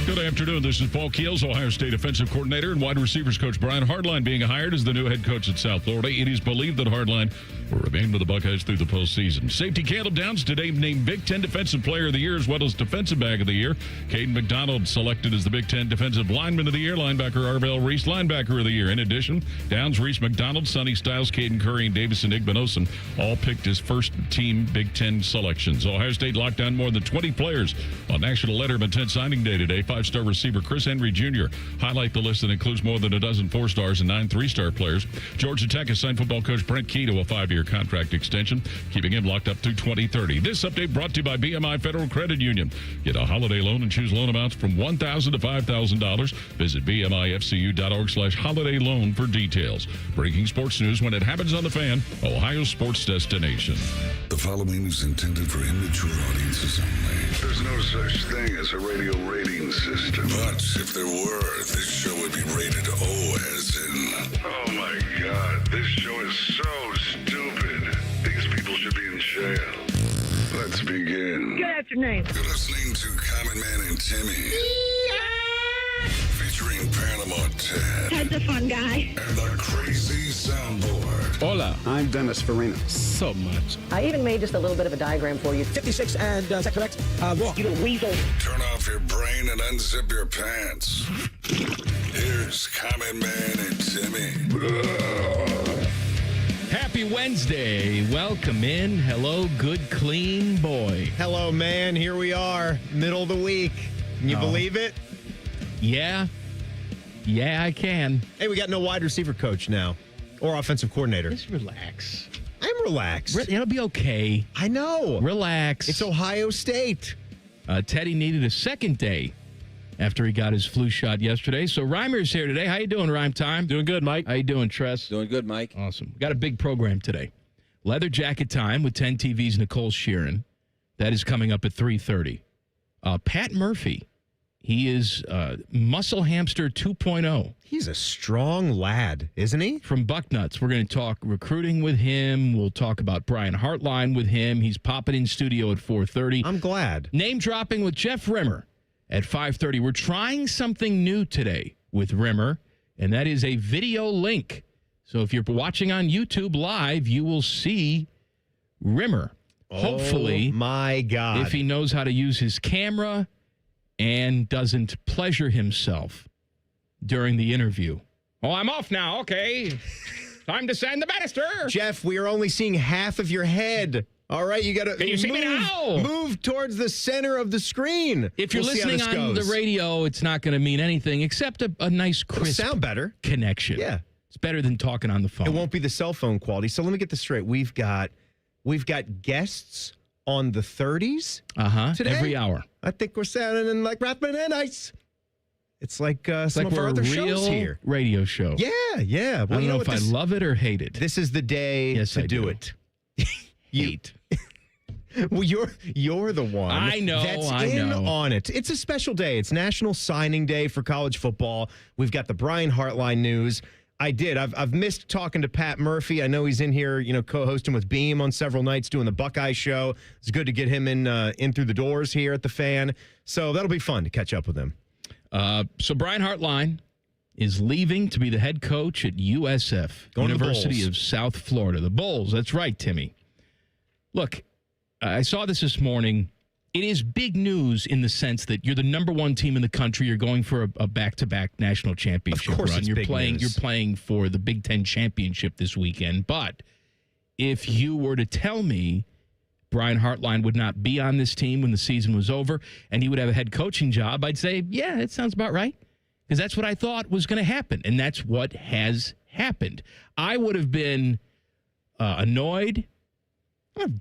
Good afternoon. This is Paul Keels, Ohio State offensive coordinator, and wide receivers coach Brian Hartline being hired as the new head coach at South Florida. It is believed that Hartline will remain with the Buckeyes through the postseason. Safety Caleb Downs today named Big Ten Defensive Player of the Year as well as Defensive Back of the Year. Caden McDonald selected as the Big Ten Defensive Lineman of the Year. Linebacker Arvell Reese, Linebacker of the Year. In addition, Downs, Reese, McDonald, Sonny Styles, Caden Curry, and Davison Igbinosun all picked as first-team Big Ten selections. Ohio State locked down more than 20 players on National Letterman 10 signing day today. Five-star receiver Chris Henry Jr. highlight the list that includes more than a dozen four-stars and 9 three-star players. Georgia Tech has signed football coach Brent Key to a 5-year contract extension, keeping him locked up through 2030. This update brought to you by BMI Federal Credit Union. Get a holiday loan and choose loan amounts from $1,000 to $5,000. Visit BMIFCU.org/holiday loan for details. Breaking sports news when it happens on the Fan, Ohio's sports destination. The following is intended for immature audiences only. There's no such thing as a radio rating system. But if there were, this show would be rated O as in... Oh my God, this show is so stupid. These people should be in jail. Let's begin. Good afternoon. You're listening to Common Man and Timmy. Featuring Panama Ted. Ted's a fun guy. And the Crazy Soundboard. Hola, I'm Dennis Farina. So much. I even made just a little bit of a diagram for you. 56 and, is that correct? Walk. You little weasel. Turn off your brain and unzip your pants. Here's Common Man and Timmy. Happy Wednesday. Welcome in. Hello, good, clean boy. Hello, man. Here we are, middle of the week. Can you believe it? Yeah. Yeah, I can. Hey, we got no wide receiver coach now or offensive coordinator. Just relax. I'm relaxed. It'll be okay. I know. Relax. It's Ohio State. Teddy needed a second day after he got his flu shot yesterday. So Reimer's here today. How you doing, Rhyme Time? Doing good, Mike. How you doing, Tress? Doing good, Mike. Awesome. We got a big program today. Leather Jacket Time with 10 TV's Nicole Shearin. That is coming up at 3:30. Pat Murphy. He is Muscle Hamster 2.0. He's a strong lad, isn't he? From Bucknuts. We're going to talk recruiting with him. We'll talk about Brian Hartline with him. He's popping in studio at 4:30. I'm glad. Name dropping with Jeff Rimmer at 5:30. We're trying something new today with Rimmer, and that is a video link. So if you're watching on YouTube live, you will see Rimmer. Hopefully, my God, if he knows how to use his camera and doesn't pleasure himself during the interview. Oh, I'm off now. Okay. Time to send the banister. Jeff, we are only seeing half of your head. All right, you got to Can you see me now? Move towards the center of the screen. If you're We'll see how listening this on goes. the radio, it's not going to mean anything except a nice, It'll crisp sound better. connection. Yeah. It's better than talking on the phone. It won't be the cell phone quality. So let me get this straight. We've got guests on the 30s today. Every hour. I think we're sounding like Rathman and Ice. It's like some Like of our we're other a shows real here. radio show. Yeah. Well, I don't know if I love it or hate it. This is the day Yes, to I do do. it. Hate. Well, you're the one. I know, That's I in know. on it. It's a special day. It's National Signing Day for college football. We've got the Brian Hartline news. I've missed talking to Pat Murphy. I know he's in here, co-hosting with Beam on several nights doing the Buckeye show. It's good to get him in through the doors here at the Fan. So that'll be fun to catch up with him. So Brian Hartline is leaving to be the head coach at USF, Going to the University Bulls. of South Florida. The Bulls, that's right, Timmy. Look, I saw this morning. It is big news in the sense that you're the number one team in the country. You're going for a back-to-back national championship Of course run. it's You're big playing. news. You're playing for the Big Ten championship this weekend. But if you were to tell me Brian Hartline would not be on this team when the season was over and he would have a head coaching job, I'd say, yeah, it sounds about right. Because that's what I thought was going to happen, and that's what has happened. I would have been annoyed.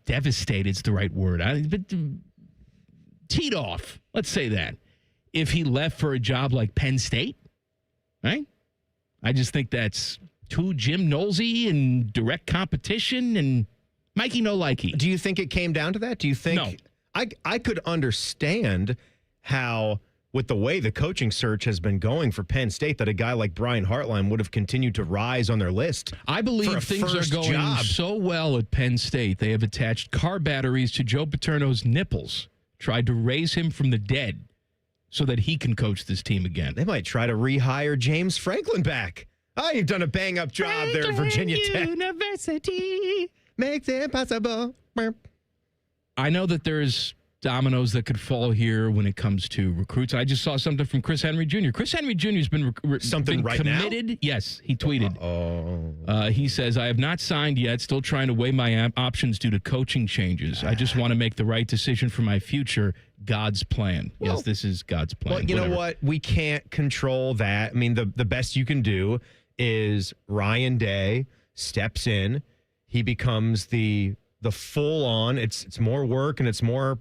Devastated is the right word. But teed off, let's say that, if he left for a job like Penn State, right? I just think that's too Jim Knowlesy and direct competition and Mikey no likey. Do you think it came down to that? Do you think? No. I could understand how, with the way the coaching search has been going for Penn State, that a guy like Brian Hartline would have continued to rise on their list. I for believe a things are first going job. so well at Penn State. They have attached car batteries to Joe Paterno's nipples, tried to raise him from the dead. so that he can coach this team again. They might try to rehire James Franklin back. Oh, you've done a bang-up job there at Virginia Tech. University makes it possible. I know that there's dominoes that could fall here when it comes to recruits. I just saw something from Chris Henry Jr. Chris Henry Jr. has been committed. Now? Yes, he tweeted. He says, I have not signed yet, still trying to weigh my options due to coaching changes. I just want to make the right decision for my future. God's plan. Well, yes, this is God's plan. Well, you know what? We can't control that. I mean, the best you can do is Ryan Day steps in. He becomes the full-on. It's more work and it's more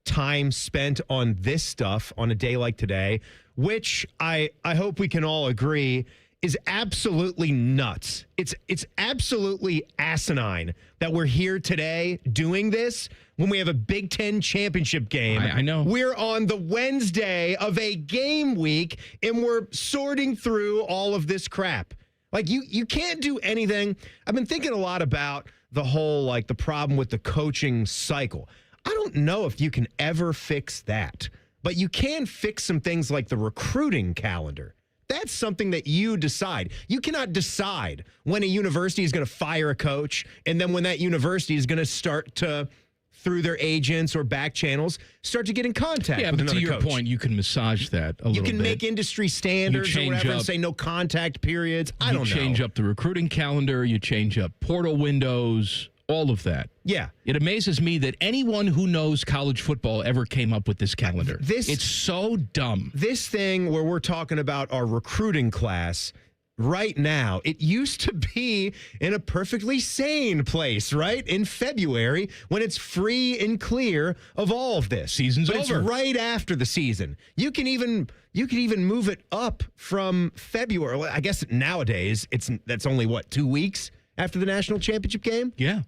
time spent on this stuff on a day like today, which I hope we can all agree is absolutely nuts. It's absolutely asinine that we're here today doing this when we have a Big Ten championship game. I know. We're on the Wednesday of a game week, and we're sorting through all of this crap. Like, you can't do anything. I've been thinking a lot about the whole, the problem with the coaching cycle. I don't know if you can ever fix that, but you can fix some things like the recruiting calendar. That's something that you decide. You cannot decide when a university is going to fire a coach and then when that university is going to start to, through their agents or back channels, start to get in contact with another coach. Yeah, but to your point, you can massage that a little bit. You can make industry standards or whatever and say no contact periods. I don't know. You change up the recruiting calendar. You change up portal windows. All of that. Yeah. It amazes me that anyone who knows college football ever came up with this calendar. It's so dumb. This thing where we're talking about our recruiting class right now, it used to be in a perfectly sane place, right? In February, when it's free and clear of all of this. Season's over. It's right after the season. You can even move it up from February. I guess nowadays that's only 2 weeks after the national championship game? Yeah.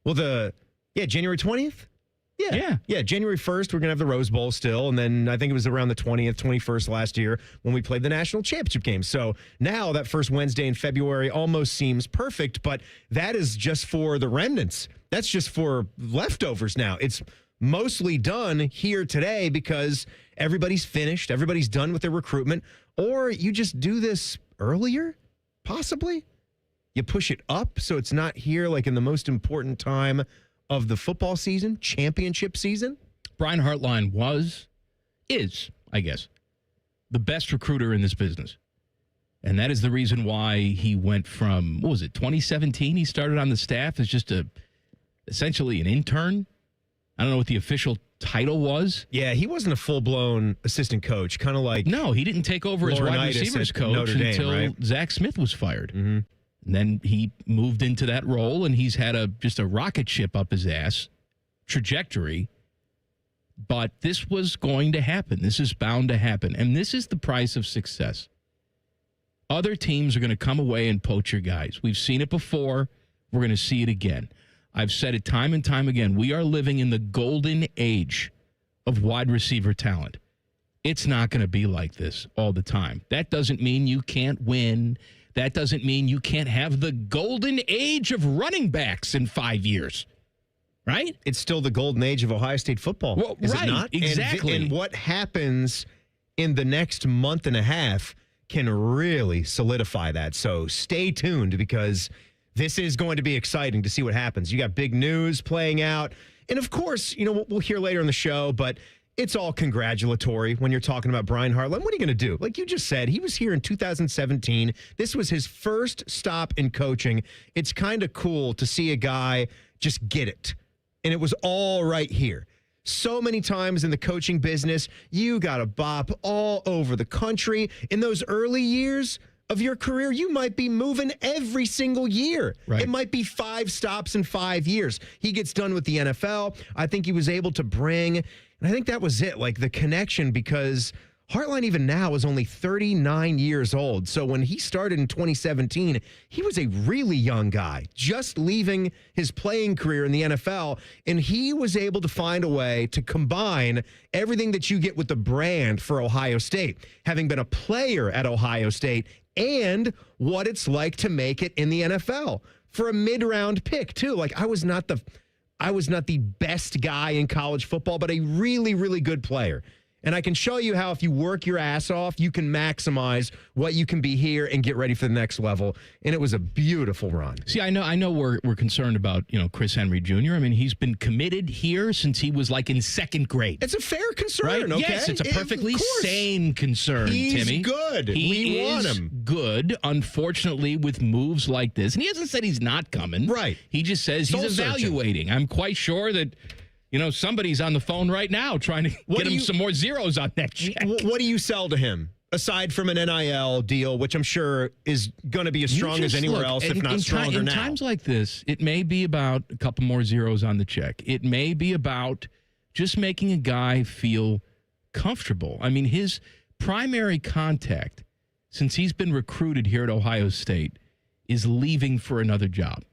Well, January 20th? Yeah, January 1st, we're going to have the Rose Bowl still, and then I think it was around the 20th, 21st last year when we played the national championship game. So now that first Wednesday in February almost seems perfect, but that is just for the remnants. That's just for leftovers now. It's mostly done here today because everybody's finished, everybody's done with their recruitment, or you just do this earlier, possibly. You push it up so it's not here in the most important time of the football season, championship season. Brian Hartline is, I guess, the best recruiter in this business. And that is the reason why he went from, 2017? He started on the staff as just essentially an intern. I don't know what the official title was. Yeah, he wasn't a full-blown assistant coach, kind of like... No, he didn't take over as wide receivers coach until Zach Smith was fired. Mm-hmm. And then he moved into that role, and he's had just a rocket ship up his ass trajectory. But this was going to happen. This is bound to happen. And this is the price of success. Other teams are going to come away and poach your guys. We've seen it before. We're going to see it again. I've said it time and time again. We are living in the golden age of wide receiver talent. It's not going to be like this all the time. That doesn't mean you can't win. That doesn't mean you can't have the golden age of running backs in 5 years, right? It's still the golden age of Ohio State football, is it not? Exactly. And what happens in the next month and a half can really solidify that. So stay tuned because this is going to be exciting to see what happens. You got big news playing out. And, of course, we'll hear later in the show, but it's all congratulatory when you're talking about Brian Hartline. What are you going to do? Like you just said, he was here in 2017. This was his first stop in coaching. It's kind of cool to see a guy just get it. And it was all right here. So many times in the coaching business, you got to bop all over the country. In those early years of your career, you might be moving every single year. Right. It might be 5 stops in 5 years. He gets done with the NFL. I think he was able to bring, and I think that was it, the connection, because Hartline even now is only 39 years old. So when he started in 2017, he was a really young guy, just leaving his playing career in the NFL, and he was able to find a way to combine everything that you get with the brand for Ohio State, having been a player at Ohio State, and what it's like to make it in the NFL for a mid-round pick, too. I was not the best guy in college football, but a really, really good player. And I can show you how if you work your ass off, you can maximize what you can be here and get ready for the next level. And it was a beautiful run. See, I know we're concerned about, Chris Henry Jr. I mean, he's been committed here since he was like in second grade. It's a fair concern, right? okay? Yes, it's a perfectly sane concern, He's Timmy. Good. We want him. Good, unfortunately, with moves like this. And he hasn't said he's not coming. Right. He just says he's evaluating. I'm quite sure that somebody's on the phone right now trying to get him some more zeros on that check. What do you sell to him? Aside from an NIL deal, which I'm sure is going to be as strong as anywhere else, if not stronger now. In times like this, it may be about a couple more zeros on the check. It may be about just making a guy feel comfortable. I mean, his primary contact since he's been recruited here at Ohio State is leaving for another job.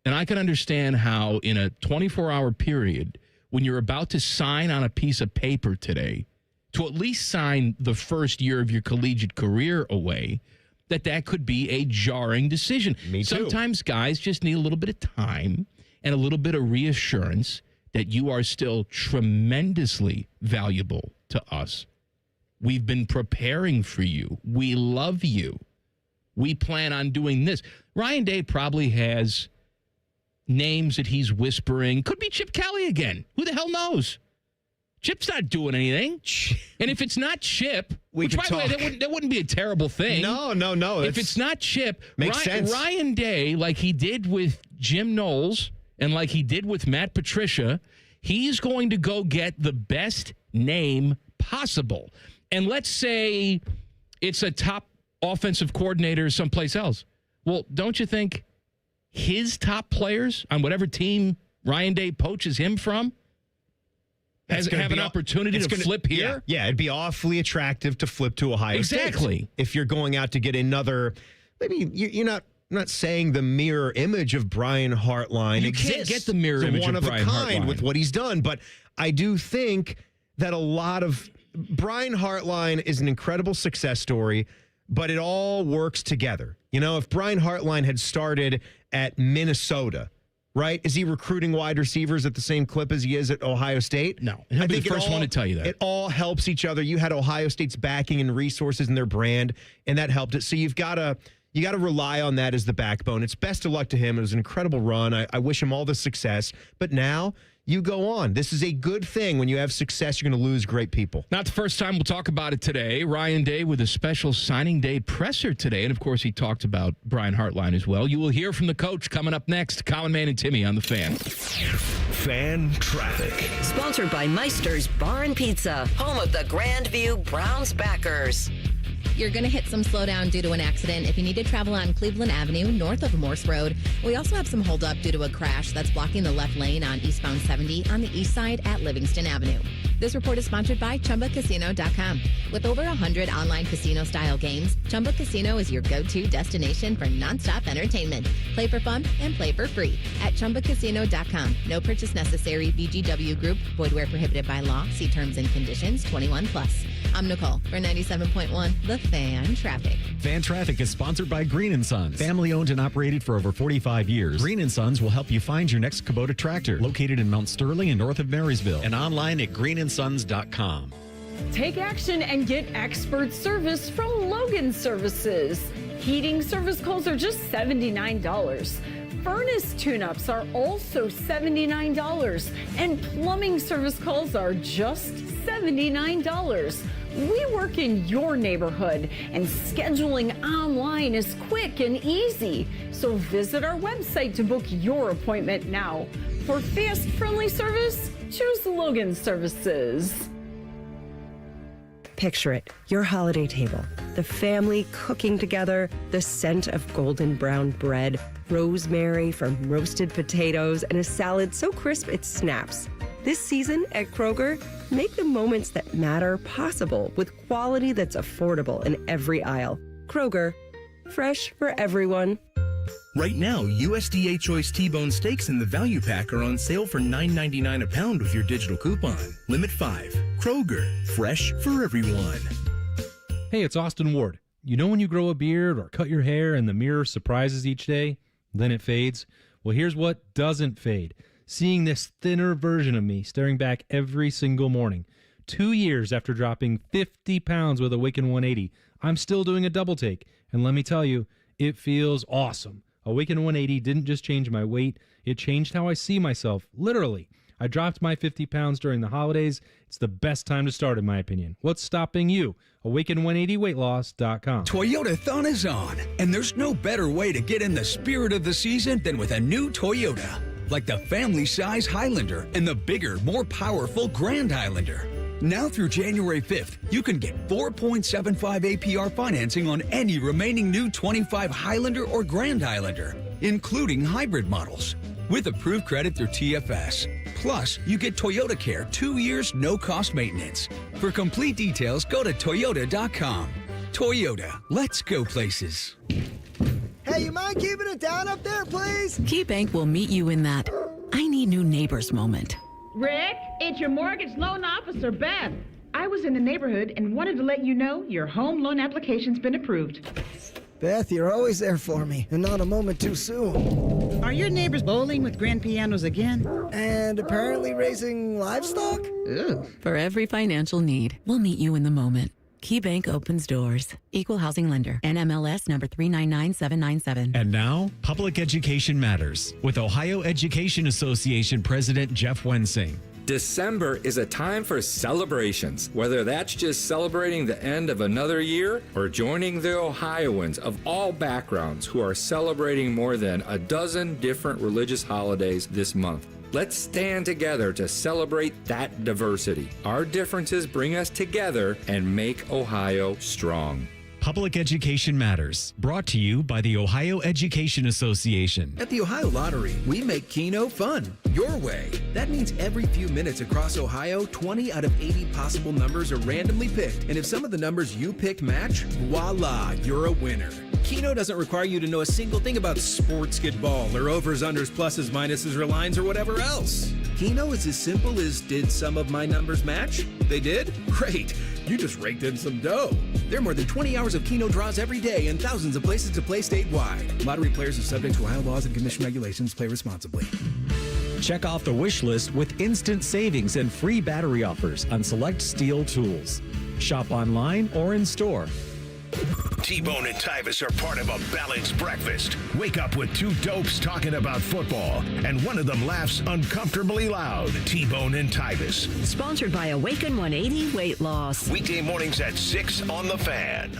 And I can understand how in a 24-hour period, when you're about to sign on a piece of paper today, to at least sign the first year of your collegiate career away, that could be a jarring decision. Me too. Sometimes guys just need a little bit of time and a little bit of reassurance that you are still tremendously valuable to us. We've been preparing for you. We love you. We plan on doing this. Ryan Day probably has names that he's whispering. Could be Chip Kelly again. Who the hell knows? Chip's not doing anything. And if it's not Chip, which, by the way, that wouldn't be a terrible thing. No. If it's not Chip, makes sense. Ryan Day, like he did with Jim Knowles and like he did with Matt Patricia, he's going to go get the best name possible. And let's say it's a top offensive coordinator someplace else. Well, don't you think his top players on whatever team Ryan Day poaches him from have an opportunity to flip here? Yeah, it'd be awfully attractive to flip to Ohio State. Exactly. If you're going out to get another, maybe you're not saying the mirror image of Brian Hartline exists. You can't get the mirror image one of Brian kind Hartline with what he's done, but I do think that a lot of Brian Hartline is an incredible success story, but it all works together. If Brian Hartline had started at Minnesota, right? Is he recruiting wide receivers at the same clip as he is at Ohio State? No. He'll be the first one to tell you that. It all helps each other. You had Ohio State's backing and resources in their brand, and that helped it. So you got to rely on that as the backbone. It's best of luck to him. It was an incredible run. I wish him all the success. But now you go on. This is a good thing. When you have success, you're going to lose great people. Not the first time we'll talk about it today. Ryan Day with a special signing day presser today. And, of course, he talked about Brian Hartline as well. You will hear from the coach coming up next. Colin Man and Timmy on The Fan. Fan Traffic. Sponsored by Meister's Bar and Pizza, home of the Grandview Browns backers. You're going to hit some slowdown due to an accident if you need to travel on Cleveland Avenue north of Morse Road. We also have some holdup due to a crash that's blocking the left lane on eastbound 70 on the east side at Livingston Avenue. This report is sponsored by ChumbaCasino.com. With over 100 online casino-style games, Chumba Casino is your go-to destination for nonstop entertainment. Play for fun and play for free at ChumbaCasino.com. No purchase necessary. VGW Group. Void where prohibited by law. See terms and conditions. 21+. I'm Nicole for 97.1 The Fan Traffic. Fan Traffic is sponsored by Green & Sons. Family owned and operated for over 45 years. Green & Sons will help you find your next Kubota tractor. Located in Mount Sterling and north of Marysville. And online at greensons.com. Take action and get expert service from Logan Services. Heating service calls are just $79. Furnace tune-ups are also $79. And plumbing service calls are just $79. We work in your neighborhood, and scheduling online is quick and easy. So visit our website to book your appointment now. For fast, friendly service, choose Logan Services. Picture it, your holiday table, the family cooking together, the scent of golden brown bread, rosemary from roasted potatoes, and a salad so crisp it snaps. This season at Kroger, make the moments that matter possible with quality that's affordable in every aisle. Kroger, fresh for everyone. Right now, USDA Choice T-Bone Steaks in the Value Pack are on sale for $9.99 a pound with your digital coupon. Limit 5. Kroger, fresh for everyone. Hey, it's Austin Ward. You know when you grow a beard or cut your hair and the mirror surprises each day, then it fades? Well, here's what doesn't fade. Seeing this thinner version of me staring back every single morning. 2 years after dropping 50 pounds with Awaken 180, I'm still doing a double take. And let me tell you, it feels awesome. Awaken 180 didn't just change my weight, it changed how I see myself, literally. I dropped my 50 pounds during the holidays. It's the best time to start, in my opinion. What's stopping you? Awaken180weightloss.com. Toyotathon is on, and there's no better way to get in the spirit of the season than with a new Toyota. Like the family-size Highlander and the bigger, more powerful Grand Highlander. Now through January 5th, you can get 4.75 APR financing on any remaining new 25 Highlander or Grand Highlander, including hybrid models, with approved credit through TFS. Plus, you get Toyota Care 2 years, no-cost maintenance. For complete details, go to Toyota.com. Toyota, let's go places. Hey, you mind keeping it down up there, please? KeyBank will meet you in that I need new neighbors moment. Rick, it's your mortgage loan officer, Beth. I was in the neighborhood and wanted to let you know your home loan application's been approved. Beth, you're always there for me, and not a moment too soon. Are your neighbors bowling with grand pianos again? And apparently raising livestock? Ugh. For every financial need, we'll meet you in the moment. KeyBank opens doors. Equal housing lender. NMLS number 399797. And now, Public Education Matters with Ohio Education Association President Jeff Wensing. December is a time for celebrations, whether that's just celebrating the end of another year or joining the Ohioans of all backgrounds who are celebrating more than a dozen different religious holidays this month. Let's stand together to celebrate that diversity. Our differences bring us together and make Ohio strong. Public Education Matters, brought to you by the Ohio Education Association. At the Ohio Lottery, we make Keno fun, your way. That means every few minutes across Ohio, 20 out of 80 possible numbers are randomly picked. And if some of the numbers you picked match, voila, you're a winner. Keno doesn't require you to know a single thing about sports ball or overs, unders, pluses, minuses, or lines, or whatever else. Keno is as simple as, did some of my numbers match? They did? Great. You just raked in some dough. There are more than 20 hours of Keno draws every day and thousands of places to play statewide. Lottery players are subject to Ohio laws and commission regulations. Play responsibly. Check off the wish list with instant savings and free battery offers on select steel tools. Shop online or in store. T-Bone and Tyvis are part of a balanced breakfast. Wake up with two dopes talking about football, and one of them laughs uncomfortably loud. T-Bone and Tyvis. Sponsored by Awaken 180 Weight Loss. Weekday mornings at 6 on The Fan.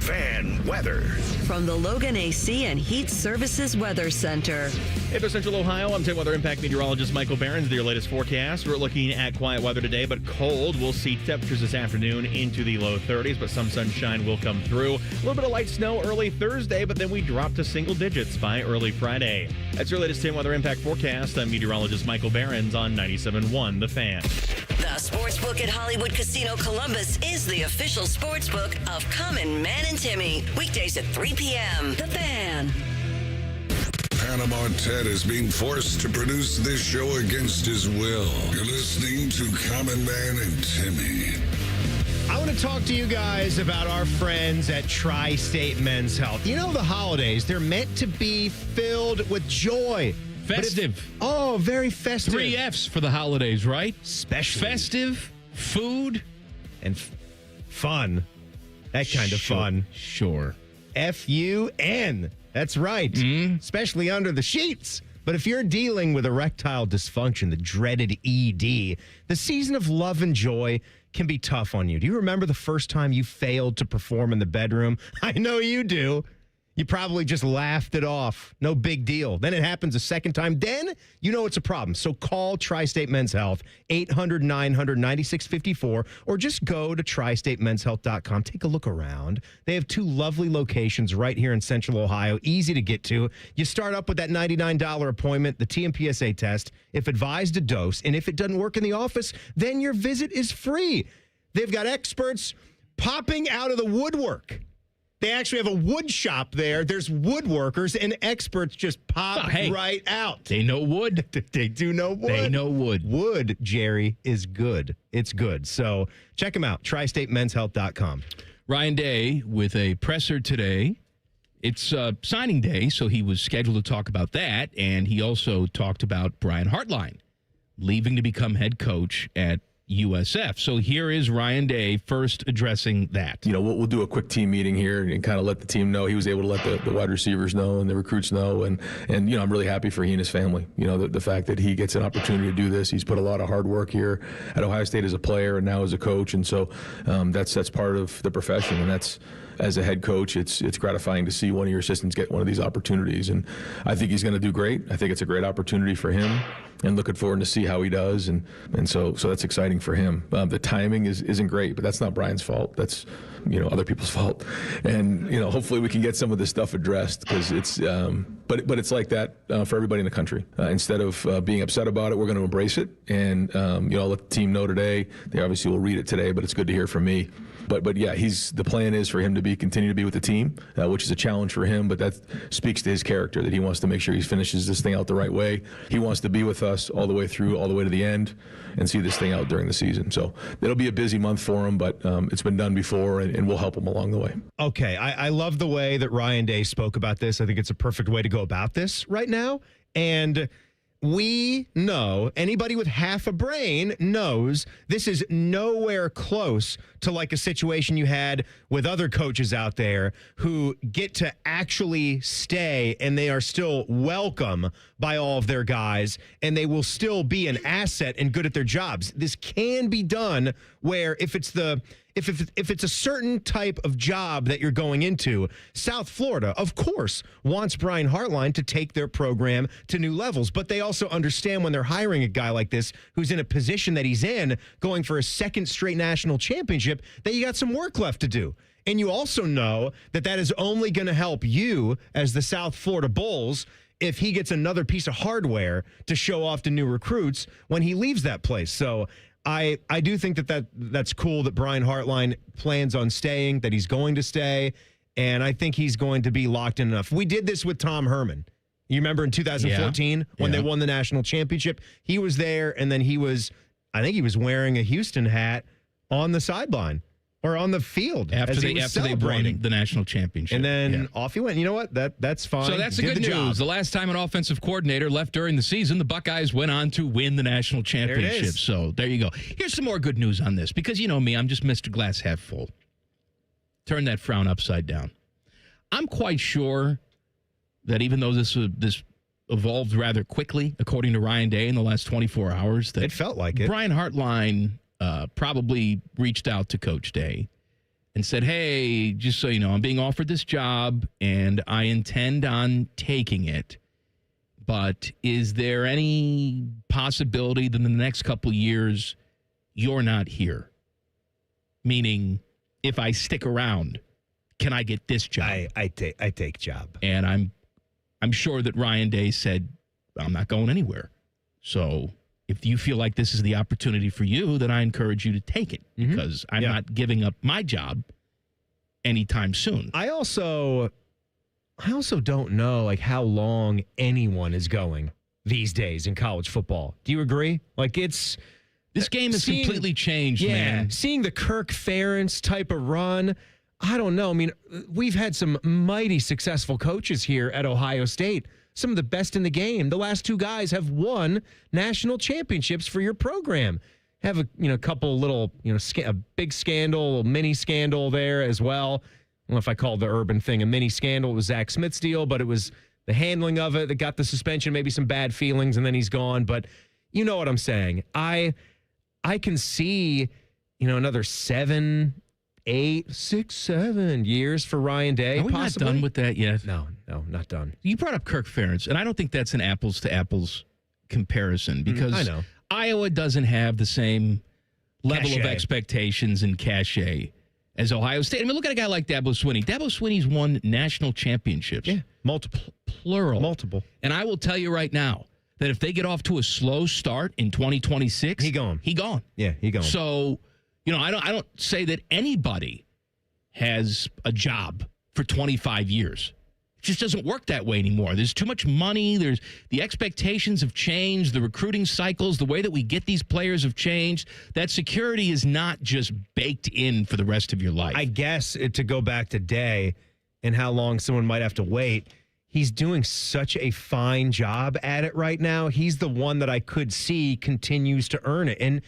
Fan weather. From the Logan AC and Heat Services Weather Center. Hey, for Central Ohio, I'm 10 Weather Impact Meteorologist Michael Barron with your latest forecast. We're looking at quiet weather today, but cold. We'll see temperatures this afternoon into the low 30s, but some sunshine will come through. A little bit of light snow early Thursday, but then we drop to single digits by early Friday. That's your latest 10 Weather Impact forecast. I'm meteorologist Michael Barron on 97.1 The Fan. The Sportsbook at Hollywood Casino Columbus is the official sportsbook of Common Man and Timmy. Weekdays at 3 p.m. The Fan. Panama Ted is being forced to produce this show against his will. You're listening to Common Man and Timmy. I want to talk to you guys about our friends at Tri-State Men's Health. You know, the holidays, they're meant to be filled with joy. Festive. Very festive. 3 F's for the holidays, right? Especially. Festive, food, and fun. That kind of fun. Sure. F-U-N. That's right. Especially under the sheets. But if you're dealing with erectile dysfunction, the dreaded ED, the season of love and joy can be tough on you. Do you remember the first time you failed to perform in the bedroom? I know you do. You probably just laughed it off. No big deal. Then it happens a second time. Then you know it's a problem. So call Tri-State Men's Health, 800-900-9654, or just go to tristatemenshealth.com. Take a look around. They have 2 lovely locations right here in Central Ohio, easy to get to. You start up with that $99 appointment, the TMPSA test, if advised, a dose, and if it doesn't work in the office, then your visit is free. They've got experts popping out of the woodwork. They actually have a wood shop there. There's woodworkers, and experts just pop right out. They know wood. They do know wood. They know wood. Wood, Jerry, is good. It's good. So check them out, tristatemenshealth.com. Ryan Day with a presser today. It's signing day, so he was scheduled to talk about that, and he also talked about Brian Hartline leaving to become head coach at USF. So here is Ryan Day first addressing that. We'll do a quick team meeting here and kind of let the team know. He was able to let the wide receivers know and the recruits know. And I'm really happy for he and his family. The fact that he gets an opportunity to do this. He's put a lot of hard work here at Ohio State as a player and now as a coach. And so that's part of the profession. And that's, as a head coach, it's gratifying to see one of your assistants get one of these opportunities. And I think he's going to do great. I think it's a great opportunity for him, and looking forward to see how he does. And so that's exciting for him. The timing isn't great, but that's not Brian's fault. That's other people's fault. And hopefully we can get some of this stuff addressed, because it's but it's like that for everybody in the country. Instead of being upset about it, we're going to embrace it. And I'll let the team know today. They obviously will read it today, but it's good to hear from me. But yeah, the plan is for him to continue to be with the team, which is a challenge for him. But that speaks to his character, that he wants to make sure he finishes this thing out the right way. He wants to be with us all the way through, all the way to the end, and see this thing out during the season. So it'll be a busy month for him, but it's been done before, and we'll help him along the way. Okay, I love the way that Ryan Day spoke about this. I think it's a perfect way to go about this right now. And we know, anybody with half a brain knows, this is nowhere close to like a situation you had with other coaches out there who get to actually stay, and they are still welcome by all of their guys, and they will still be an asset and good at their jobs. This can be done where if it's a certain type of job that you're going into, South Florida, of course, wants Brian Hartline to take their program to new levels. But they also understand when they're hiring a guy like this, who's in a position that he's in, going for a second straight national championship, that you got some work left to do. And you also know that is only going to help you as the South Florida Bulls if he gets another piece of hardware to show off to new recruits when he leaves that place. So I do think that's cool that Brian Hartline plans on staying, that he's going to stay, and I think he's going to be locked in enough. We did this with Tom Herman. You remember in 2014 when they won the national championship? He was there, and then I think he was wearing a Houston hat on the sideline or on the field after they won the national championship. And then off he went. You know what? That's fine. So that's the good news. The last time an offensive coordinator left during the season, the Buckeyes went on to win the national championship. So there you go. Here's some more good news on this, because you know me, I'm just Mr. Glass half full. Turn that frown upside down. I'm quite sure that even though this evolved rather quickly, according to Ryan Day, in the last 24 hours, that it felt like it. Brian Hartline probably reached out to Coach Day and said, hey, just so you know, I'm being offered this job and I intend on taking it. But is there any possibility that in the next couple years you're not here? Meaning, if I stick around, can I get this job? I take job. And I'm sure that Ryan Day said, I'm not going anywhere. So if you feel like this is the opportunity for you, then I encourage you to take it, because I'm not giving up my job anytime soon. I also don't know like how long anyone is going these days in college football. Do you agree? Like this game has completely changed, man. Seeing the Kirk Ferentz type of run, I don't know. I mean, we've had some mighty successful coaches here at Ohio State. Some of the best in the game. The last two guys have won national championships for your program. Have a couple little, a big scandal, a mini scandal there as well. I don't know if I called the Urban thing a mini scandal. It was Zach Smith's deal, but it was the handling of it that got the suspension, maybe some bad feelings, and then he's gone. But you know what I'm saying. I can see, another 7, 8, 6, 7 years for Ryan Day. Are we possibly not done with that yet? No, not done. You brought up Kirk Ferentz, and I don't think that's an apples to apples comparison, because I know Iowa doesn't have the same level of expectations and cachet as Ohio State. I mean, look at a guy like Dabo Swinney. Dabo Swinney's won national championships. Yeah, multiple. Plural. Multiple. And I will tell you right now that if they get off to a slow start in 2026, He gone. Yeah, he gone. So, I don't say that anybody has a job for 25 years. It just doesn't work that way anymore. There's too much money. There's the expectations have changed. The recruiting cycles, the way that we get these players have changed. That security is not just baked in for the rest of your life. I guess to go back to Day and how long someone might have to wait, he's doing such a fine job at it right now. He's the one that I could see continues to earn it. And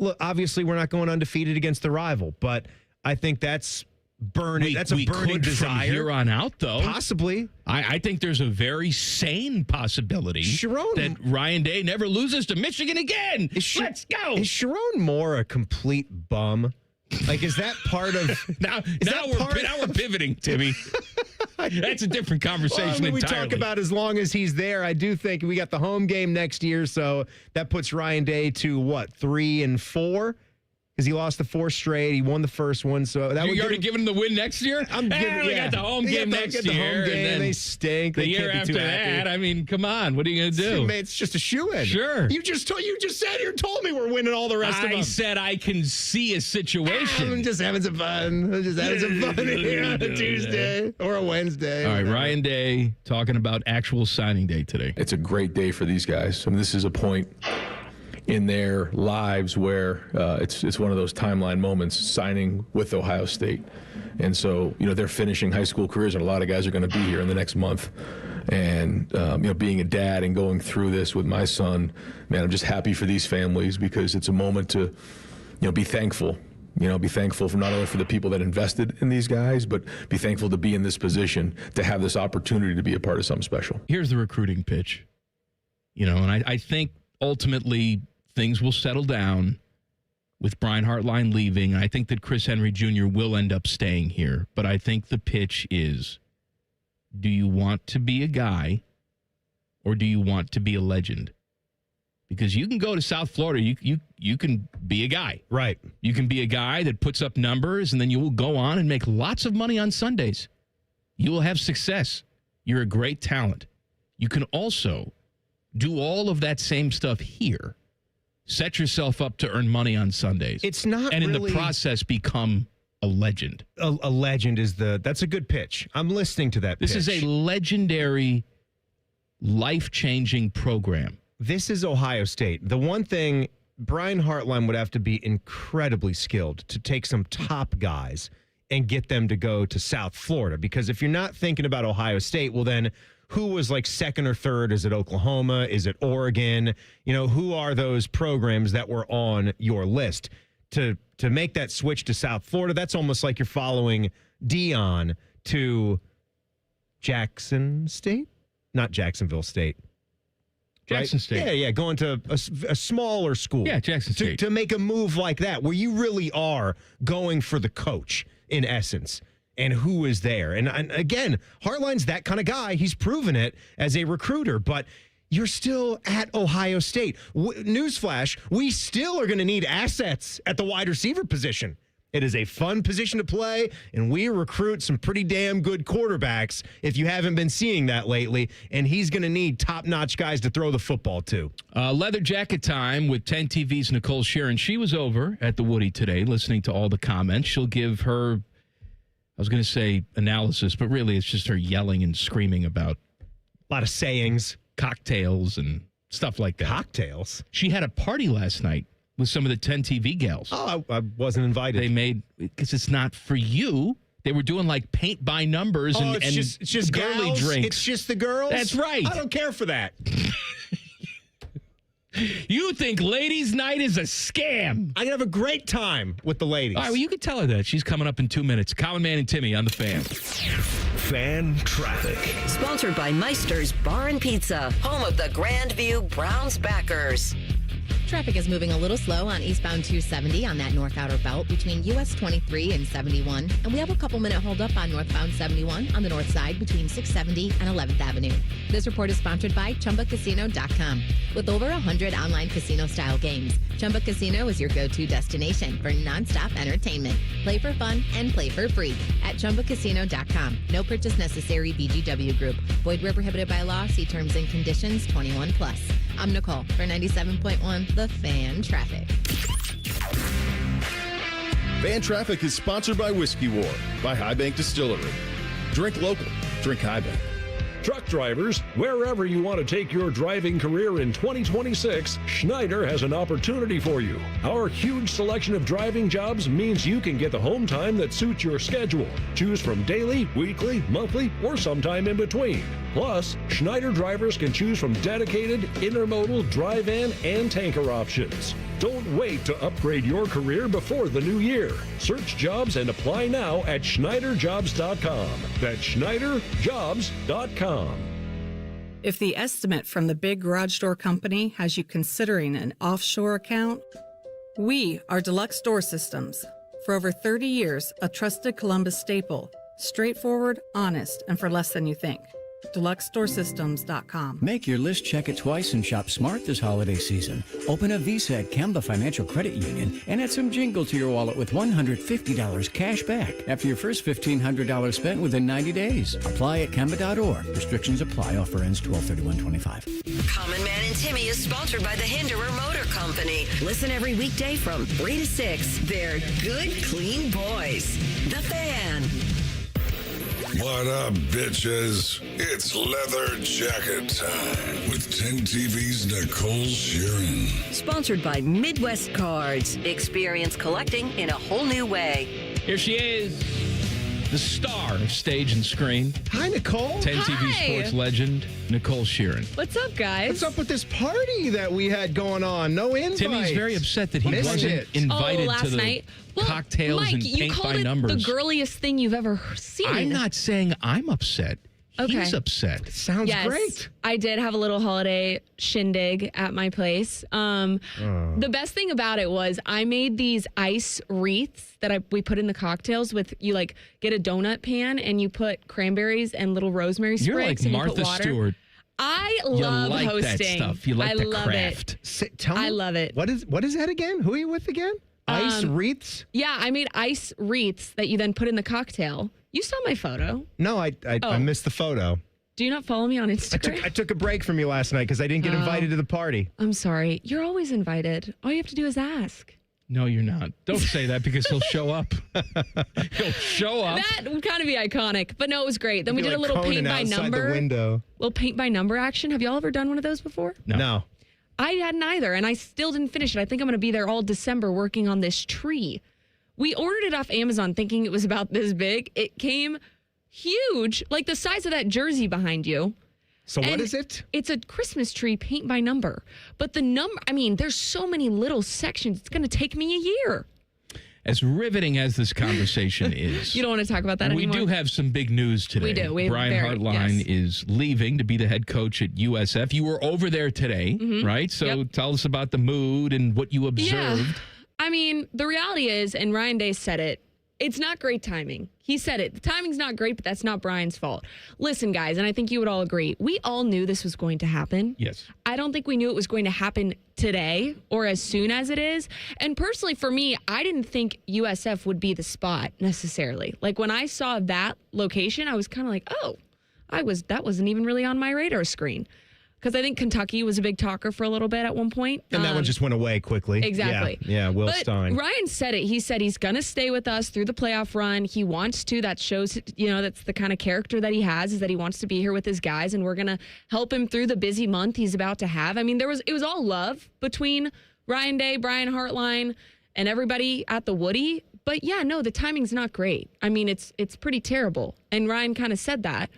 look, obviously we're not going undefeated against the rival, but I think that's burning. That's a burning could desire. From here on out, though. Possibly. I think there's a very sane possibility that Ryan Day never loses to Michigan again. Let's go. Is Shearin more a complete bum? Like, is that part of... now we're pivoting, Timmy. That's a different conversation we entirely. talk about as long as he's there. I do think we got the home game next year, so that puts Ryan Day to, 3-4? Because he lost the 4 straight. He won the first one. So that you already giving him the win next year? We got the home game next year. And then they stink. The year after that, I mean, come on. What are you going to do? It's just a shoo-in. Sure. You just sat here and told me we're winning all the rest of them. I said I can see a situation. I'm just having some fun. Here on a Tuesday or a Wednesday. All right, Ryan Day talking about actual signing day today. It's a great day for these guys. I mean, this is a point in their lives where it's one of those timeline moments, signing with Ohio State. And so, they're finishing high school careers, and a lot of guys are going to be here in the next month. And, being a dad and going through this with my son, man, I'm just happy for these families because it's a moment to, be thankful. Be thankful for not only for the people that invested in these guys, but be thankful to be in this position, to have this opportunity to be a part of something special. Here's the recruiting pitch. And I think ultimately things will settle down with Brian Hartline leaving. I think that Chris Henry Jr. will end up staying here. But I think the pitch is, do you want to be a guy or do you want to be a legend? Because you can go to South Florida, you can be a guy. Right. You can be a guy that puts up numbers, and then you will go on and make lots of money on Sundays. You will have success. You're a great talent. You can also do all of that same stuff here. Set yourself up to earn money on Sundays. It's not and really... in the process become a legend. A legend is that's a good pitch. I'm listening to that pitch. This is a legendary, life-changing program. This is Ohio State. The one thing, Brian Hartline would have to be incredibly skilled to take some top guys and get them to go to South Florida. Because if you're not thinking about Ohio State, well then, who was like second or third? Is it Oklahoma? Is it Oregon? Who are those programs that were on your list? To make that switch to South Florida, that's almost like you're following Dion to Jackson State? Not Jacksonville State. Jackson State. Yeah, going to a smaller school. Yeah, Jackson State. To make a move like that, where you really are going for the coach, in essence. And who is there? And again, Hartline's that kind of guy. He's proven it as a recruiter, but you're still at Ohio State. Newsflash, we still are going to need assets at the wide receiver position. It is a fun position to play, and we recruit some pretty damn good quarterbacks if you haven't been seeing that lately, and he's going to need top-notch guys to throw the football to. Leather Jacket Time with 10 TV's Nicole Shearin. She was over at the Woody today listening to all the comments. She'll give her... I was going to say analysis, but really it's just her yelling and screaming about a lot of sayings, cocktails, and stuff like that. Cocktails? She had a party last night with some of the 10 TV gals. Oh, I wasn't invited. They made, because it's not for you. They were doing like paint by numbers and just girly gals? drinks. It's just the girls? That's right. I don't care for that. You think ladies' night is a scam. I'm going to have a great time with the ladies. All right, well, you can tell her that. She's coming up in 2 minutes. Common Man and Timmy on the Fan. Fan Traffic. Sponsored by Meister's Bar and Pizza, home of the Grandview Browns backers. Traffic is moving a little slow on eastbound 270 on that north outer belt between US 23 and 71. And we have a couple-minute holdup on northbound 71 on the north side between 670 and 11th Avenue. This report is sponsored by ChumbaCasino.com. With over 100 online casino-style games, Chumba Casino is your go-to destination for nonstop entertainment. Play for fun and play for free at ChumbaCasino.com. No purchase necessary. VGW Group. Void where prohibited by law. See terms and conditions. 21+. I'm Nicole for 97.1 The Fan Traffic. Fan Traffic is sponsored by Whiskey War by High Bank Distillery. Drink local. Drink High Bank. Truck drivers, wherever you want to take your driving career in 2026, Schneider has an opportunity for you. Our huge selection of driving jobs means you can get the home time that suits your schedule. Choose from daily, weekly, monthly, or sometime in between. Plus, Schneider drivers can choose from dedicated, intermodal, dry van, and tanker options. Don't wait to upgrade your career before the new year. Search jobs and apply now at SchneiderJobs.com. That's SchneiderJobs.com. If the estimate from the big garage door company has you considering an offshore account, we are Deluxe Door Systems. For over 30 years, a trusted Columbus staple. Straightforward, honest, and for less than you think. DeluxeDoorSystems.com. Make your list, check it twice, and shop smart this holiday season. Open a Visa at Kemba Financial Credit Union and add some jingle to your wallet with $150 cash back after your first $1,500 spent within 90 days. Apply at Kemba.org. Restrictions apply. Offer ends 12/31/25. Common Man and Timmy is sponsored by the Hinderer Motor Company. Listen every weekday from 3 to 6. They're good, clean boys. The Fan. What up, bitches? It's leather jacket time with 10 TV's Nicole Shearin. Sponsored by Midwest Cards. Experience collecting in a whole new way. Here she is, the star of stage and screen. Hi, Nicole. 10 TV sports legend, Nicole Shearin. What's up, guys? What's up with this party that we had going on? No invite. Timmy's very upset that he wasn't invited last to the night. Well, cocktails Mike, and you paint called by it numbers. the girliest thing you've ever seen. I'm not saying I'm upset. Okay. He's upset. Sounds Yes, great. I did have a little holiday shindig at my place. The best thing about it was I made these ice wreaths that we put in the cocktails with. You like get a donut pan and you put cranberries and little rosemary sprigs. You're like and you Martha put water. Stewart. I You love like hosting. that stuff. You like I the love craft. Tell me, I love it. What is that again? Who are you with again? Ice wreaths? Yeah, I made ice wreaths that you then put in the cocktail. You saw my photo. No, I missed the photo. Do you not follow me on Instagram? I took a break from you last night because I didn't get invited to the party. I'm sorry. You're always invited. All you have to do is ask. No, you're not. Don't say that because he'll show up. He'll show up. That would kind of be iconic. But no, it was great. Then we did a little paint by number. The window. Little paint by number action. Have y'all ever done one of those before? No. I hadn't either, and I still didn't finish it. I think I'm going to be there all December working on this tree. We ordered it off Amazon thinking it was about this big. It came huge, like the size of that jersey behind you. So what is it? It's a Christmas tree paint by number. But the number, I mean, there's so many little sections. It's going to take me a year. As riveting as this conversation is. You don't want to talk about that anymore? We do have some big news today. We do. We have Brian Hartline is leaving to be the head coach at USF. You were over there today, right? So tell us about the mood and what you observed. Yeah. I mean, the reality is, and Ryan Day said it, it's not great timing. He said it. The timing's not great, but that's not Brian's fault. Listen, guys, and I think you would all agree, we all knew this was going to happen. Yes. I don't think we knew it was going to happen today or as soon as it is. And personally, for me, I didn't think USF would be the spot necessarily. Like when I saw that location, I was kind of like, oh, that wasn't even really on my radar screen. Because I think Kentucky was a big talker for a little bit at one point. And that one just went away quickly. Exactly. Yeah, Will but Stein. Ryan said it. He said he's going to stay with us through the playoff run. He wants to. That shows, that's the kind of character that he has, is that he wants to be here with his guys, and we're going to help him through the busy month he's about to have. I mean, it was all love between Ryan Day, Brian Hartline, and everybody at the Woody. But yeah, no, the timing's not great. I mean, it's pretty terrible. And Ryan kind of said that.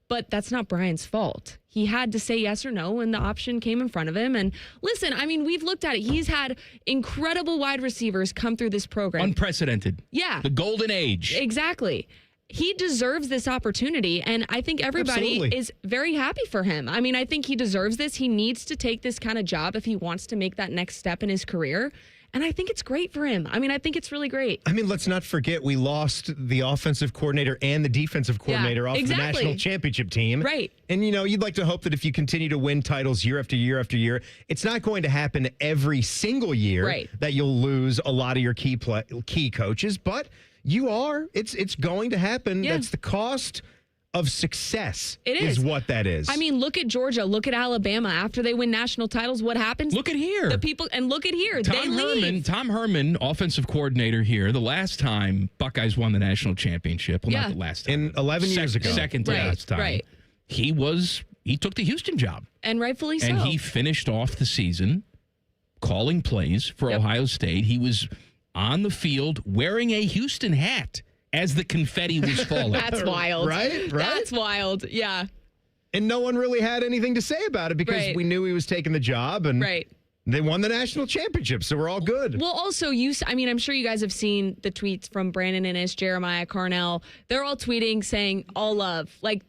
But that's not Brian's fault. He had to say yes or no when the option came in front of him. And listen, I mean, we've looked at it. He's had incredible wide receivers come through this program. Unprecedented. Yeah. The golden age. Exactly. He deserves this opportunity, and I think everybody is very happy for him. I mean, I think he deserves this. He needs to take this kind of job if he wants to make that next step in his career. And I think it's great for him. I mean, I think it's really great. I mean, let's not forget we lost the offensive coordinator and the defensive coordinator off the national championship team. Right. And, you'd like to hope that if you continue to win titles year after year after year, it's not going to happen every single year that you'll lose a lot of your key coaches. But you are. It's going to happen. Yeah. That's the cost of success. It is what that is. I mean, look at Georgia, look at Alabama. After they win national titles, what happens? Look at here. The people, and look at here. Tom Herman, offensive coordinator here, the last time Buckeyes won the national championship. Well, not the last time. In 11 years ago. Second to last time. Right. He took the Houston job. And rightfully so. And he finished off the season calling plays for Ohio State. He was on the field wearing a Houston hat as the confetti was falling. That's wild. Right? That's wild. Yeah. And no one really had anything to say about it because we knew he was taking the job. And they won the national championship, so we're all good. Well, also, I'm sure you guys have seen the tweets from Brandon Innes, Jeremiah, Carnell. They're all tweeting saying all love. Like,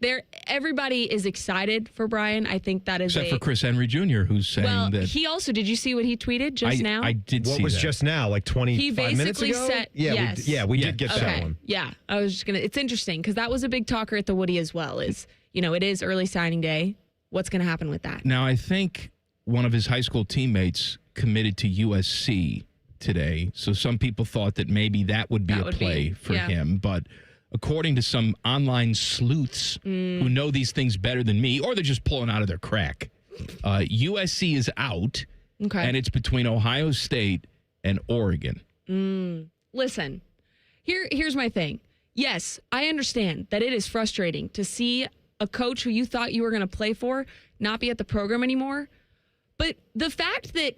everybody is excited for Brian. I think that is Except for Chris Henry Jr., who's saying that. He also, did you see what he tweeted just now? I did see What was that. just now, like 25 minutes ago? Said, yes. We did get that one. Yeah, I was just going to, it's interesting because that was a big talker at the Woody as well it is early signing day. What's going to happen with that? Now, I think one of his high school teammates committed to USC today. So some people thought that maybe that would be a play for him. But according to some online sleuths who know these things better than me, or they're just pulling out of their crack, USC is out. Okay. And it's between Ohio State and Oregon. Listen, here's my thing. Yes, I understand that it is frustrating to see a coach who you thought you were going to play for not be at the program anymore. But the fact that,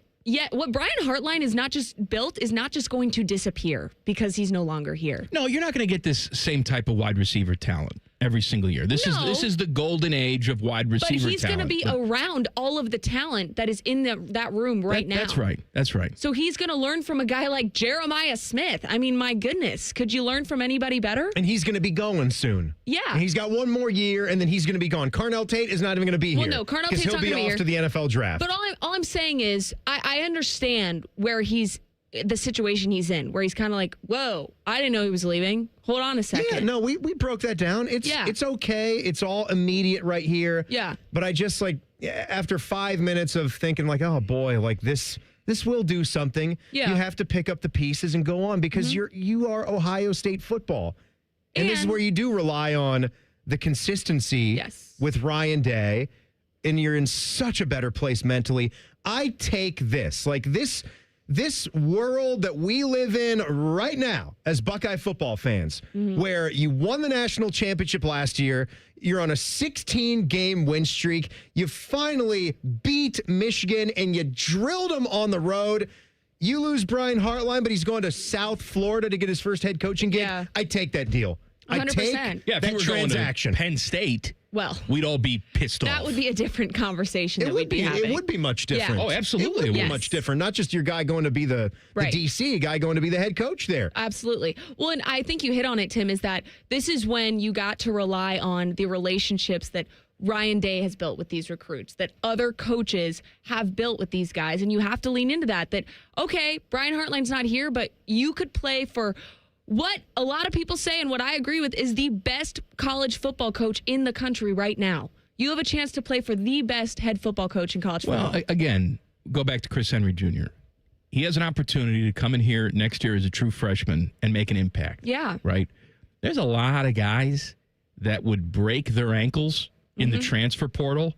what Brian Hartline is not just built is not just going to disappear because he's no longer here. No, you're not going to get this same type of wide receiver talent every single year. This is the golden age of wide receiver talent. But he's going to be around all of the talent that is in that room now. That's right. That's right. So he's going to learn from a guy like Jeremiah Smith. I mean, my goodness. Could you learn from anybody better? And he's going to be going soon. Yeah. And he's got one more year, and then he's going to be gone. Carnell Tate is not even going to be here. Well, no, Carnell Tate's not going to be here. He'll be off to the NFL draft. But all I'm saying is I understand where the situation he's in, where he's kind of like, whoa, I didn't know he was leaving. Hold on a second. Yeah, no, we broke that down. It's okay. It's all immediate right here. Yeah. But I just after 5 minutes of thinking like, oh boy, like this will do something. Yeah. You have to pick up the pieces and go on because you are Ohio State football. And this is where you do rely on the consistency with Ryan Day, and you're in such a better place mentally. I take this world that we live in right now as Buckeye football fans, where you won the national championship last year, you're on a 16-game win streak, you finally beat Michigan, and you drilled them on the road. You lose Brian Hartline, but he's going to South Florida to get his first head coaching gig. Yeah. I take that deal. 100%. I take if that you were transaction. Going to Penn State, well, we'd all be pissed off. That would be a different conversation that we'd be having. It would be much different. Yeah. Oh, absolutely. It would be much different. Not just your guy going to be the DC guy going to be the head coach there. Absolutely. Well, and I think you hit on it, Tim, is that this is when you got to rely on the relationships that Ryan Day has built with these recruits, that other coaches have built with these guys. And you have to lean into that, okay, Brian Hartline's not here, but you could play for what a lot of people say, and what I agree with, is the best college football coach in the country right now. You have a chance to play for the best head football coach in college football. Well, again, go back to Chris Henry Jr. He has an opportunity to come in here next year as a true freshman and make an impact. Yeah. Right? There's a lot of guys that would break their ankles in the transfer portal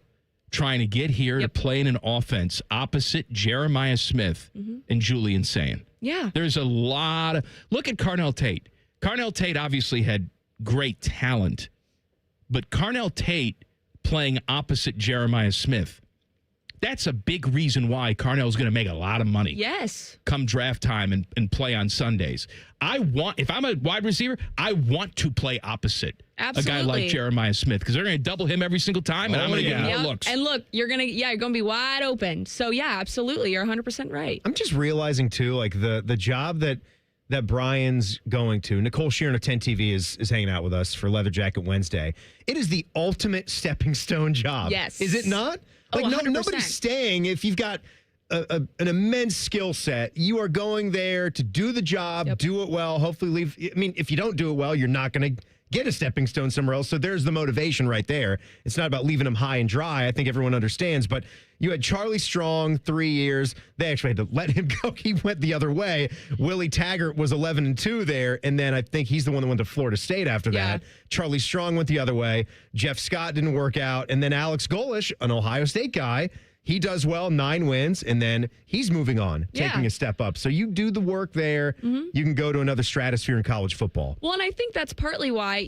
trying to get here to play in an offense opposite Jeremiah Smith and Julian Sayin. Yeah. There's a lot of... Look at Carnell Tate. Carnell Tate obviously had great talent, but Carnell Tate playing opposite Jeremiah Smith, that's a big reason why Carnell's going to make a lot of money. Yes. Come draft time and play on Sundays. If I'm a wide receiver, I want to play opposite a guy like Jeremiah Smith because they're going to double him every single time, and I'm going to get more looks. And look, you're going to be wide open. So, yeah, absolutely. You're 100% right. I'm just realizing, too, like the job that Brian's going to. Nicole Shearin of 10 TV is hanging out with us for Leather Jacket Wednesday. It is the ultimate stepping stone job. Yes. Is it not? Like, nobody's staying if you've got an immense skill set. You are going there to do the job, do it well, hopefully leave. I mean, if you don't do it well, you're not going to get a stepping stone somewhere else. So there's the motivation right there. It's not about leaving them high and dry. I think everyone understands. But you had Charlie Strong 3 years. They actually had to let him go. He went the other way. Willie Taggart was 11-2 there. And then I think he's the one that went to Florida State after that. Charlie Strong went the other way. Jeff Scott didn't work out. And then Alex Golish, an Ohio State guy, he does well, 9 wins, and then he's moving on, taking a step up. So you do the work there. You can go to another stratosphere in college football. Well, and I think that's partly why,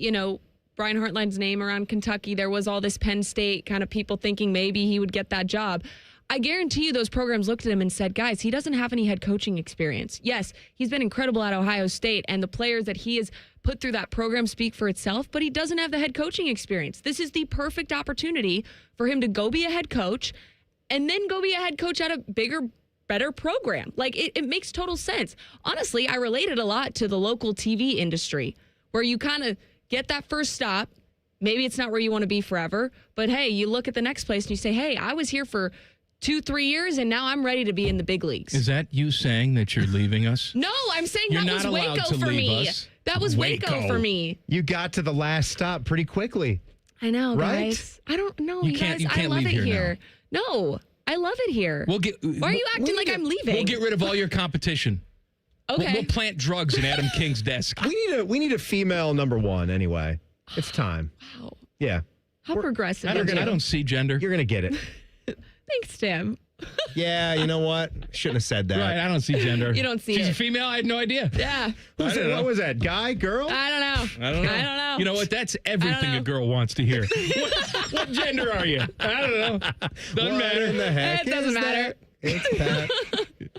Brian Hartline's name around Kentucky, there was all this Penn State kind of people thinking maybe he would get that job. I guarantee you those programs looked at him and said, guys, he doesn't have any head coaching experience. Yes, he's been incredible at Ohio State, and the players that he has put through that program speak for itself, but he doesn't have the head coaching experience. This is the perfect opportunity for him to go be a head coach and then go be a head coach at a bigger, better program. Like, it makes total sense. Honestly, I related a lot to the local TV industry where you kind of get that first stop. Maybe it's not where you want to be forever, but hey, you look at the next place and you say, hey, I was here for 2-3 years and now I'm ready to be in the big leagues. Is that you saying that you're leaving us? No, I'm saying You're that was not allowed Waco to for leave me. us. That was Waco for me. You got to the last stop pretty quickly. I know, Right? guys. I don't know, You you can't- guys. you I can't love leave it here here. No, I love it here. Why are you acting like I'm leaving? We'll get rid of all your competition. Okay. We'll plant drugs in Adam King's desk. We need a female number one anyway. It's time. Wow. Yeah. How progressive. I don't see gender. You're gonna get it. Thanks, Tim. Yeah, you know what? Shouldn't have said that. Right, I don't see gender. You don't see She's it. a female? I had no idea. Yeah. Who's it? What was that? Guy? Girl? I don't know. I don't know. I don't know. You know what? That's everything know. a girl wants to hear. What gender are you? I don't know. Doesn't What matter. in the heck It doesn't is matter. that? It's Pat.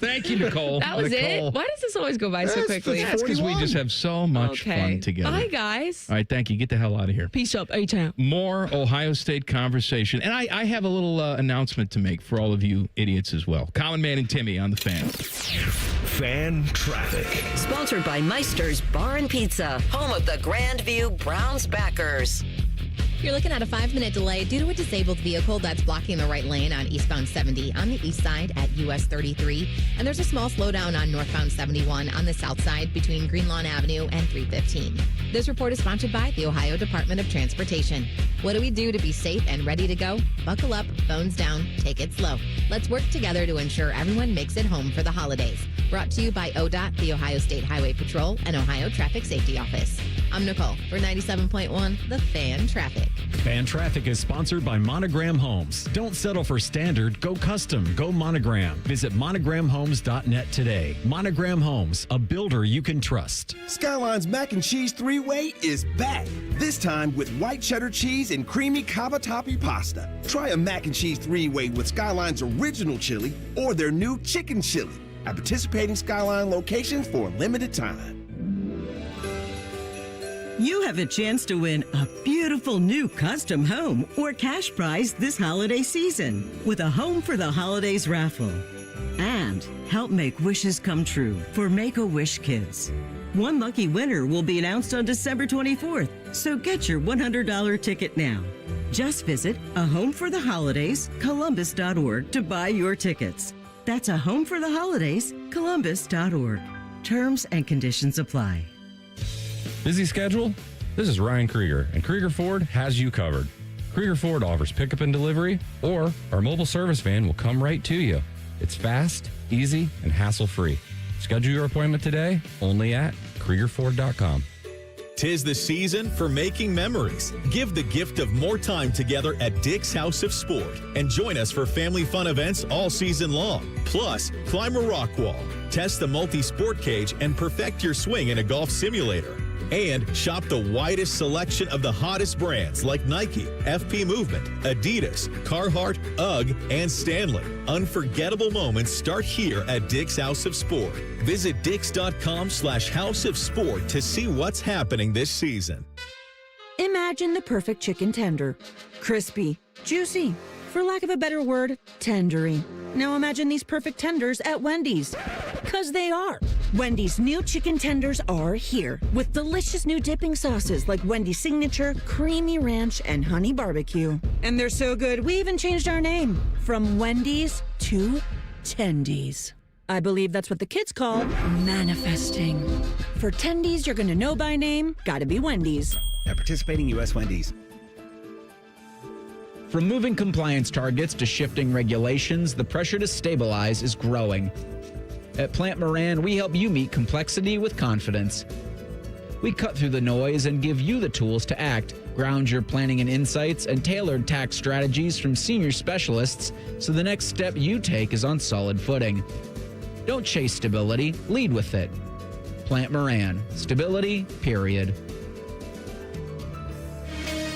Thank you, Nicole. That was Nicole. it? Why does this always go by so quickly? That's because we just have so much fun together. Bye, guys. All right, thank you. Get the hell out of here. Peace up, A-Town. More Ohio State conversation. And I have a little announcement to make for all of you idiots as well. Common Man and Timmy on the Fan. Fan traffic. Sponsored by Meister's Bar and Pizza, home of the Grandview Browns backers. You're looking at a 5-minute delay due to a disabled vehicle that's blocking the right lane on eastbound 70 on the east side at US 33. And there's a small slowdown on northbound 71 on the south side between Greenlawn Avenue and 315. This report is sponsored by the Ohio Department of Transportation. What do we do to be safe and ready to go? Buckle up, phones down, take it slow. Let's work together to ensure everyone makes it home for the holidays. Brought to you by ODOT, the Ohio State Highway Patrol, and Ohio Traffic Safety Office. I'm Nicole for 97.1 The Fan Traffic. Fan Traffic is sponsored by Monogram Homes. Don't settle for standard. Go custom. Go Monogram. Visit monogramhomes.net today. Monogram Homes, a builder you can trust. Skyline's Mac and Cheese 3-Way is back. This time with white cheddar cheese and creamy cavatappi pasta. Try a Mac and Cheese 3-Way with Skyline's original chili or their new chicken chili at participating Skyline locations for a limited time. You have a chance to win a beautiful new custom home or cash prize this holiday season with a Home for the Holidays raffle. And help make wishes come true for Make-A-Wish Kids. One lucky winner will be announced on December 24th, so get your $100 ticket now. Just visit ahomefortheholidayscolumbus.org to buy your tickets. That's ahomefortheholidayscolumbus.org. Terms and conditions apply. Busy schedule? This is Ryan Krieger, and Krieger Ford has you covered. Krieger Ford offers pickup and delivery, or our mobile service van will come right to you. It's fast, easy, and hassle-free. Schedule your appointment today only at KriegerFord.com. 'Tis the season for making memories. Give the gift of more time together at Dick's House of Sport and join us for family fun events all season long. Plus, climb a rock wall, test the multi-sport cage, and perfect your swing in a golf simulator. And shop the widest selection of the hottest brands like Nike, FP Movement, Adidas, Carhartt, UGG, and Stanley. Unforgettable moments start here at Dick's House of Sport. Visit dicks.com/House of Sport to see what's happening this season. Imagine the perfect chicken tender. Crispy, juicy, for lack of a better word, tendery. Now imagine these perfect tenders at Wendy's. 'Cause they are. Wendy's new chicken tenders are here with delicious new dipping sauces like Wendy's Signature, Creamy Ranch, and Honey Barbecue. And they're so good, we even changed our name from Wendy's to Tendies. I believe that's what the kids call manifesting. For Tendies you're gonna know by name, gotta be Wendy's. At participating U.S. Wendy's. From moving compliance targets to shifting regulations, the pressure to stabilize is growing. At Plant Moran, we help you meet complexity with confidence. We cut through the noise and give you the tools to act, ground your planning in insights, and tailored tax strategies from senior specialists so the next step you take is on solid footing. Don't chase stability, lead with it. Plant Moran. Stability, period.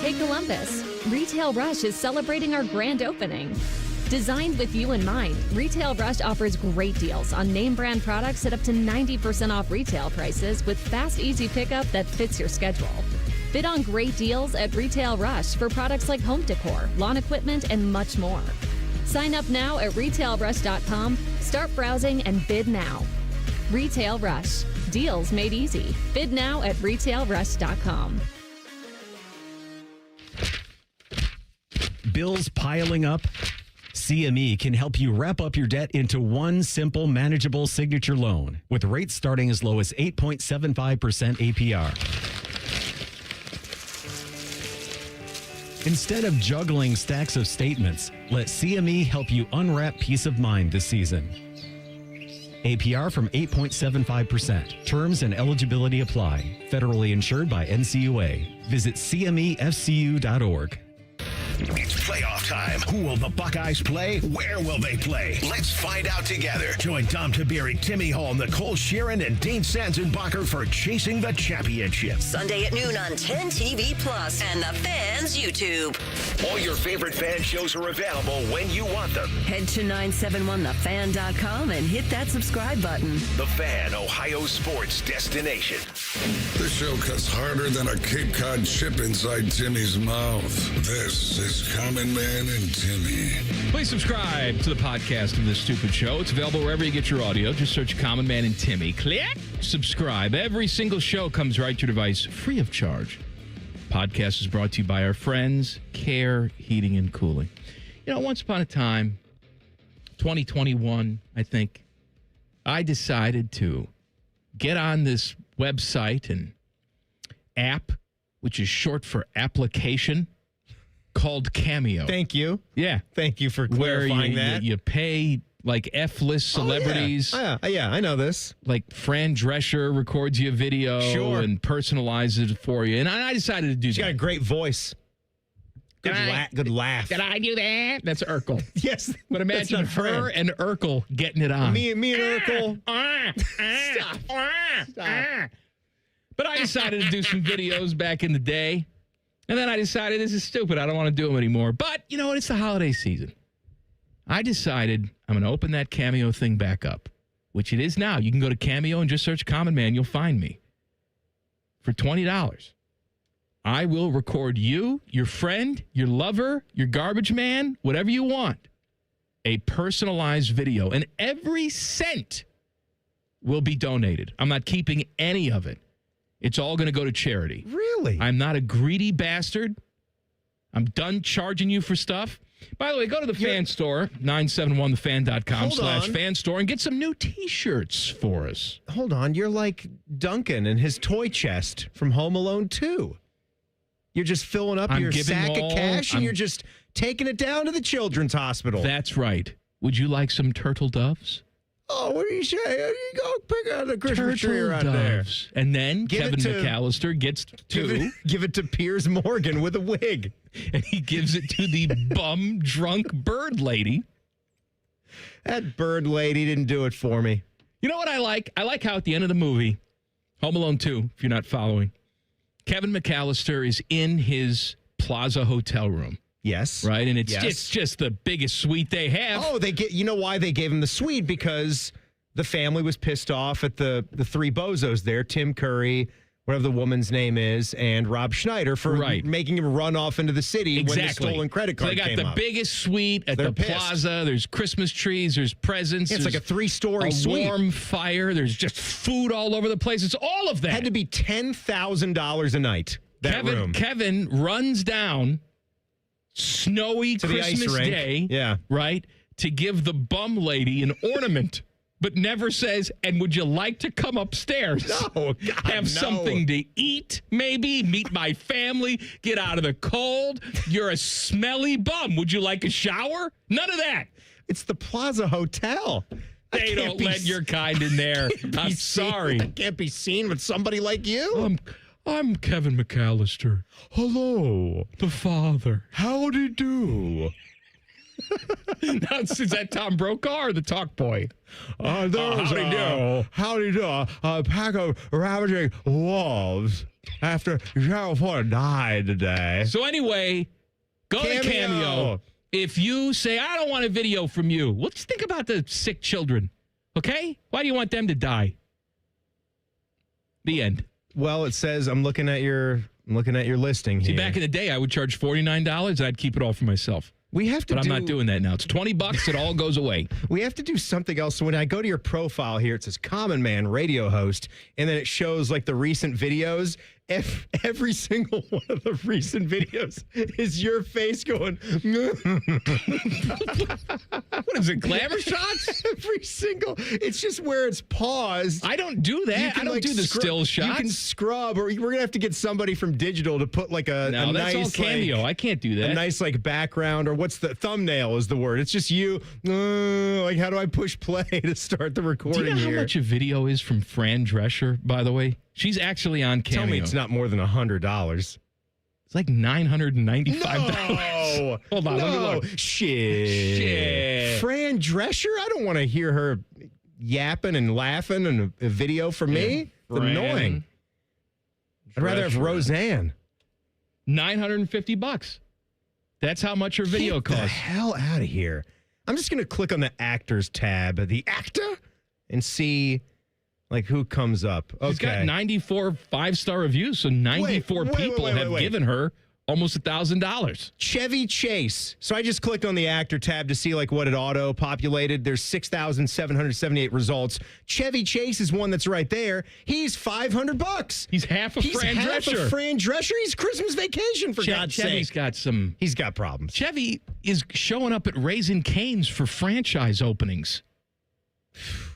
Hey Columbus, Retail Rush is celebrating our grand opening. Designed with you in mind, Retail Rush offers great deals on name brand products at up to 90% off retail prices with fast, easy pickup that fits your schedule. Bid on great deals at Retail Rush for products like home decor, lawn equipment, and much more. Sign up now at retailrush.com, start browsing, and bid now. Retail Rush. Deals made easy. Bid now at retailrush.com. Bills piling up? CME can help you wrap up your debt into one simple, manageable signature loan with rates starting as low as 8.75% APR. Instead of juggling stacks of statements, let CME help you unwrap peace of mind this season. APR from 8.75%. Terms and eligibility apply. Federally insured by NCUA. Visit CMEFCU.org. It's playoff time. Who will the Buckeyes play? Where will they play? Let's find out together. Join Tom Tabiri, Timmy Hall, Nicole Shearin, and Dean Sanzenbacher for Chasing the Championship. Sunday at noon on 10 TV Plus and the Fans YouTube. All your favorite fan shows are available when you want them. Head to 971thefan.com and hit that subscribe button. The Fan, Ohio sports destination. This show cuts harder than a Cape Cod chip inside Timmy's mouth. This is Common Man and Timmy. Please subscribe to the podcast of this stupid show. It's available wherever you get your audio. Just search Common Man and Timmy. Click subscribe. Every single show comes right to your device free of charge. Podcast is brought to you by our friends, Care Heating and Cooling. You know, once upon a time, 2021, I think, I decided to get on this website and app, which is short for application, called Cameo. Thank you. Yeah. Thank you for clarifying that. You pay like F-list celebrities. Yeah, I know this. Like Fran Drescher records you a video and personalizes it for you. And I decided to do that. She's got a great voice. Good laugh. Did I do that? That's Urkel. Yes. But imagine her and Urkel getting it on. Me and Urkel. Stop. But I decided to do some videos back in the day. And then I decided this is stupid. I don't want to do them anymore. But you know what? It's the holiday season. I decided I'm going to open that Cameo thing back up, which it is now. You can go to Cameo and just search Common Man. You'll find me. For $20, I will record you, your friend, your lover, your garbage man, whatever you want. A personalized video. And every cent will be donated. I'm not keeping any of it. It's all going to go to charity. Really? I'm not a greedy bastard. I'm done charging you for stuff. By the way, go to the fan store, 971thefan.com/fan store, and get some new T-shirts for us. Hold on. You're like Duncan and his toy chest from Home Alone 2. You're just filling up your sack of cash and you're just taking it down to the children's hospital. That's right. Would you like some turtle doves? Oh, what do you say? You go pick out the Christmas tree around there. And then Kevin McAllister gets two. Give it to Piers Morgan with a wig. And he gives it to the bum drunk bird lady. That bird lady didn't do it for me. You know what I like? I like how at the end of the movie, Home Alone 2, if you're not following, Kevin McAllister is in his Plaza hotel room. Yes. Right? And it's just the biggest suite they have. Oh, you know why they gave him the suite? Because the family was pissed off at the three bozos there, Tim Curry, whatever the woman's name is, and Rob Schneider for making him run off into the city when the stolen credit card came up. So they got the biggest suite at the Plaza. There's Christmas trees. There's presents. It's like a 3-story suite. Warm fire. There's just food all over the place. It's all of that. Had to be $10,000 a night, that room. Kevin runs down snowy to Christmas Day, right, to give the bum lady an ornament, but never says, and would you like to come upstairs? No, God, have something to eat, maybe, meet my family, get out of the cold. You're a smelly bum. Would you like a shower? None of that. It's the Plaza Hotel. They don't let your kind in there. I'm sorry. I can't be seen with somebody like you. I'm Kevin McAllister. Hello. The father. Howdy do. Is that Tom Brokaw or the talk boy? Howdy do. Howdy do. A pack of ravaging wolves after Gerald Ford died today. So anyway, go to Cameo. If you say, I don't want a video from you, well, just think about the sick children, okay? Why do you want them to die? The end. Well, it says I'm looking at your listing here. See, back in the day, I would charge $49 and I'd keep it all for myself. We have to But I'm not doing that now. It's $20. It all goes away. We have to do something else. So when I go to your profile here, it says Common Man Radio Host, and then it shows like the recent videos. Every single one of the recent videos is your face going. What is it, glamour shots? Every single. It's just where it's paused. I don't do that. I don't do the still shots. You can scrub, or we're going to have to get somebody from digital to put like a that's nice all Cameo. I can't do that. A nice like background, or what's the thumbnail is the word. It's just you. Like, how do I push play to start the recording Do you know here? how much a video is from Fran Drescher, by the way? She's actually on Cameo. Tell me it's not more than $100. It's like $995. No. Hold on, let me look. Shit. Fran Drescher? I don't want to hear her yapping and laughing in a video for me. It's annoying. I'd rather have Roseanne. $950. That's how much her video Get costs. the hell out of here. I'm just going to click on the actors tab, the actor, and see like who comes up. Okay. She's got 94 five-star reviews, so 94 people have given her almost $1,000. Chevy Chase. So I just clicked on the actor tab to see like what it auto-populated. There's 6,778 results. Chevy Chase is one that's right there. He's $500. He's half of Fran Drescher. Of Fran Drescher. He's Christmas Vacation, for God's sake. Chevy's got some... He's got problems. Chevy is showing up at Raising Cane's for franchise openings.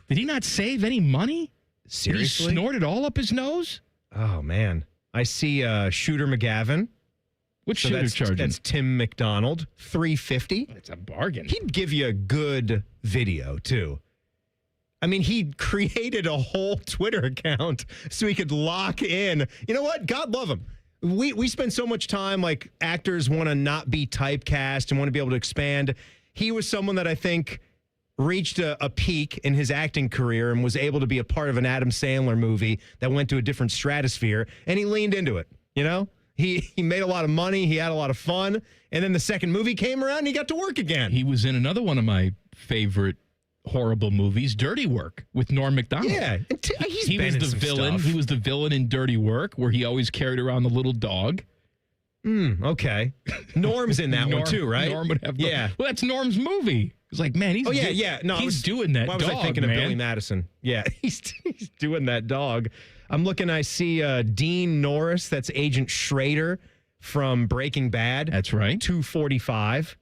Did he not save any money? Seriously? Did he snort it all up his nose? Oh, man. I see Shooter McGavin. What shooter charging? That's Tim McDonald, $350. It's a bargain. He'd give you a good video, too. I mean, he created a whole Twitter account so he could lock in. You know what? God love him. We spend so much time, like, actors want to not be typecast and want to be able to expand. He was someone that I think reached a peak in his acting career and was able to be a part of an Adam Sandler movie that went to a different stratosphere, and he leaned into it, you know? He made a lot of money, he had a lot of fun, and then the second movie came around and he got to work again. He was in another one of my favorite horrible movies, Dirty Work, with Norm Macdonald. Yeah, he was the villain. Stuff. He was the villain in Dirty Work, where he always carried around the little dog. Okay. Norm's in that one too, right? Norm would have yeah. Well, that's Norm's movie. It's like, man, he's he's doing that why dog, was I thinking man? of Billy Madison? Yeah, he's doing that dog. I'm looking, I see Dean Norris, that's Agent Schrader from Breaking Bad. That's right. $245.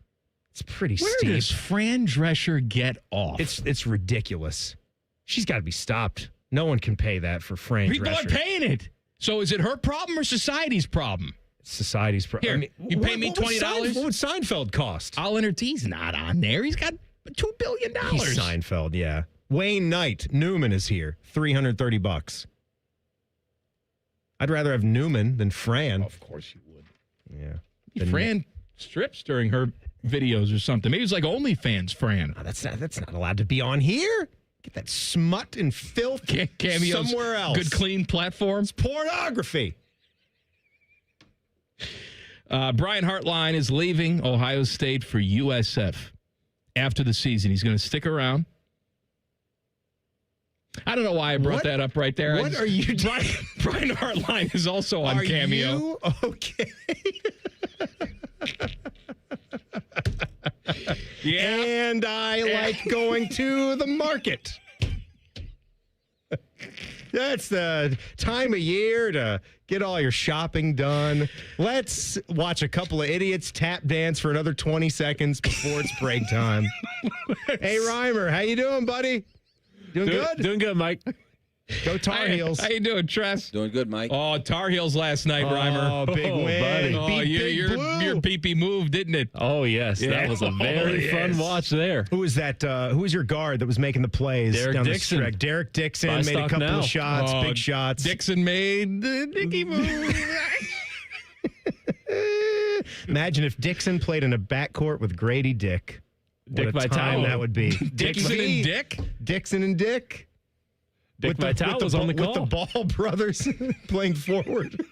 It's pretty Where steep. does Fran Drescher get off? It's ridiculous. She's got to be stopped. No one can pay that for Fran People Drescher. are paying it. So is it her problem or society's problem? Society's problem. Here, I mean, you pay me $20? What would Seinfeld cost? Oliver T's not on there. He's got $2 billion. He's Seinfeld, yeah. Wayne Knight, Newman is here, $330. I'd rather have Newman than Fran. Of course you would. Yeah. Fran strips during her videos or something. Maybe it's like OnlyFans Fran. Oh, that's not allowed to be on here. Get that smut and filth Cameo's somewhere else. Good, clean platform. It's pornography. Brian Hartline is leaving Ohio State for USF after the season. He's going to stick around. I don't know why I brought that up right there. What are you doing? Brian Hartline is also on Cameo. You okay? Yeah. And I like going to the market. That's the time of year to get all your shopping done. Let's watch a couple of idiots tap dance for another 20 seconds before it's break time. Hey, Reimer, how you doing, buddy? Doing good? Doing good, Mike. Go Tar Heels. How you doing, Tress? Doing good, Mike. Oh, Tar Heels last night, Reimer. Oh, big win. Buddy. Oh, your pee-pee moved, didn't it? Oh, yes. Yeah. That was a very fun watch there. Who was that? Who was your guard that was making the plays Derek down Dixon. the stretch? Derek Dixon Buy made a stock couple now. of shots, big shots. Dixon made the Dickie move. Imagine if Dixon played in a backcourt with Grady Dick. Dick what a time Vitale. that would be. Dixon and Dick? Dixon and Dick. Dick Vitale was on the call. With the Ball brothers playing forward.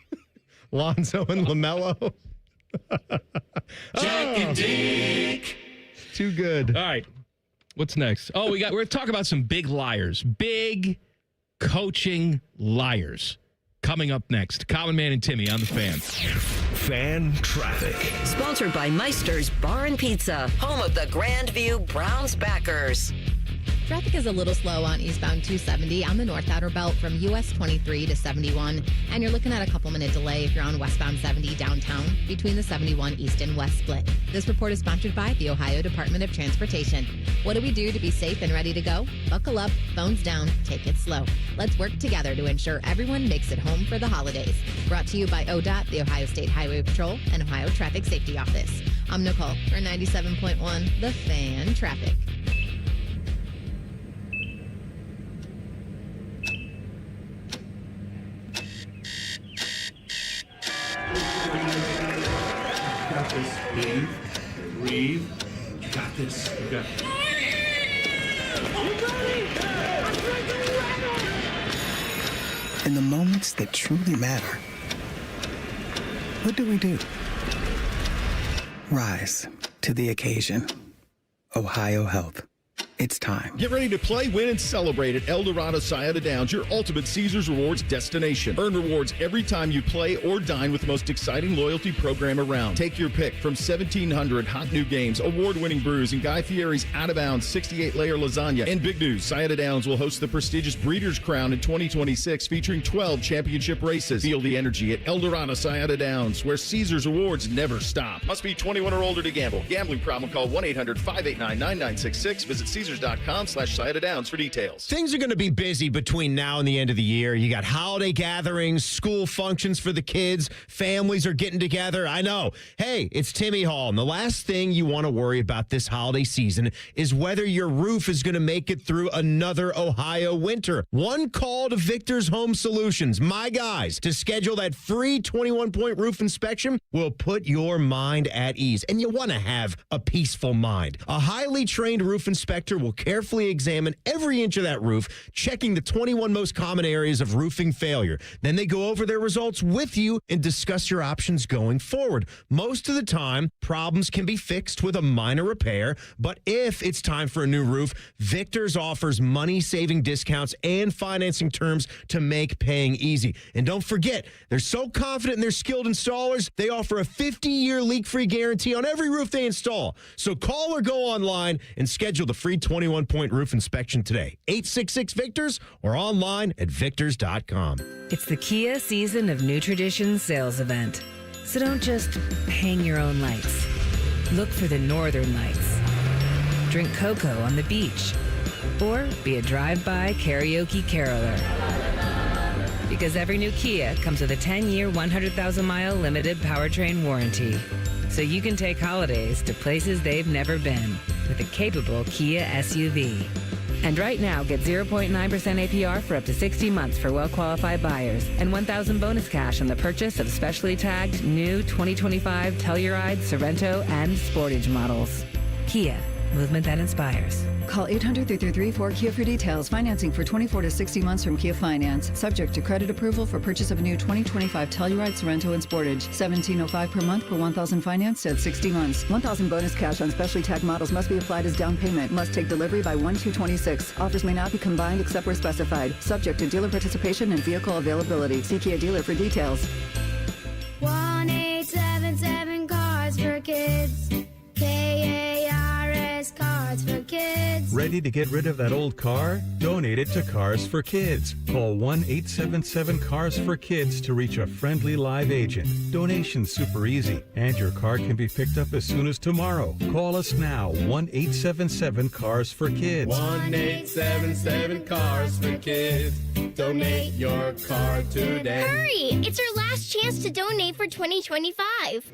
Lonzo and LaMelo. Jack and Dick. Too good. All right. What's next? Oh, we're going to talk about some big liars. Big coaching liars. Coming up next. Common Man and Timmy on the Fan. Fan Traffic. Sponsored by Meister's Bar and Pizza, home of the Grandview Browns backers. Traffic is a little slow on eastbound 270 on the North Outer Belt from US 23 to 71. And you're looking at a couple-minute delay if you're on westbound 70 downtown between the 71 East and West split. This report is sponsored by the Ohio Department of Transportation. What do we do to be safe and ready to go? Buckle up, phones down, take it slow. Let's work together to ensure everyone makes it home for the holidays. Brought to you by ODOT, the Ohio State Highway Patrol, and Ohio Traffic Safety Office. I'm Nicole for 97.1 The Fan Traffic. Got this. Breathe. You got this. You got it. In the moments that truly matter, what do? Rise to the occasion. Ohio Health. It's time. Get ready to play, win, and celebrate at El Dorado Sayada Downs, your ultimate Caesars Rewards destination. Earn rewards every time you play or dine with the most exciting loyalty program around. Take your pick from 1,700 hot new games, award-winning brews, and Guy Fieri's out-of-bounds 68-layer lasagna. And big news, Sayada Downs will host the prestigious Breeders' Crown in 2026, featuring 12 championship races. Feel the energy at El Dorado Sayada Downs, where Caesars Rewards never stop. Must be 21 or older to gamble. Gambling problem, call 1-800-589-9966. Visit Caesars.com/Sayada Downs for details. Things are going to be busy between now and the end of the year. You got holiday gatherings, school functions for the kids, families are getting together. I know. Hey, it's Timmy Hall, and the last thing you want to worry about this holiday season is whether your roof is going to make it through another Ohio winter. One call to Victor's Home Solutions, my guys, to schedule that free 21-point roof inspection will put your mind at ease, and you want to have a peaceful mind. A highly trained roof inspector will carefully examine every inch of that roof, checking the 21 most common areas of roofing failure. Then they go over their results with you and discuss your options going forward. Most of the time, problems can be fixed with a minor repair, but if it's time for a new roof, Victor's offers money-saving discounts and financing terms to make paying easy. And don't forget, they're so confident in their skilled installers, they offer a 50-year leak-free guarantee on every roof they install. So call or go online and schedule the free 21-point roof inspection today. 866-VICTORS or online at victors.com. It's the Kia Season of New Traditions sales event. So don't just hang your own lights. Look for the northern lights. Drink cocoa on the beach. Or be a drive-by karaoke caroler. Because every new Kia comes with a 10-year, 100,000-mile limited powertrain warranty. So you can take holidays to places they've never been with a capable Kia SUV. And right now, get 0.9% APR for up to 60 months for well-qualified buyers and $1,000 bonus cash on the purchase of specially tagged new 2025 Telluride, Sorrento, and Sportage models. Kia, movement that inspires. Call 800-333-4KIA for details. Financing for 24 to 60 months from Kia Finance. Subject to credit approval for purchase of a new 2025 Telluride, Sorrento, and Sportage. $1,705 per month per $1,000 financed at 60 months. $1,000 bonus cash on specially tagged models must be applied as down payment. Must take delivery by 1/2/26. Offers may not be combined except where specified. Subject to dealer participation and vehicle availability. See Kia dealer for details. 1-877 Cars for Kids. KARS Cars for Kids. Ready to get rid of that old car? Donate it to Cars for Kids. Call 1-877-CARS-FOR-KIDS to reach a friendly live agent. Donation's super easy, and your car can be picked up as soon as tomorrow. Call us now, 1-877-CARS-FOR-KIDS. 1-877-CARS-FOR-KIDS. Donate your car today. Hurry! It's our last chance to donate for 2025.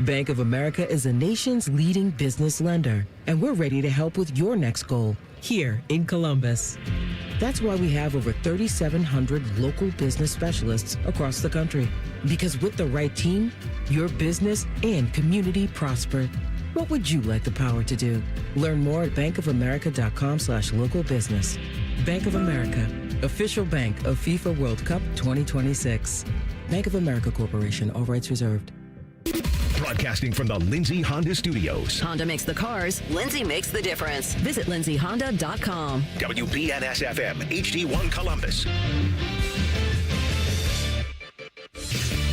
Bank of America is the nation's leading business lender, and we're ready to help with your next goal here in Columbus. That's why we have over 3,700 local business specialists across the country. Because with the right team, your business and community prosper. What would you like the power to do? Learn more at bankofamerica.com/local business. Bank of America, official bank of FIFA World Cup 2026. Bank of America Corporation. All rights reserved. Broadcasting from the Lindsay Honda Studios. Honda makes the cars. Lindsay makes the difference. Visit lindsayhonda.com. WBNS-FM, HD1 Columbus.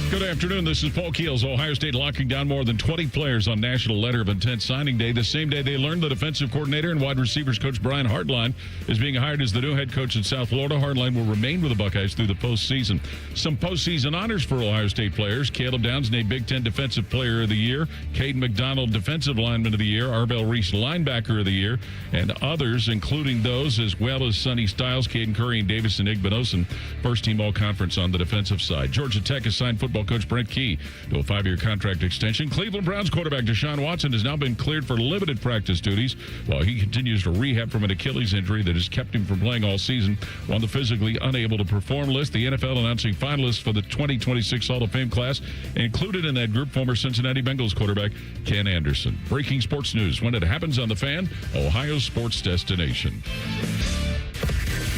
Good afternoon. This is Paul Keels. Ohio State locking down more than 20 players on National Letter of Intent signing day. The same day they learned the defensive coordinator and wide receivers coach Brian Hartline is being hired as the new head coach at South Florida. Hartline will remain with the Buckeyes through the postseason. Some postseason honors for Ohio State players. Caleb Downs named Big Ten Defensive Player of the Year. Caden McDonald Defensive Lineman of the Year. Arbel Reese Linebacker of the Year. And others, including those as well as Sonny Styles, Caden Curry, and Davison Igbinosun. First team all-conference on the defensive side. Georgia Tech has signed football coach Brent Key to a 5-year contract extension. Cleveland Browns quarterback Deshaun Watson has now been cleared for limited practice duties while he continues to rehab from an Achilles injury that has kept him from playing all season. On the physically unable to perform list, the NFL announcing finalists for the 2026 Hall of Fame class. Included in that group, former Cincinnati Bengals quarterback Ken Anderson. Breaking sports news when it happens on The Fan, Ohio's sports destination.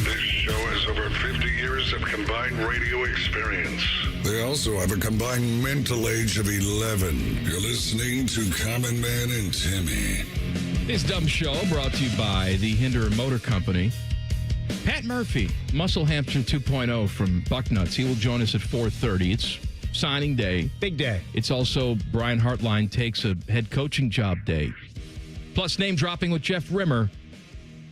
This show has over 50 years of combined radio experience. They also have a combined mental age of 11. You're listening to Common Man and Timmy. This dumb show brought to you by the Hinder Motor Company. Pat Murphy, Muscle Hamster 2.0 from Bucknuts. He will join us at 4:30. It's signing day. Big day. It's also Brian Hartline takes a head coaching job day. Plus name dropping with Jeff Rimmer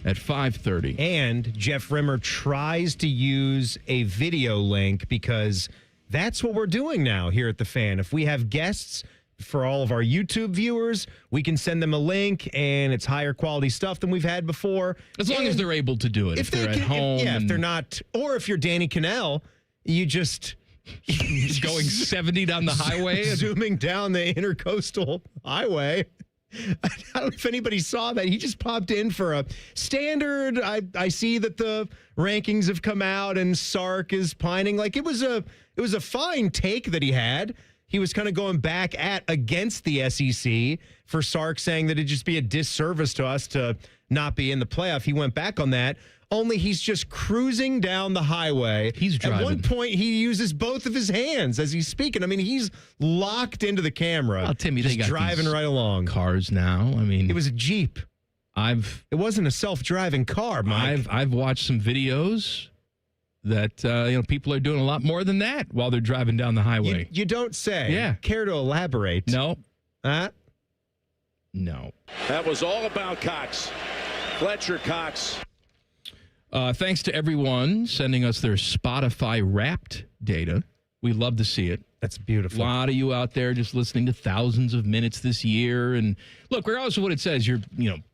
at 5:30. And Jeff Rimmer tries to use a video link because that's what we're doing now here at The Fan. If we have guests for all of our YouTube viewers, we can send them a link, and it's higher quality stuff than we've had before. As long as they're able to do it. If they're at home. If they're not, or if you're Danny Cannell, you just... going 70 down the highway. Zooming down the intercoastal highway. I don't know if anybody saw that. He just popped in for a standard. I see that the rankings have come out and Sark is pining. Like it was a fine take that he had. He was kind of going back against the SEC for Sark, saying that it'd just be a disservice to us to not be in the playoff. He went back on that. Only he's just cruising down the highway. He's driving. At one point, he uses both of his hands as he's speaking. I mean, he's locked into the camera. Well, Timmy, just they got driving right along. Cars now. I mean, it was a Jeep. It wasn't a self-driving car, Mike. I've watched some videos that people are doing a lot more than that while they're driving down the highway. You don't say. Yeah. Care to elaborate? No. No. That was all about Cox. Fletcher Cox. Thanks to everyone sending us their Spotify Wrapped data. We love to see it. That's beautiful. A lot of you out there just listening to thousands of minutes this year. And look, regardless of what it says, you're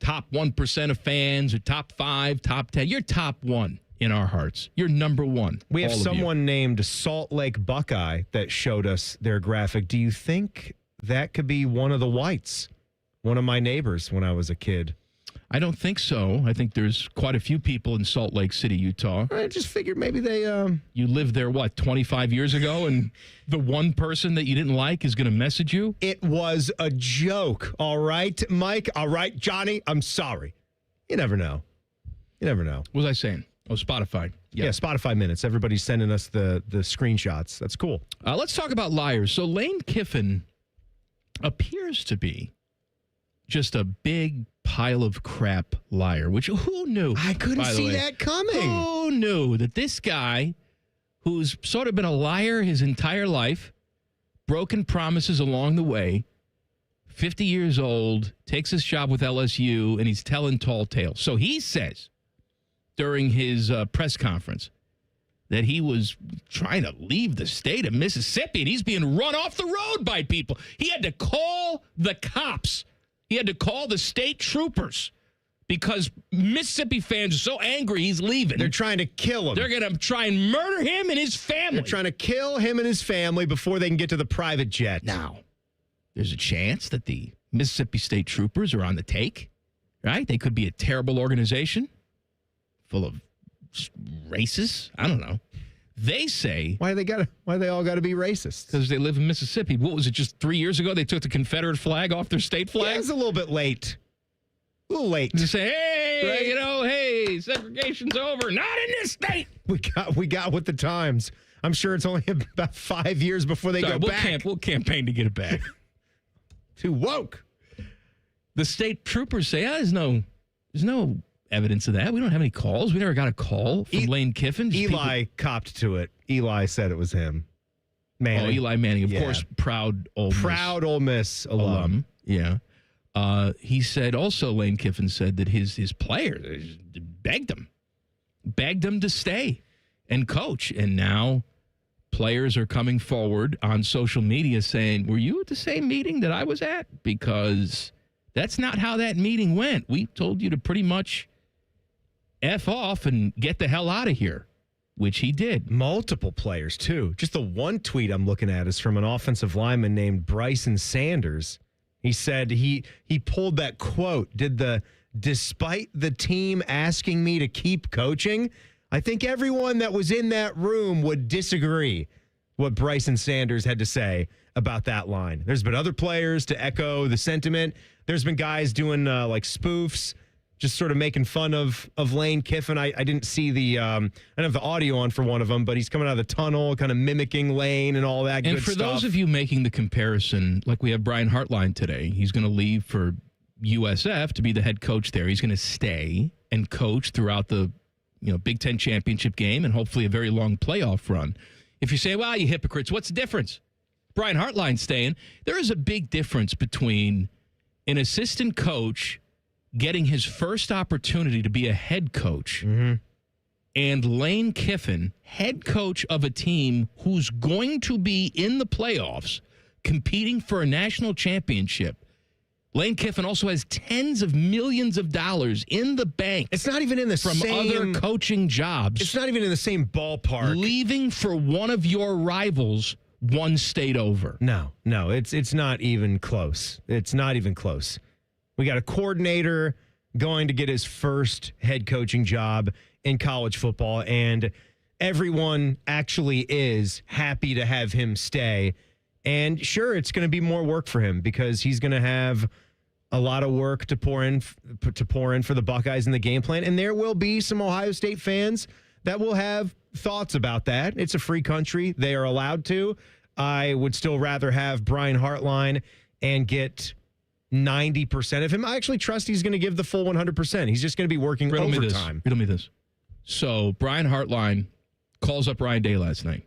top 1% of fans or top 5, top 10. You're top 1 in our hearts. You're number 1. We have someone named Salt Lake Buckeye that showed us their graphic. Do you think that could be one of the Whites? One of my neighbors when I was a kid. I don't think so. I think there's quite a few people in Salt Lake City, Utah. I just figured maybe they... You lived there, 25 years ago, and the one person that you didn't like is going to message you? It was a joke, all right, Mike? All right, Johnny, I'm sorry. You never know. What was I saying? Oh, Spotify. Yeah, Spotify minutes. Everybody's sending us the screenshots. That's cool. Let's talk about liars. So Lane Kiffin appears to be just a big pile of crap liar, which who knew? I couldn't see that coming. Who knew that this guy, who's sort of been a liar his entire life, broken promises along the way, 50 years old, takes his job with LSU, and he's telling tall tales. So he says during his press conference that he was trying to leave the state of Mississippi, and he's being run off the road by people. He had to call the cops. He had to call the state troopers because Mississippi fans are so angry he's leaving. They're trying to kill him. They're going to try and murder him and his family. They're trying to kill him and his family before they can get to the private jet. Now, there's a chance that the Mississippi State Troopers are on the take, right? They could be a terrible organization full of racists. I don't know. They say... Why they all got to be racist? Because they live in Mississippi. What was it, just 3 years ago they took the Confederate flag off their state flag? Yeah, it's a little bit late. A little late. To say, hey, hey, segregation's over. Not in this state. We got with the times. I'm sure it's only about 5 years before they go back. We'll campaign to get it back. Too woke. The state troopers say, there's no evidence of that. We don't have any calls. We never got a call from Lane Kiffin. Eli copped to it. Eli said it was him. Manning. Oh, Eli Manning, of course, proud Ole Miss alum. Yeah. He said also, Lane Kiffin said that his players begged him to stay and coach. And now players are coming forward on social media saying, were you at the same meeting that I was at? Because that's not how that meeting went. We told you to pretty much F off and get the hell out of here, which he did. Multiple players, too. Just the one tweet I'm looking at is from an offensive lineman named Bryson Sanders. He said he pulled that quote, despite the team asking me to keep coaching, I think everyone that was in that room would disagree what Bryson Sanders had to say about that line. There's been other players to echo the sentiment. There's been guys doing like spoofs, just sort of making fun of Lane Kiffin. I didn't see I don't have the audio on for one of them, but he's coming out of the tunnel, kind of mimicking Lane and all that good stuff. And for those of you making the comparison, like we have Brian Hartline today, he's going to leave for USF to be the head coach there. He's going to stay and coach throughout the Big Ten championship game and hopefully a very long playoff run. If you say, well, you hypocrites, what's the difference? Brian Hartline staying. There is a big difference between an assistant coach getting his first opportunity to be a head coach and Lane Kiffin, head coach of a team who's going to be in the playoffs competing for a national championship. Lane Kiffin also has tens of millions of dollars in the bank. It's not even in the from same other coaching jobs. It's not even in the same ballpark. Leaving for one of your rivals one state over. No, it's not even close. It's not even close. We got a coordinator going to get his first head coaching job in college football, and everyone actually is happy to have him stay. And sure, it's going to be more work for him because he's going to have a lot of work to pour in for the Buckeyes in the game plan. And there will be some Ohio State fans that will have thoughts about that. It's a free country. They are allowed to. I would still rather have Brian Hartline and get 90% of him. I actually trust he's going to give the full 100%. He's just going to be working overtime. Riddle me this. So Brian Hartline calls up Ryan Day last night.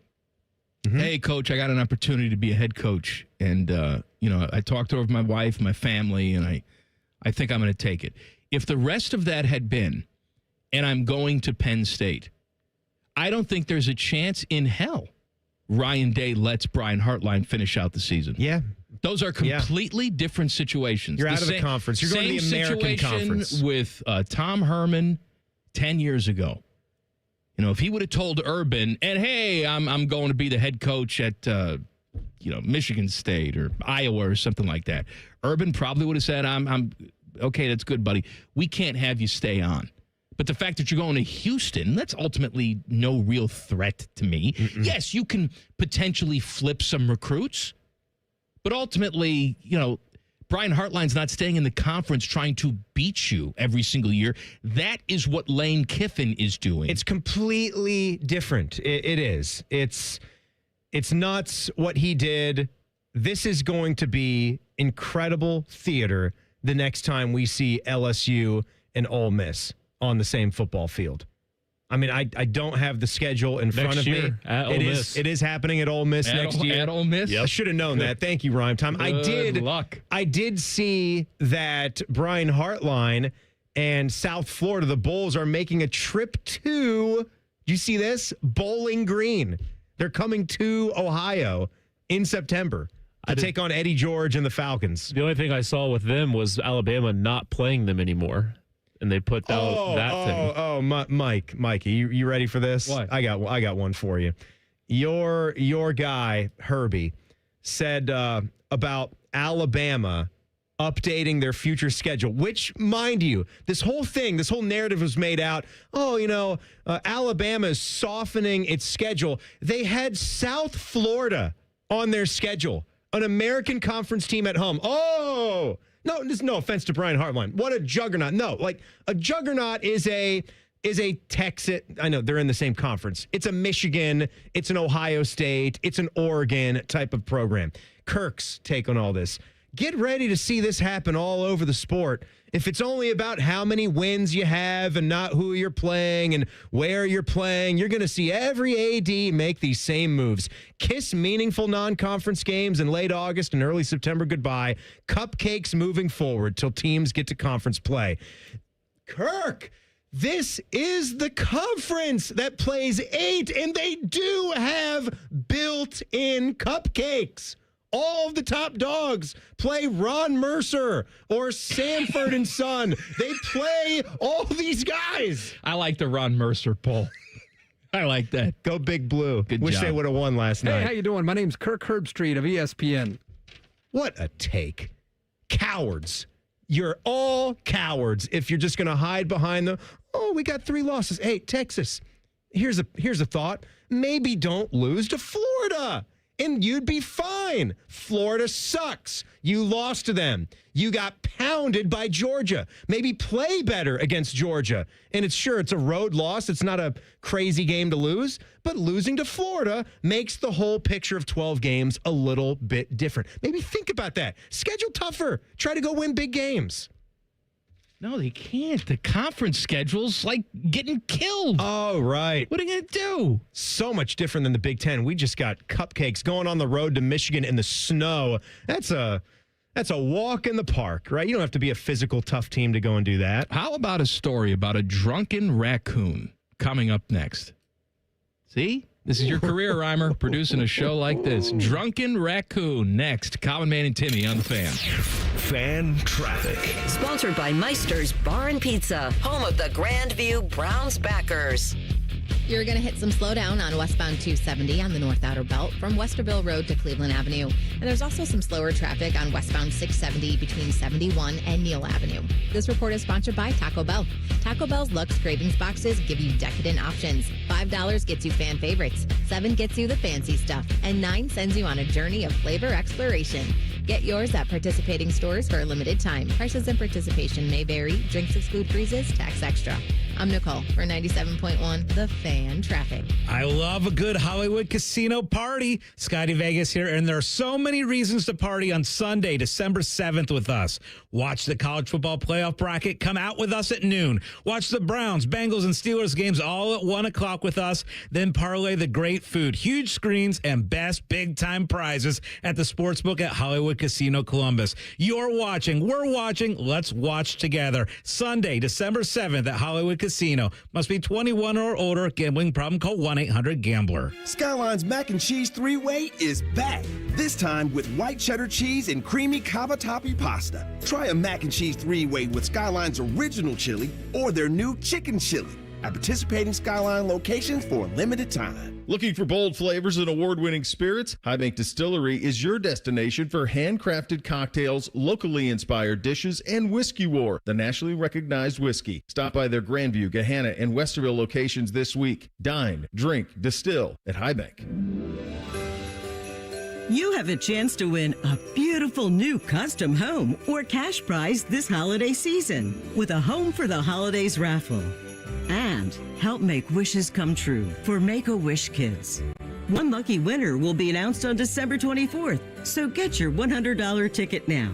Hey, coach, I got an opportunity to be a head coach. And, I talked over my wife, my family, and I think I'm going to take it. If the rest of that had been, and I'm going to Penn State, I don't think there's a chance in hell Ryan Day lets Brian Hartline finish out the season. Yeah. Those are completely different situations. You're out of the conference. You're going to the American Conference. With Tom Herman 10 years ago. If he would have told Urban, and hey, I'm going to be the head coach at Michigan State or Iowa or something like that, Urban probably would have said, I'm okay, that's good, buddy. We can't have you stay on. But the fact that you're going to Houston, that's ultimately no real threat to me. Yes, you can potentially flip some recruits, but ultimately, Brian Hartline's not staying in the conference trying to beat you every single year. That is what Lane Kiffin is doing. It's completely different. It is. It's nuts what he did. This is going to be incredible theater the next time we see LSU and Ole Miss on the same football field. I mean, I don't have the schedule in front of me. At Ole Miss. It is happening at Ole Miss next year. At Ole Miss? Yep. I should have known that. Thank you, Rhyme Time. Good luck. I did see that Brian Hartline and South Florida, the Bulls, are making a trip to, do you see this? Bowling Green. They're coming to Ohio in September to take on Eddie George and the Falcons. The only thing I saw with them was Alabama not playing them anymore. And they put out that thing. Mikey, you ready for this? What? I got one for you. Your guy Herbie said about Alabama updating their future schedule, which, mind you, this whole narrative was made out. Alabama is softening its schedule. They had South Florida on their schedule, an American Conference team at home. No, there's no offense to Brian Hartline. What a juggernaut. No, like a juggernaut is a is a Texas. I know they're in the same conference. It's a Michigan, it's an Ohio State, it's an Oregon type of program. Kirk's take on all this. Get ready to see this happen all over the sport. If it's only about how many wins you have and not who you're playing and where you're playing, you're going to see every AD make these same moves. Kiss meaningful non-conference games in late August and early September goodbye. Cupcakes moving forward till teams get to conference play. Kirk, this is the conference that plays 8, and they do have built-in cupcakes. All of the top dogs play Ron Mercer or Sanford and Son. They play all these guys. I like the Ron Mercer poll. I like that. Go Big Blue. Good Wish job. they would have won last night. Hey, how you doing? My name's Kirk Herbstreit of ESPN. What a take. Cowards. You're all cowards if you're just going to hide behind we got 3 losses. Hey, Texas, here's a thought. Maybe don't lose to Florida. And you'd be fine. Florida sucks. You lost to them. You got pounded by Georgia. Maybe play better against Georgia. And it's a road loss. It's not a crazy game to lose. But losing to Florida makes the whole picture of 12 games a little bit different. Maybe think about that. Schedule tougher. Try to go win big games. No, they can't. The conference schedule's like getting killed. Oh, right. What are you going to do? So much different than the Big Ten. We just got cupcakes going on the road to Michigan in the snow. That's a walk in the park, right? You don't have to be a physical, tough team to go and do that. How about a story about a drunken raccoon coming up next? See? This is your career rhymer producing a show like this. Drunken Raccoon next. Common Man and Timmy on the Fan. Fan traffic. Sponsored by Meister's Bar and Pizza, home of the Grandview Browns backers. You're going to hit some slowdown on westbound 270 on the North Outer Belt from Westerville Road to Cleveland Avenue. And there's also some slower traffic on westbound 670 between 71 and Neal Avenue. This report is sponsored by Taco Bell. Taco Bell's Lux Cravings boxes give you decadent options. $5 gets you fan favorites, $7 gets you the fancy stuff, and $9 sends you on a journey of flavor exploration. Get yours at participating stores for a limited time. Prices and participation may vary. Drinks exclude freezes, tax extra. I'm Nicole for 97.1 The Fan Traffic. I love a good Hollywood casino party. Scotty Vegas here, and there are so many reasons to party on Sunday, December 7th with us. Watch the college football playoff bracket. Come out with us at noon. Watch the Browns, Bengals, and Steelers games all at 1 o'clock with us. Then parlay the great food, huge screens, and best big-time prizes at the Sportsbook at Hollywood Casino Columbus. You're watching. We're watching. Let's watch together. Sunday, December 7th at Hollywood Casino. Must be 21 or older. Gambling problem? Call 1-800-GAMBLER. Skyline's Mac and Cheese 3-Way is back. This time with white cheddar cheese and creamy cavatappi pasta. Try a Mac and Cheese 3-Way with Skyline's original chili or their new chicken chili at participating Skyline locations for a limited time. Looking for bold flavors and award-winning spirits? High Bank Distillery is your destination for handcrafted cocktails, locally inspired dishes, and Whiskey War, the nationally recognized whiskey. Stop by their Grandview, Gahanna, and Westerville locations this week. Dine, drink, distill at High Bank. You have a chance to win a beautiful new custom home or cash prize this holiday season with a Home for the Holidays raffle. And help make wishes come true for Make-A-Wish Kids. One lucky winner will be announced on December 24th, so get your $100 ticket now.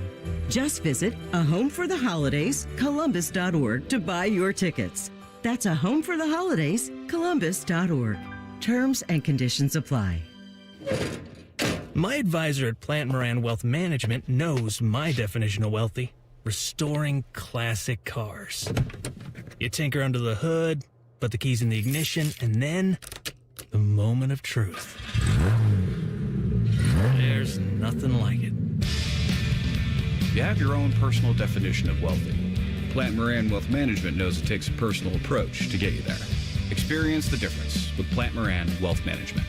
Just visit A Home for the Holidays, Columbus.org to buy your tickets. That's A Home for the Holidays, Columbus.org. Terms and conditions apply. My advisor at Plant Moran Wealth Management knows my definition of wealthy: restoring classic cars. You tinker under the hood, put the keys in the ignition, and then the moment of truth. There's nothing like it. You have your own personal definition of wealthy. Plant Moran Wealth Management knows it takes a personal approach to get you there. Experience the difference with Plant Moran Wealth Management.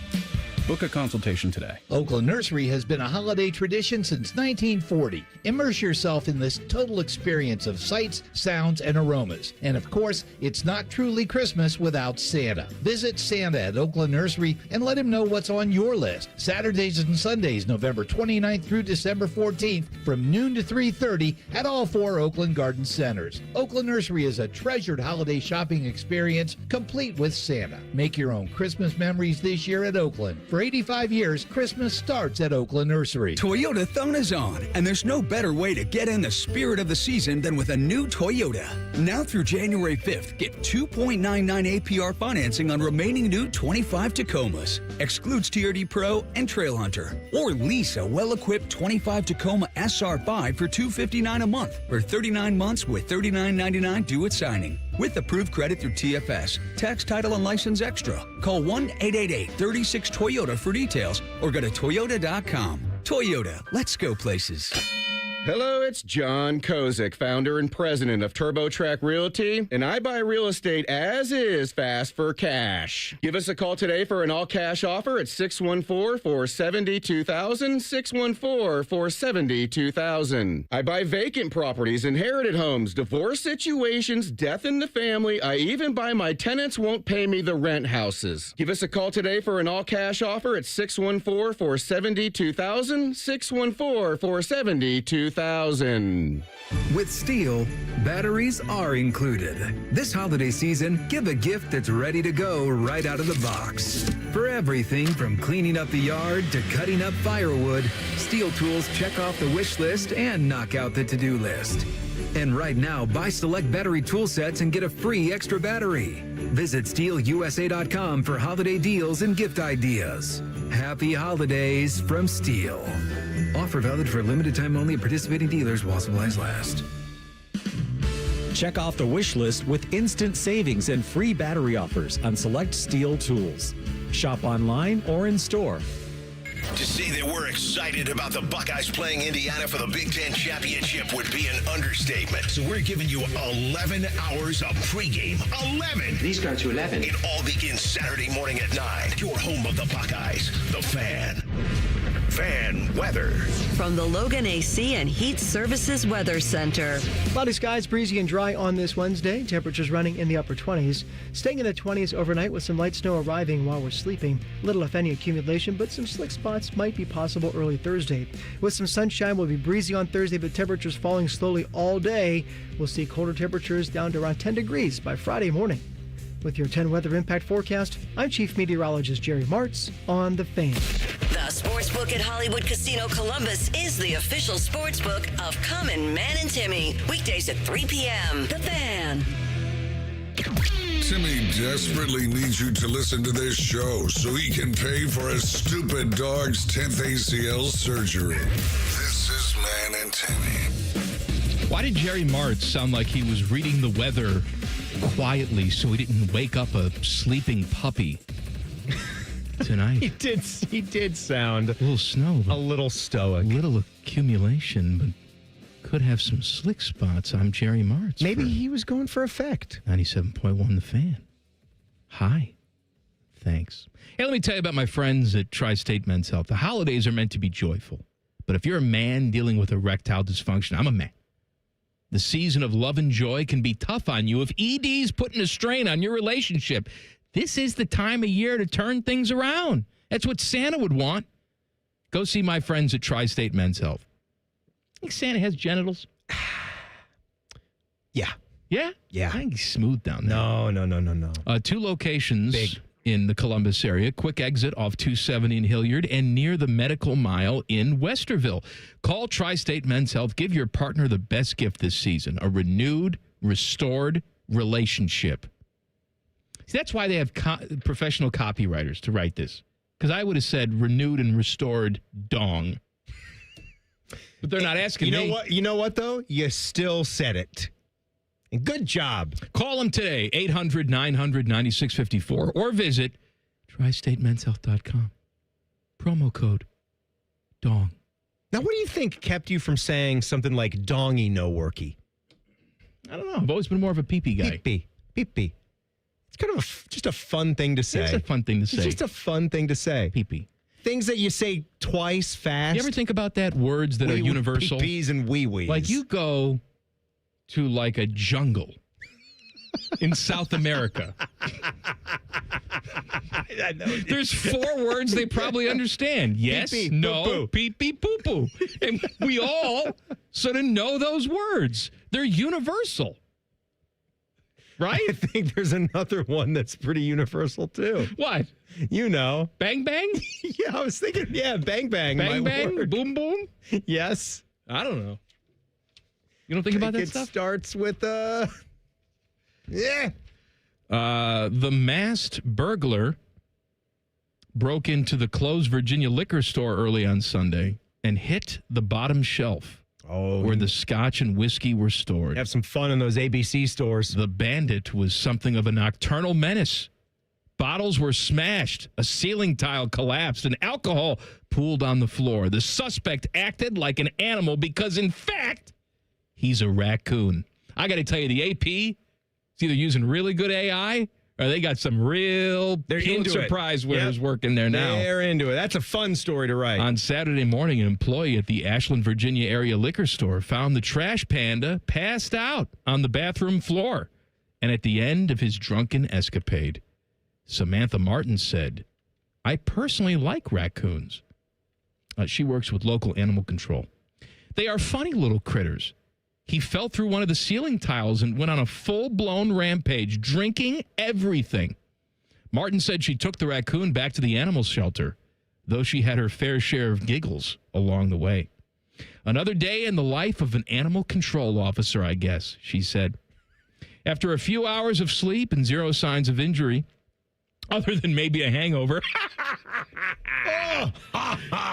Book a consultation today. Oakland Nursery has been a holiday tradition since 1940. Immerse yourself in this total experience of sights, sounds, and aromas. And of course, it's not truly Christmas without Santa. Visit Santa at Oakland Nursery and let him know what's on your list. Saturdays and Sundays, November 29th through December 14th, from noon to 3:30 at all 4 Oakland Garden Centers. Oakland Nursery is a treasured holiday shopping experience complete with Santa. Make your own Christmas memories this year at Oakland. For 85 years, Christmas starts at Oakland Nursery. Toyota Thon is on, and there's no better way to get in the spirit of the season than with a new Toyota. Now through January 5th, get 2.99 APR financing on remaining new 25 Tacomas. Excludes TRD Pro and Trail Hunter. Or lease a well-equipped 25 Tacoma SR5 for $259 a month for 39 months with $39.99 due at signing. With approved credit through TFS, tax, title, and license extra. Call 1-888-36-TOYOTA for details or go to Toyota.com. Toyota, let's go places. Hello, it's John Kozik, founder and president of TurboTrack Realty, and I buy real estate as is fast for cash. Give us a call today for an all-cash offer at 614-470-2000, 614-470-2000. I buy vacant properties, inherited homes, divorce situations, death in the family. I even buy my tenants won't pay me the rent houses. Give us a call today for an all-cash offer at 614-470-2000, 614-470-2000. With Steel, batteries are included. This holiday season, give a gift that's ready to go right out of the box. For everything from cleaning up the yard to cutting up firewood, Steel tools check off the wish list and knock out the to-do list. And right now, buy select battery tool sets and get a free extra battery. Visit SteelUSA.com for holiday deals and gift ideas. Happy holidays from Steel. Offer valid for a limited time only at participating dealers while supplies last. Check off the wish list with instant savings and free battery offers on select Steel tools. Shop online or in store. To say that we're excited about the Buckeyes playing Indiana for the Big Ten Championship would be an understatement. So we're giving you 11 hours of pregame. 11! These go to 11. It all begins Saturday morning at 9. Your home of the Buckeyes, The Fan. Fan weather. From the Logan AC and Heat Services Weather Center. Cloudy skies, breezy and dry on this Wednesday. Temperatures running in the upper 20s. Staying in the 20s overnight with some light snow arriving while we're sleeping. Little if any accumulation, but some slick spots might be possible early Thursday. With some sunshine, we'll be breezy on Thursday, but temperatures falling slowly all day. We'll see colder temperatures down to around 10 degrees by Friday morning. With your 10 weather impact forecast, I'm Chief Meteorologist Jerry Martz on The Fan. The Sportsbook at Hollywood Casino Columbus is the official sportsbook of Common Man and Timmy. Weekdays at 3 p.m. The Fan. Timmy desperately needs you to listen to this show so he can pay for his stupid dog's 10th ACL surgery. This is Man and Timmy. Why did Jerry Martz sound like he was reading the weather quietly so he didn't wake up a sleeping puppy tonight? He did sound a little snow, a little stoic, a little accumulation, but could have some slick spots. I'm Jerry Martz. Maybe he was going for effect. 97.1 The Fan. Hi. Thanks. Hey, let me tell you about my friends at Tri-State Men's Health. The holidays are meant to be joyful, but if you're a man dealing with erectile dysfunction, I'm a man. The season of love and joy can be tough on you if ED's putting a strain on your relationship. This is the time of year to turn things around. That's what Santa would want. Go see my friends at Tri-State Men's Health. Think Santa has genitals? Yeah. Yeah? Yeah. I think he's smooth down there. No. 2 locations. Big. In the Columbus area, quick exit off 270 in Hilliard, and near the Medical Mile in Westerville. Call Tri-State Men's Health. Give your partner the best gift this season, a renewed, restored relationship. See, that's why they have professional copywriters to write this, because I would have said renewed and restored dong. But they're not asking me. You know what, though? You still said it. And good job. Call them today, 800-900-9654, or visit tristatemenshealth.com. Promo code DONG. Now, what do you think kept you from saying something like dongy no worky? I don't know. I've always been more of a pee-pee guy. Pee-pee. It's kind of just a fun thing to say. It's a fun thing to say. It's just a fun thing to say. Pee-pee. Things that you say twice fast. You ever think about that? Words that are universal? Pees and wee-wees. Like you go to like a jungle in South America. There's 4 words they probably understand. Yes, Pee-pee, no, poo-poo. pee-pee, poo-poo. And we all sort of know those words. They're universal. Right? I think there's another one that's pretty universsul, too. What? You know. Bang, bang? Yeah, I was thinking, bang, bang. Bang, bang? Word. Boom, boom? Yes. I don't know. You don't think about that stuff? It starts with, yeah. The masked burglar broke into the closed Virginia liquor store early on Sunday and hit the bottom shelf where the scotch and whiskey were stored. Have some fun in those ABC stores. The bandit was something of a nocturnal menace. Bottles were smashed, a ceiling tile collapsed, and alcohol pooled on the floor. The suspect acted like an animal because, in fact, he's a raccoon. I got to tell you, the AP is either using really good AI or they got some real Pulitzer Prize winners working there now. They're into it. That's a fun story to write. On Saturday morning, an employee at the Ashland, Virginia area liquor store found the trash panda passed out on the bathroom floor and at the end of his drunken escapade. Samantha Martin said, "I personally like raccoons." She works with local animal control. They are funny little critters. He fell through one of the ceiling tiles and went on a full-blown rampage, drinking everything. Martin said she took the raccoon back to the animal shelter, though she had her fair share of giggles along the way. Another day in the life of an animal control officer, I guess, she said. After a few hours of sleep and 0 signs of injury, other than maybe a hangover,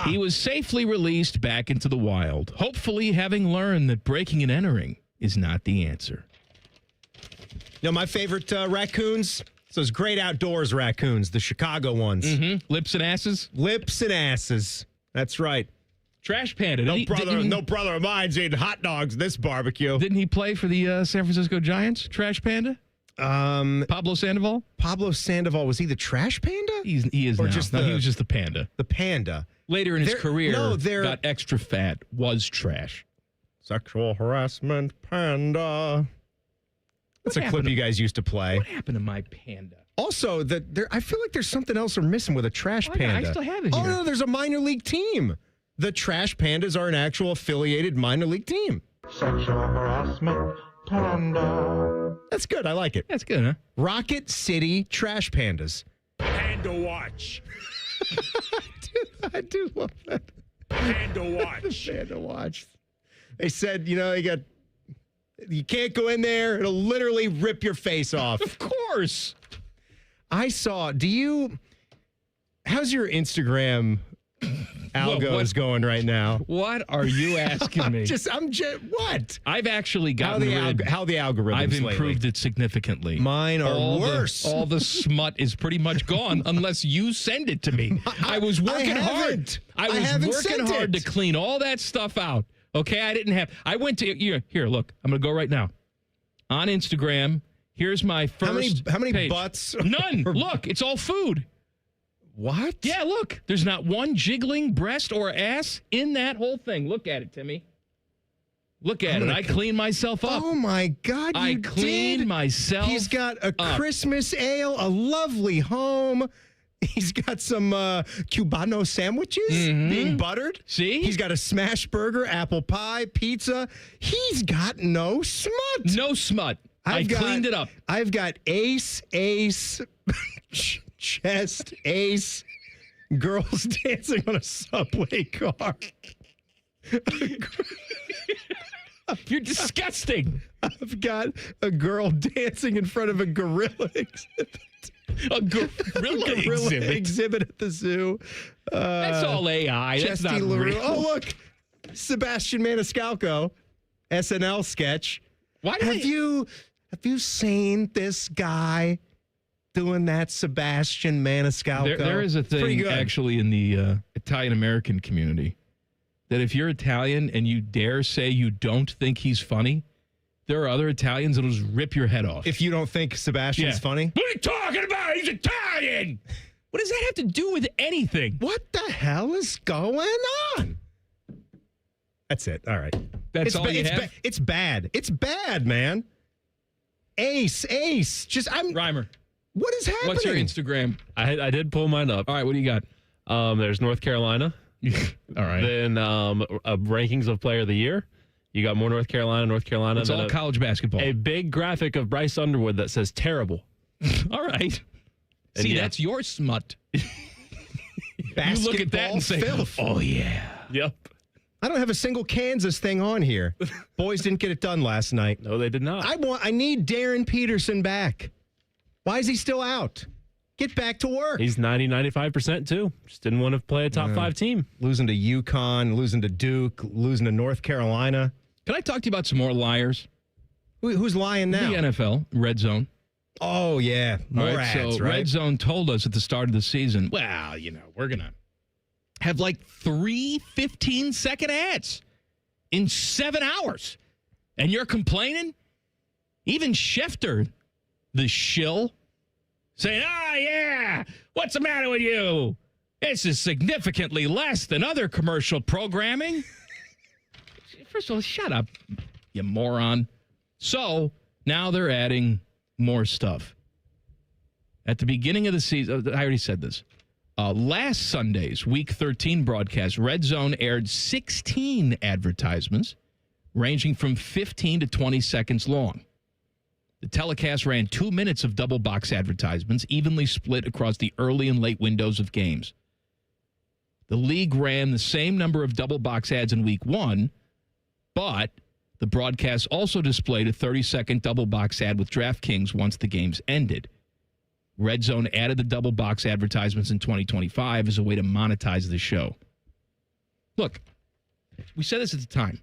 he was safely released back into the wild, hopefully having learned that breaking and entering is not the answer. You know, my favorite raccoons? It's those great outdoors raccoons, the Chicago ones. Mm-hmm. Lips and asses? Lips and asses. That's right. Trash Panda. No brother of mine's eating hot dogs this barbecue. Didn't he play for the San Francisco Giants, Trash Panda? Pablo Sandoval? Pablo Sandoval, was he the Trash Panda? He is or now. Just he was just the panda. The panda. Later in his career, got extra fat, was trash. Sexual harassment panda. That's a clip you guys used to play. What happened to my panda? Also, I feel like there's something else we're missing with a Trash Panda. I still have it here. Oh, no, there's a minor league team. The Trash Pandas are an actual affiliated minor league team. Sexual harassment panda. That's good. I like it. That's good, huh? Rocket City Trash Pandas. Panda watch. I do love that. Panda watch. Panda watch. They said, you can't go in there. It'll literally rip your face off. Of course. I saw, how's your Instagram algos going right now? What are you asking me? What? I've actually gotten how the algorithms I've improved lately? it significantly. Mine are worse. All the smut is pretty much gone unless you send it to me. I was working hard. I was working hard to clean all that stuff out. Okay, I went to here. Look, I'm going to go right now on Instagram. Here's my first. How many page. butts? None. Look, it's all food. What? Yeah, look. There's not one jiggling breast or ass in that whole thing. Look at it, Timmy. Look at it. I cleaned myself up. Oh, my God, I cleaned myself up. He's got a Christmas ale, a lovely home. He's got some Cubano sandwiches being buttered. See? He's got a smash burger, apple pie, pizza. He's got no smut. No smut. I cleaned it up. I've got ace, chest, ace, girls dancing on a subway car. You're disgusting. I've got a girl dancing in front of a gorilla exhibit. A gorilla exhibit at the zoo. That's all AI. That's not real. Oh, look. Sebastian Maniscalco, SNL sketch. Why have you seen this guy doing that Sebastian Maniscalco? There is a thing actually in the Italian-American community that if you're Italian and you dare say you don't think he's funny, there are other Italians that'll just rip your head off. If you don't think Sebastian's funny? What are you talking about? He's Italian! What does that have to do with anything? What the hell is going on? That's it. All right. That's all you have? It's bad. It's bad, man. Ace. Reimer. What is happening? What's your Instagram? I did pull mine up. All right, what do you got? There's North Carolina. All right. Then rankings of player of the year. You got more North Carolina. It's all college basketball. A big graphic of Bryce Underwood that says terrible. All right. And See, yeah. that's your smut. You look at that and say, filth. oh, yeah. Yep. I don't have a single Kansas thing on here. Boys didn't get it done last night. No, they did not. I need Darren Peterson back. Why is he still out? Get back to work. He's 90-95% too. Just didn't want to play a top 5 team. Losing to UConn, losing to Duke, losing to North Carolina. Can I talk to you about some more liars? Who's lying now? The NFL, Red Zone. Oh, yeah. More ads, so right? Red Zone told us at the start of the season, well, we're going to have like 3 15-second ads in 7 hours. And you're complaining? Even Schefter, the shill, saying, yeah, what's the matter with you? This is significantly less than other commercial programming. First of all, shut up, you moron. So now they're adding more stuff. At the beginning of the season, I already said this. Last Sunday's Week 13 broadcast, Red Zone aired 16 advertisements ranging from 15 to 20 seconds long. The telecast ran 2 minutes of double box advertisements, evenly split across the early and late windows of games. The league ran the same number of double box ads in Week 1, but the broadcast also displayed a 30-second double box ad with DraftKings once the games ended. Red Zone added the double box advertisements in 2025 as a way to monetize the show. Look, we said this at the time.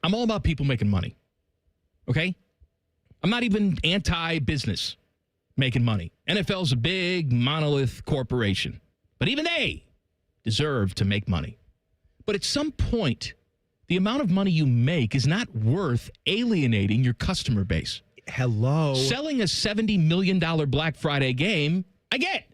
I'm all about people making money. Okay? I'm not even anti-business making money. NFL's a big monolith corporation. But even they deserve to make money. But at some point, the amount of money you make is not worth alienating your customer base. Hello. Selling a $70 million Black Friday game, I get.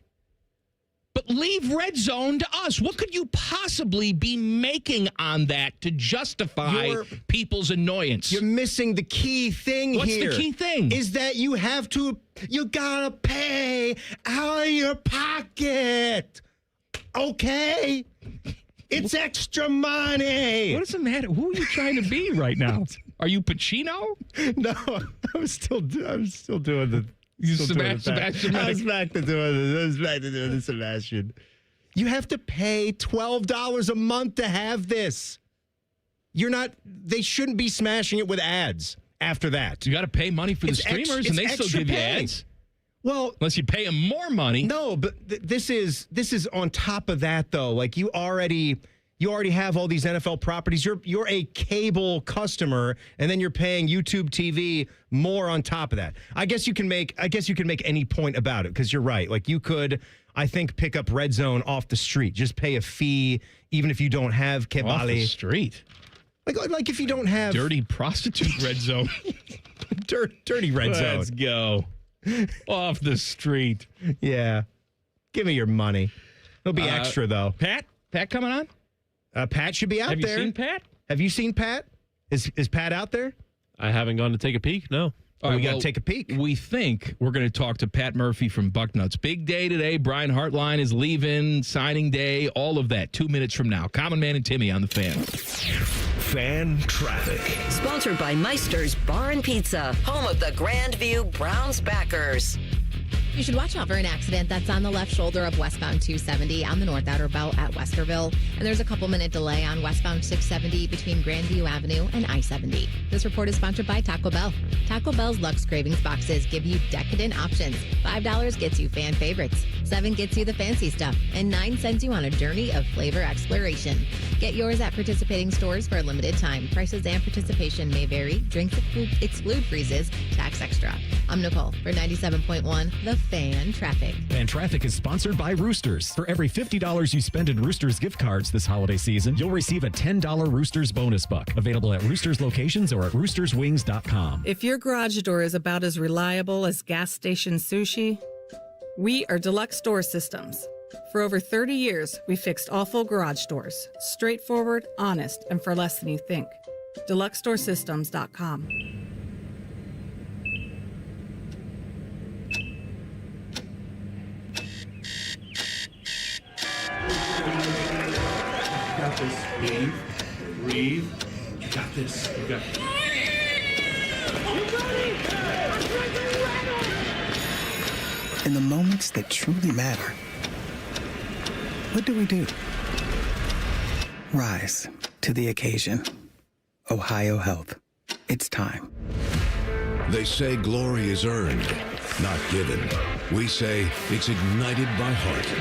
But leave Red Zone to us. What could you possibly be making on that to justify people's annoyance? You're missing the key thing What's here. the key thing? Is that you gotta pay out of your pocket. Okay? It's extra money. What does it matter? Who are you trying to be right now? Are you Pacino? No, I'm still doing the... Sebastian. I was back to doing the Sebastian. You have to pay $12 a month to have this. They shouldn't be smashing it with ads after that. You got to pay money for the streamers, and they still give you ads. Well, unless you pay them more money. No, but this is on top of that, though. Like you already have all these NFL properties. You're a cable customer, and then you're paying YouTube TV more on top of that. I guess you can make any point about it because you're right. Like you could, I think, pick up Red Zone off the street. Just pay a fee, even if you don't have Kebali. Off the street. Like if you don't have dirty prostitute Red Zone. dirty Red Zone. Let's go. Off the street. Yeah. Give me your money. It'll be extra, though. Pat coming on? Pat should be out there. Have you seen Pat? Have you seen Pat? Is Pat out there? I haven't gone to take a peek, no. All right, we got to take a peek. We think we're going to talk to Pat Murphy from Bucknuts. Big day today. Brian Hartline is leaving, signing day, all of that. 2 minutes from now. Common Man and Timmy on the Fan. Fan Traffic. Sponsored by Meister's Bar and Pizza, home of the Grandview Browns backers. You should watch out for an accident that's on the left shoulder of westbound 270 on the North Outer Belt at Westerville. And there's a couple-minute delay on westbound 670 between Grandview Avenue and I-70. This report is sponsored by Taco Bell. Taco Bell's Lux Cravings boxes give you decadent options. $5 gets you fan favorites. $7 gets you the fancy stuff. And $9 sends you on a journey of flavor exploration. Get yours at participating stores for a limited time. Prices and participation may vary. Drinks exclude freezes. Tax extra. I'm Nicole for 97.1 The Fan Traffic. Fan Traffic is sponsored by Roosters. For every $50 you spend in Roosters gift cards this holiday season, you'll receive a $10 Roosters bonus buck. Available at Roosters locations or at roosterswings.com. If your garage door is about as reliable as gas station sushi, We are Deluxe Door Systems. For over 30 years, we fixed awful garage doors. Straightforward, honest, and for less than you think. DeluxeDoorSystems.com. Got this. Breathe. You got this. You got this. In the moments that truly matter, what do? Rise to the occasion. Ohio Health. It's time. They say glory is earned, not given. We say it's ignited by heart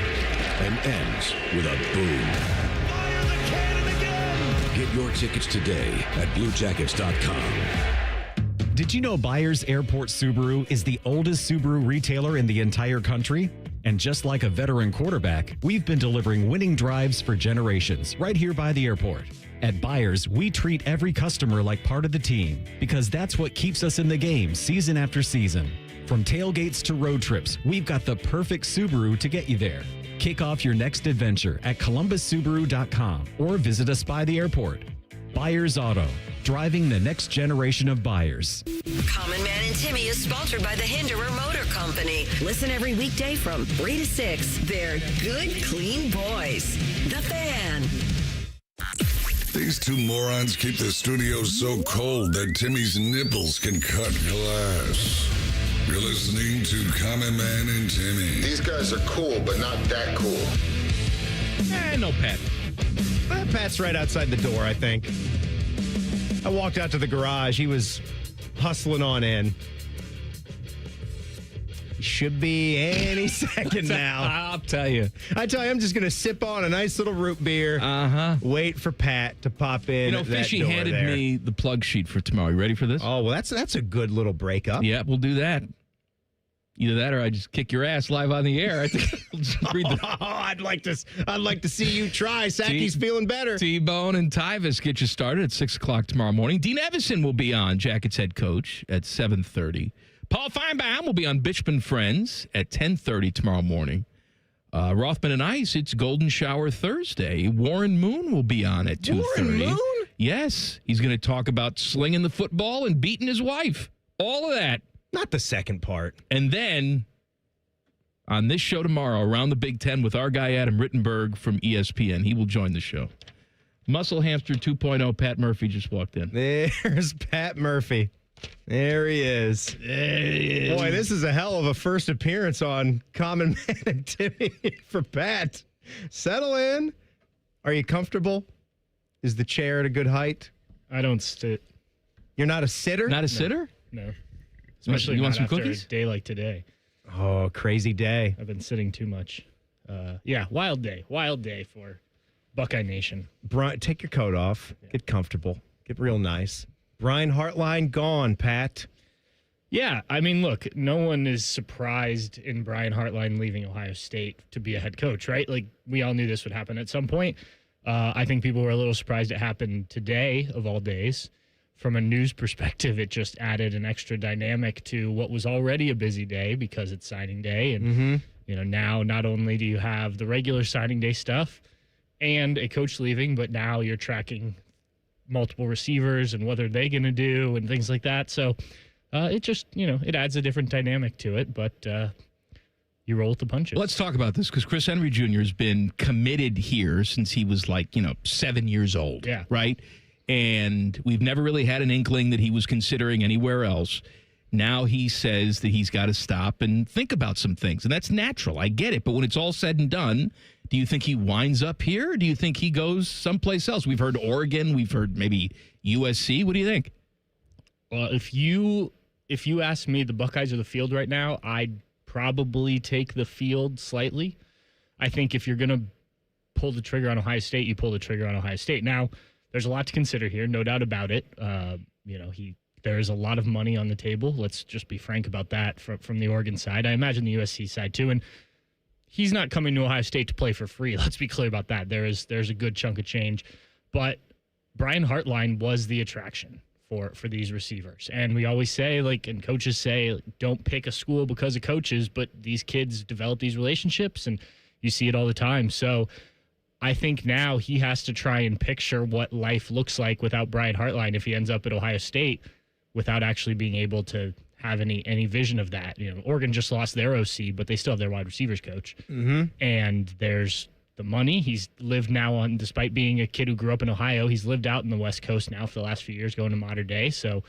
and ends with a boom. Get your tickets today at BlueJackets.com. Did you know Byers Airport Subaru is the oldest Subaru retailer in the entire country? And just like a veteran quarterback, we've been delivering winning drives for generations right here by the airport. At Byers, we treat every customer like part of the team because that's what keeps us in the game season after season. From tailgates to road trips, we've got the perfect Subaru to get you there. Kick off your next adventure at ColumbusSubaru.com or visit us by the airport. Byers Auto, driving the next generation of buyers. Common Man and Timmy is sponsored by the Hinderer Motor Company. Listen every weekday from 3 to 6. They're good, clean boys. The Fan. These two morons keep the studio so cold that Timmy's nipples can cut glass. You're listening to Common Man and Timmy. These guys are cool, but not that cool. No, Pat. Pat's right outside the door, I think. I walked out to the garage. He was hustling on in. He should be any second now. I'll tell you. I'm just going to sip on a nice little root beer. Wait for Pat to pop in. You know, Fishy handed me the plug sheet for tomorrow. You ready for this? Oh, well, that's a good little breakup. Yeah, we'll do that. Either that or I just kick your ass live on the air. I think I'll just read the... I'd like to see you try. Sacky's feeling better. T-Bone and Tyvis get you started at 6 o'clock tomorrow morning. Dean Evison will be on, Jackets head coach, at 7:30. Paul Feinbaum will be on Bitchman Friends at 10:30 tomorrow morning. Rothman and Ice, it's Golden Shower Thursday. Warren Moon will be on at 2:30. Warren Moon? Yes. He's going to talk about slinging the football and beating his wife. All of that. Not the second part. And then on this show tomorrow, around the Big Ten with our guy Adam Rittenberg from ESPN, he will join the show. Muscle Hamster 2.0, Pat Murphy just walked in. There's Pat Murphy. There he is. Boy, this is a hell of a first appearance on Common Man and Timmy for Pat. Settle in. Are you comfortable? Is the chair at a good height? I don't sit. You're not a sitter? Not a sitter? No. Especially you want not some after cookies? a day like today. Oh, crazy day. I've been sitting too much. Wild day for Buckeye Nation. Brian, take your coat off. Get comfortable. Get real nice. Brian Hartline gone, Pat. Yeah, I mean, look, no one is surprised in Brian Hartline leaving Ohio State to be a head coach, right? Like, we all knew this would happen at some point. I think people were a little surprised it happened today, of all days. From a news perspective, it just added an extra dynamic to what was already a busy day because it's signing day. And, now not only do you have the regular signing day stuff and a coach leaving, but now you're tracking multiple receivers and what are they going to do and things like that. So it just, it adds a different dynamic to it, but you roll with the punches. Let's talk about this because Chris Henry Jr. has been committed here since he was 7 years old. Yeah. Right? And we've never really had an inkling that he was considering anywhere else. Now he says that he's got to stop and think about some things. And that's natural. I get it. But when it's all said and done, do you think he winds up here? Or do you think he goes someplace else? We've heard Oregon. We've heard maybe USC. What do you think? Well, if you ask me the Buckeyes or the field right now, I'd probably take the field slightly. I think if you're going to pull the trigger on Ohio State, you pull the trigger on Ohio State. Now, there's a lot to consider here, no doubt about it. There's a lot of money on the table. Let's just be frank about that from the Oregon side. I imagine the USC side too. And he's not coming to Ohio State to play for free. Let's be clear about that. There's a good chunk of change. But Brian Hartline was the attraction for these receivers. And we always say, and coaches say, don't pick a school because of coaches, but these kids develop these relationships, and you see it all the time. So I think now he has to try and picture what life looks like without Brian Hartline if he ends up at Ohio State without actually being able to have any vision of that. Oregon just lost their OC, but they still have their wide receivers coach. Mm-hmm. And there's the money. He's lived now despite being a kid who grew up in Ohio, he's lived out in the West Coast now for the last few years, going to Mater Dei. So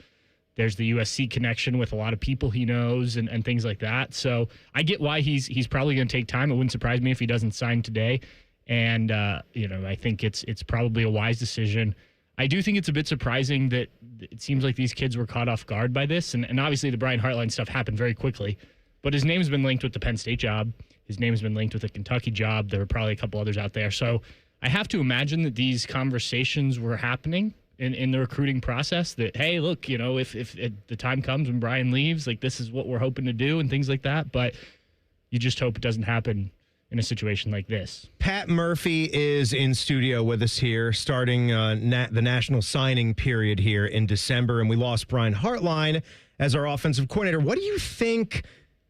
there's the USC connection with a lot of people he knows and things like that. So I get why he's probably going to take time. It wouldn't surprise me if he doesn't sign today. And, I think it's probably a wise decision. I do think it's a bit surprising that it seems like these kids were caught off guard by this. And obviously the Brian Hartline stuff happened very quickly. But his name's been linked with the Penn State job. His name's been linked with the Kentucky job. There were probably a couple others out there. So I have to imagine that these conversations were happening in the recruiting process that, hey, look, if the time comes when Brian leaves, this is what we're hoping to do and things like that. But you just hope it doesn't happen in a situation like this. Pat Murphy is in studio with us here, starting the national signing period here in December, and we lost Brian Hartline as our offensive coordinator. What do you think?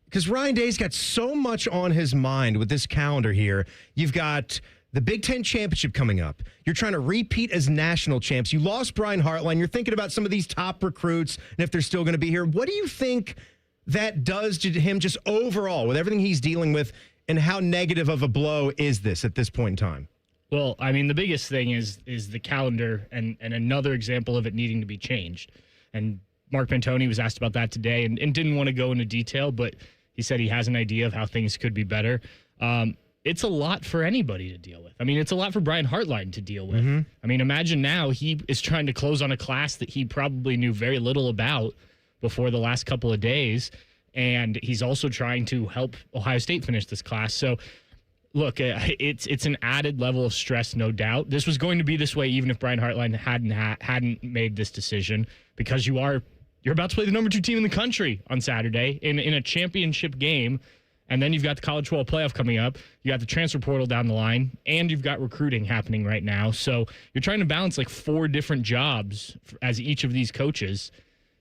Because Ryan Day's got so much on his mind with this calendar here. You've got the Big Ten championship coming up. You're trying to repeat as national champs. You lost Brian Hartline. You're thinking about some of these top recruits and if they're still going to be here. What do you think that does to him just overall with everything he's dealing with, and how negative of a blow is this at this point in time? Well, I mean, the biggest thing is the calendar and another example of it needing to be changed. And Mark Pantoni was asked about that today and didn't want to go into detail, but he said he has an idea of how things could be better. It's a lot for anybody to deal with. I mean, it's a lot for Brian Hartline to deal with. Mm-hmm. I mean, imagine now he is trying to close on a class that he probably knew very little about before the last couple of days. And he's also trying to help Ohio State finish this class. So, look, it's an added level of stress, no doubt. This was going to be this way even if Brian Hartline hadn't made this decision, because you're about to play the number 2 team in the country on Saturday in a championship game, and then you've got the college football playoff coming up. You got the transfer portal down the line, and you've got recruiting happening right now. So you're trying to balance 4 different jobs as each of these coaches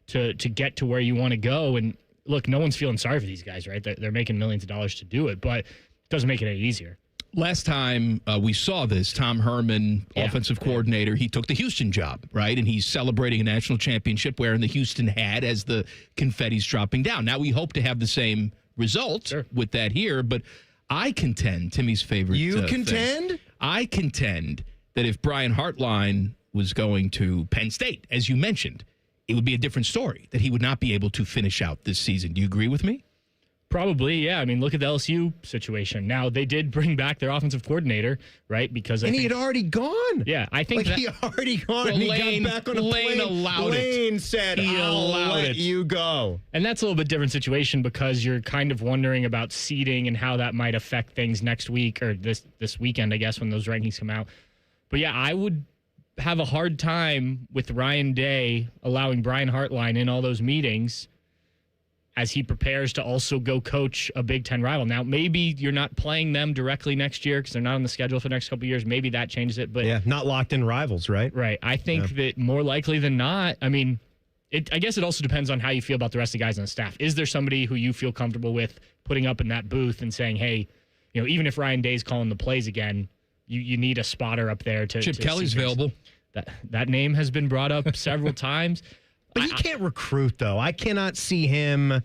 to get to where you want to go. And look, no one's feeling sorry for these guys, right? They're making millions of dollars to do it, but it doesn't make it any easier. Last time we saw this, Tom Herman, offensive coordinator, he took the Houston job, right? And he's celebrating a national championship wearing the Houston hat as the confetti's dropping down. Now we hope to have the same result with that here, but I contend, Timmy's favorite contend? I contend that if Brian Hartline was going to Penn State, as you mentioned, it would be a different story, that he would not be able to finish out this season. Do you agree with me? Probably, yeah. I mean, look at the LSU situation. Now, they did bring back their offensive coordinator, right? Because he had already gone. Yeah, I think he already gone. Well, He Lane, got back on a plane. allowed Lane it. said, He I'll allowed let it. you go. And that's a little bit different situation because you're kind of wondering about seeding and how that might affect things next week or this weekend, I guess, when those rankings come out. But yeah, I would have a hard time with Ryan Day allowing Brian Hartline in all those meetings as he prepares to also go coach a Big Ten rival. Now, maybe you're not playing them directly next year because they're not on the schedule for the next couple of years. Maybe that changes it. But yeah, not locked in rivals, right? Right. I think that more likely than not, I mean, I guess it also depends on how you feel about the rest of the guys on the staff. Is there somebody who you feel comfortable with putting up in that booth and saying, hey, even if Ryan Day's calling the plays again, you need a spotter up there to Chip Kelly's available. That name has been brought up several times. But he can't recruit, though. I cannot see him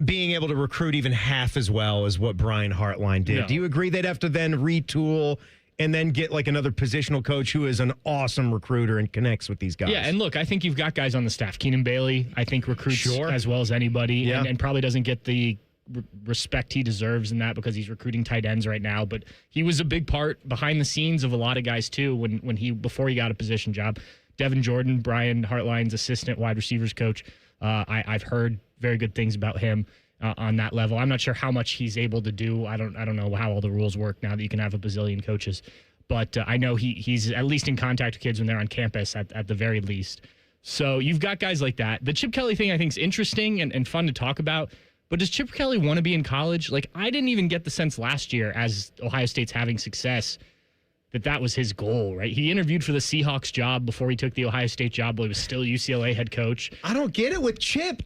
being able to recruit even half as well as what Brian Hartline did. No. Do you agree they'd have to then retool and then get another positional coach who is an awesome recruiter and connects with these guys? Yeah, and look, I think you've got guys on the staff. Keenan Bailey, I think, recruits as well as anybody and probably doesn't get the respect he deserves in that because he's recruiting tight ends right now. But he was a big part behind the scenes of a lot of guys, too, before he got a position job. Devin Jordan, Brian Hartline's assistant wide receivers coach, I've heard very good things about him on that level. I'm not sure how much he's able to do. I don't know how all the rules work now that you can have a bazillion coaches. But I know he's at least in contact with kids when they're on campus at the very least. So you've got guys like that. The Chip Kelly thing I think is interesting and fun to talk about. But does Chip Kelly want to be in college? I didn't even get the sense last year as Ohio State's having success that was his goal, right? He interviewed for the Seahawks job before he took the Ohio State job, but he was still UCLA head coach. I don't get it with Chip.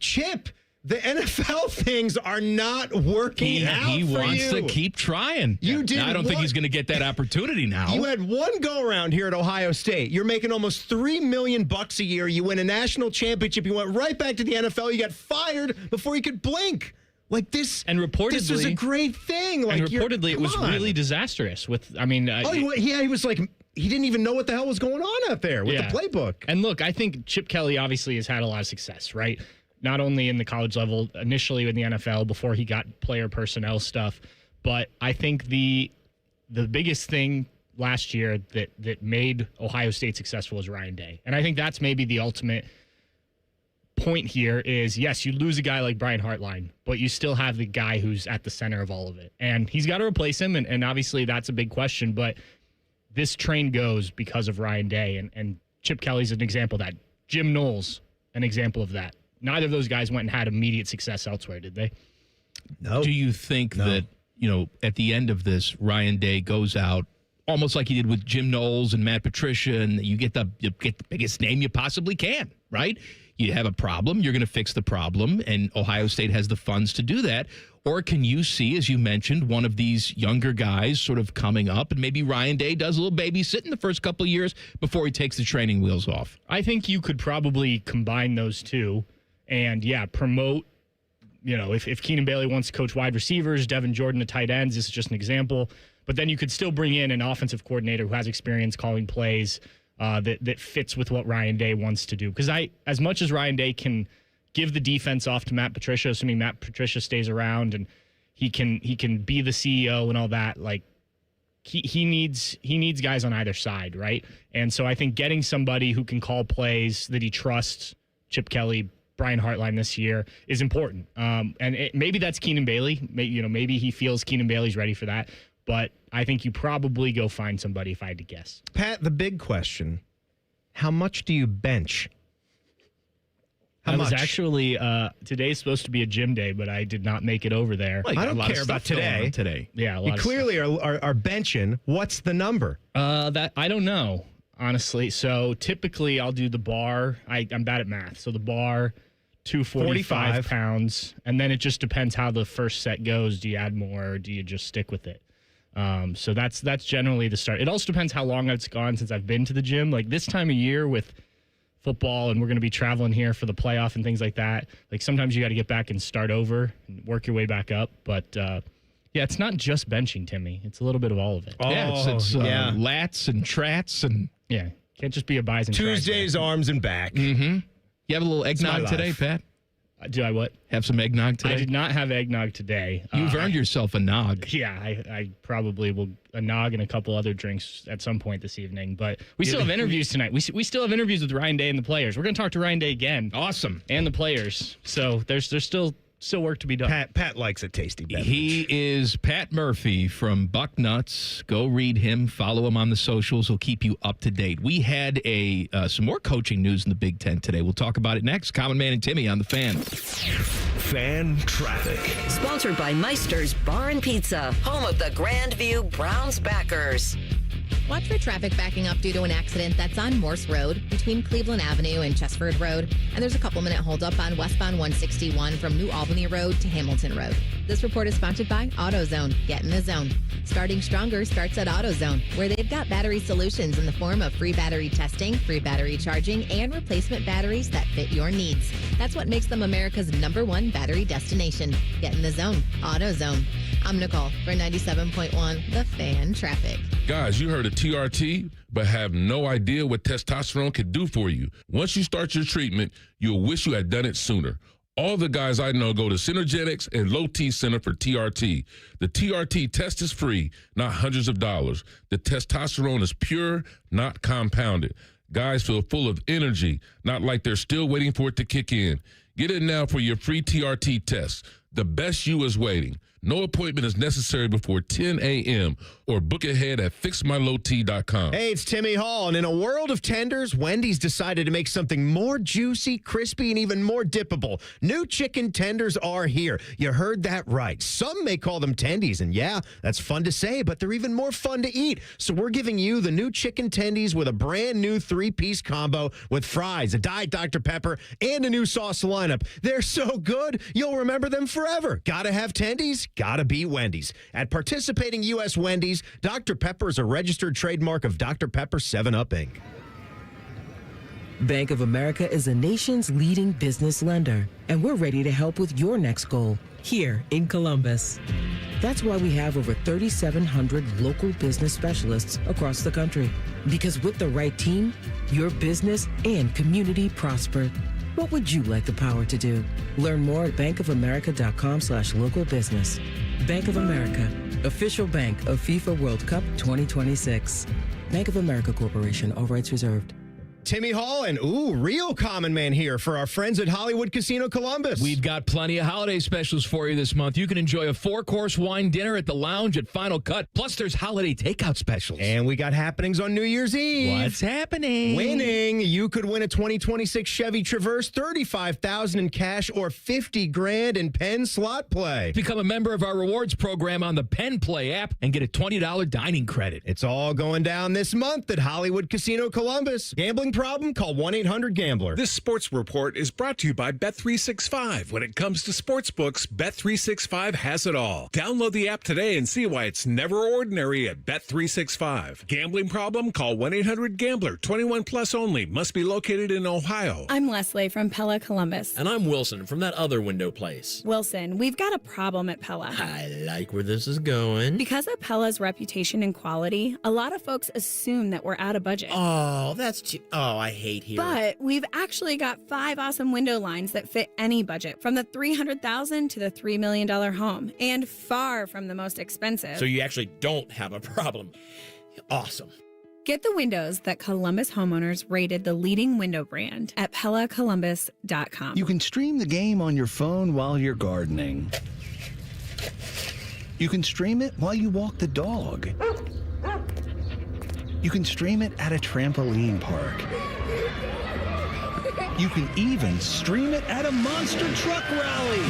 The NFL things are not working out He for wants you. to keep trying. You did. I don't think he's going to get that opportunity now. You had one go around here at Ohio State. You're making almost $3 million a year. You win a national championship. You went right back to the NFL. You got fired before you could blink. Like this, and reportedly, this was a great thing. Like, and reportedly, it was really disastrous. He was like, he didn't even know what the hell was going on out there with the playbook. And look, I think Chip Kelly obviously has had a lot of success, right? Not only in the college level, initially in the NFL before he got player personnel stuff, but I think the biggest thing last year that made Ohio State successful was Ryan Day. And I think that's maybe the ultimate point here is, yes, you lose a guy like Brian Hartline, but you still have the guy who's at the center of all of it. And he's got to replace him, and obviously that's a big question, but this train goes because of Ryan Day, and Chip Kelly's an example of that. Jim Knowles, an example of that. Neither of those guys went and had immediate success elsewhere, did they? No. Do you think that, at the end of this, Ryan Day goes out almost like he did with Jim Knowles and Matt Patricia, and you get the biggest name you possibly can, right? You have a problem, you're going to fix the problem, and Ohio State has the funds to do that. Or can you see, as you mentioned, one of these younger guys sort of coming up, and maybe Ryan Day does a little babysitting the first couple of years before he takes the training wheels off? I think you could probably combine those two and, promote, if Keenan Bailey wants to coach wide receivers, Devin Jordan the tight ends, this is just an example. But then you could still bring in an offensive coordinator who has experience calling plays that fits with what Ryan Day wants to do. Because as much as Ryan Day can give the defense off to Matt Patricia, assuming Matt Patricia stays around and he can be the CEO and all that, like he needs guys on either side, right? And so I think getting somebody who can call plays that he trusts, Chip Kelly, Brian Hartline this year, is important. Maybe that's Keenan Bailey. Maybe he feels Keenan Bailey's ready for that. But I think you probably go find somebody if I had to guess. Pat, the big question, how much do you bench? I was actually, today's supposed to be a gym day, but I did not make it over there. Well, I don't care about today. Yeah, you clearly are benching. What's the number? That I don't know, honestly. So typically I'll do the bar. I'm bad at math. So the bar, 245 pounds. And then it just depends how the first set goes. Do you add more or do you just stick with it? So that's generally the start. It also depends how long it's gone since I've been to the gym. Like this time of year with football, and we're going to be traveling here for the playoff and things like that. Like sometimes you got to get back and start over and work your way back up. But it's not just benching, Timmy. It's a little bit of all of it. It's lats and trats and can't just be a buys and Tuesdays, arms and back. Mm-hmm. You have a little eggnog today, Pat? Do I what? Have some eggnog today? I did not have eggnog today. You've earned yourself a nog. Yeah, I probably will a nog and a couple other drinks at some point this evening. But we still have interviews tonight. We still have interviews with Ryan Day and the players. We're going to talk to Ryan Day again. Awesome. And the players. So there's still work to be done. Pat likes a tasty beverage. He is Pat Murphy from Buck Nuts. Go read him. Follow him on the socials. He'll keep you up to date. We had some more coaching news in the Big Ten today. We'll talk about it next. Common Man and Timmy on the Fan. Fan Traffic. Sponsored by Meister's Bar and Pizza, home of the Grandview Browns backers. Watch for traffic backing up due to an accident that's on Morse Road between Cleveland Avenue and Chesford Road. And there's a couple-minute holdup on westbound 161 from New Albany Road to Hamilton Road. This report is sponsored by AutoZone. Get in the zone. Starting stronger starts at AutoZone, where they've got battery solutions in the form of free battery testing, free battery charging, and replacement batteries that fit your needs. That's what makes them America's #1 battery destination. Get in the zone. AutoZone. I'm Nicole for 97.1 The Fan Traffic. Guys, you heard of TRT, but have no idea what testosterone can do for you. Once you start your treatment, you'll wish you had done it sooner. All the guys I know go to Synergetics and Low T Center for TRT. The TRT test is free, not hundreds of dollars. The testosterone is pure, not compounded. Guys feel full of energy, not like they're still waiting for it to kick in. Get it now for your free TRT test. The best you is waiting. No appointment is necessary before 10 a.m. or book ahead at fixmylowt.com. Hey, it's Timmy Hall, and in a world of tenders, Wendy's decided to make something more juicy, crispy, and even more dippable. New chicken tenders are here. You heard that right. Some may call them tendies, and yeah, that's fun to say, but they're even more fun to eat. So we're giving you the new chicken tendies with a brand new 3-piece combo with fries, a Diet Dr. Pepper, and a new sauce lineup. They're so good, you'll remember them forever. Gotta have tendies? Gotta be Wendy's. At participating U.S. Wendy's, Dr. Pepper is a registered trademark of Dr. Pepper 7-Up, Inc. Bank of America is the nation's leading business lender, and we're ready to help with your next goal here in Columbus. That's why we have over 3,700 local business specialists across the country. Because with the right team, your business and community prosper. What would you like the power to do? Learn more at bankofamerica.com/local business. Bank of America, official bank of FIFA World Cup 2026. Bank of America Corporation, all rights reserved. Timmy Hall and, real common man here for our friends at Hollywood Casino Columbus. We've got plenty of holiday specials for you this month. You can enjoy a 4-course wine dinner at the lounge at Final Cut. Plus, there's holiday takeout specials. And we got happenings on New Year's Eve. What's happening? Winning. You could win a 2026 Chevy Traverse, $35,000 in cash, or $50,000 in Penn slot play. Become a member of our rewards program on the Penn Play app and get a $20 dining credit. It's all going down this month at Hollywood Casino Columbus. Gambling problem? Call 1-800-GAMBLER. This sports report is brought to you by Bet365. When it comes to sportsbooks, Bet365 has it all. Download the app today and see why it's never ordinary at Bet365. Gambling problem? Call 1-800-GAMBLER. 21 plus only. Must be located in Ohio. I'm Leslie from Pella Columbus. And I'm Wilson from that other window place. Wilson, we've got a problem at Pella. I like where this is going. Because of Pella's reputation and quality, a lot of folks assume that we're out of budget. Oh, that's too... Oh, I hate here. But we've actually got 5 awesome window lines that fit any budget, from the $300,000 to the $3 million home, and far from the most expensive. So you actually don't have a problem. Awesome. Get the windows that Columbus homeowners rated the leading window brand at PellaColumbus.com. You can stream the game on your phone while you're gardening. You can stream it while you walk the dog. You can stream it at a trampoline park. You can even stream it at a monster truck rally.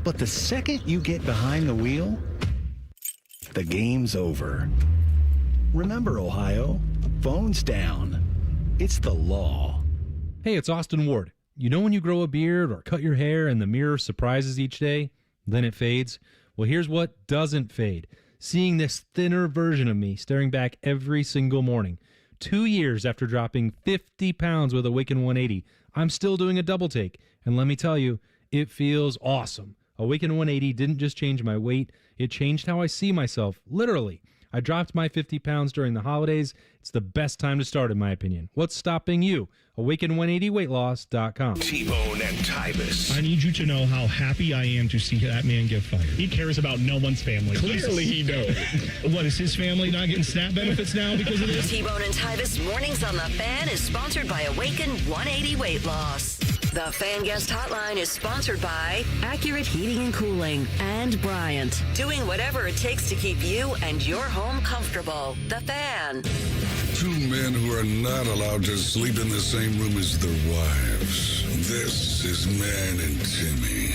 But the second you get behind the wheel, the game's over. Remember, Ohio, phones down. It's the law. Hey, it's Austin Ward. You know when you grow a beard or cut your hair and the mirror surprises each day, then it fades? Well, here's what doesn't fade. Seeing this thinner version of me staring back every single morning. 2 years after dropping 50 pounds with Awaken 180, I'm still doing a double take. And let me tell you, it feels awesome. Awaken 180 didn't just change my weight, it changed how I see myself, literally. I dropped my 50 pounds during the holidays. It's the best time to start, in my opinion. What's stopping you? Awaken180weightloss.com. T-Bone and Tybus. I need you to know how happy I am to see that man get fired. He cares about no one's family. Clearly he knows. What, is his family not getting SNAP benefits now because of this? T-Bone and Tybus Mornings on the Fan is sponsored by Awaken 180 Weight Loss. The Fan Guest Hotline is sponsored by Accurate Heating and Cooling and Bryant. Doing whatever it takes to keep you and your home comfortable. The Fan. Two men who are not allowed to sleep in the same room as their wives. This is Man and Timmy.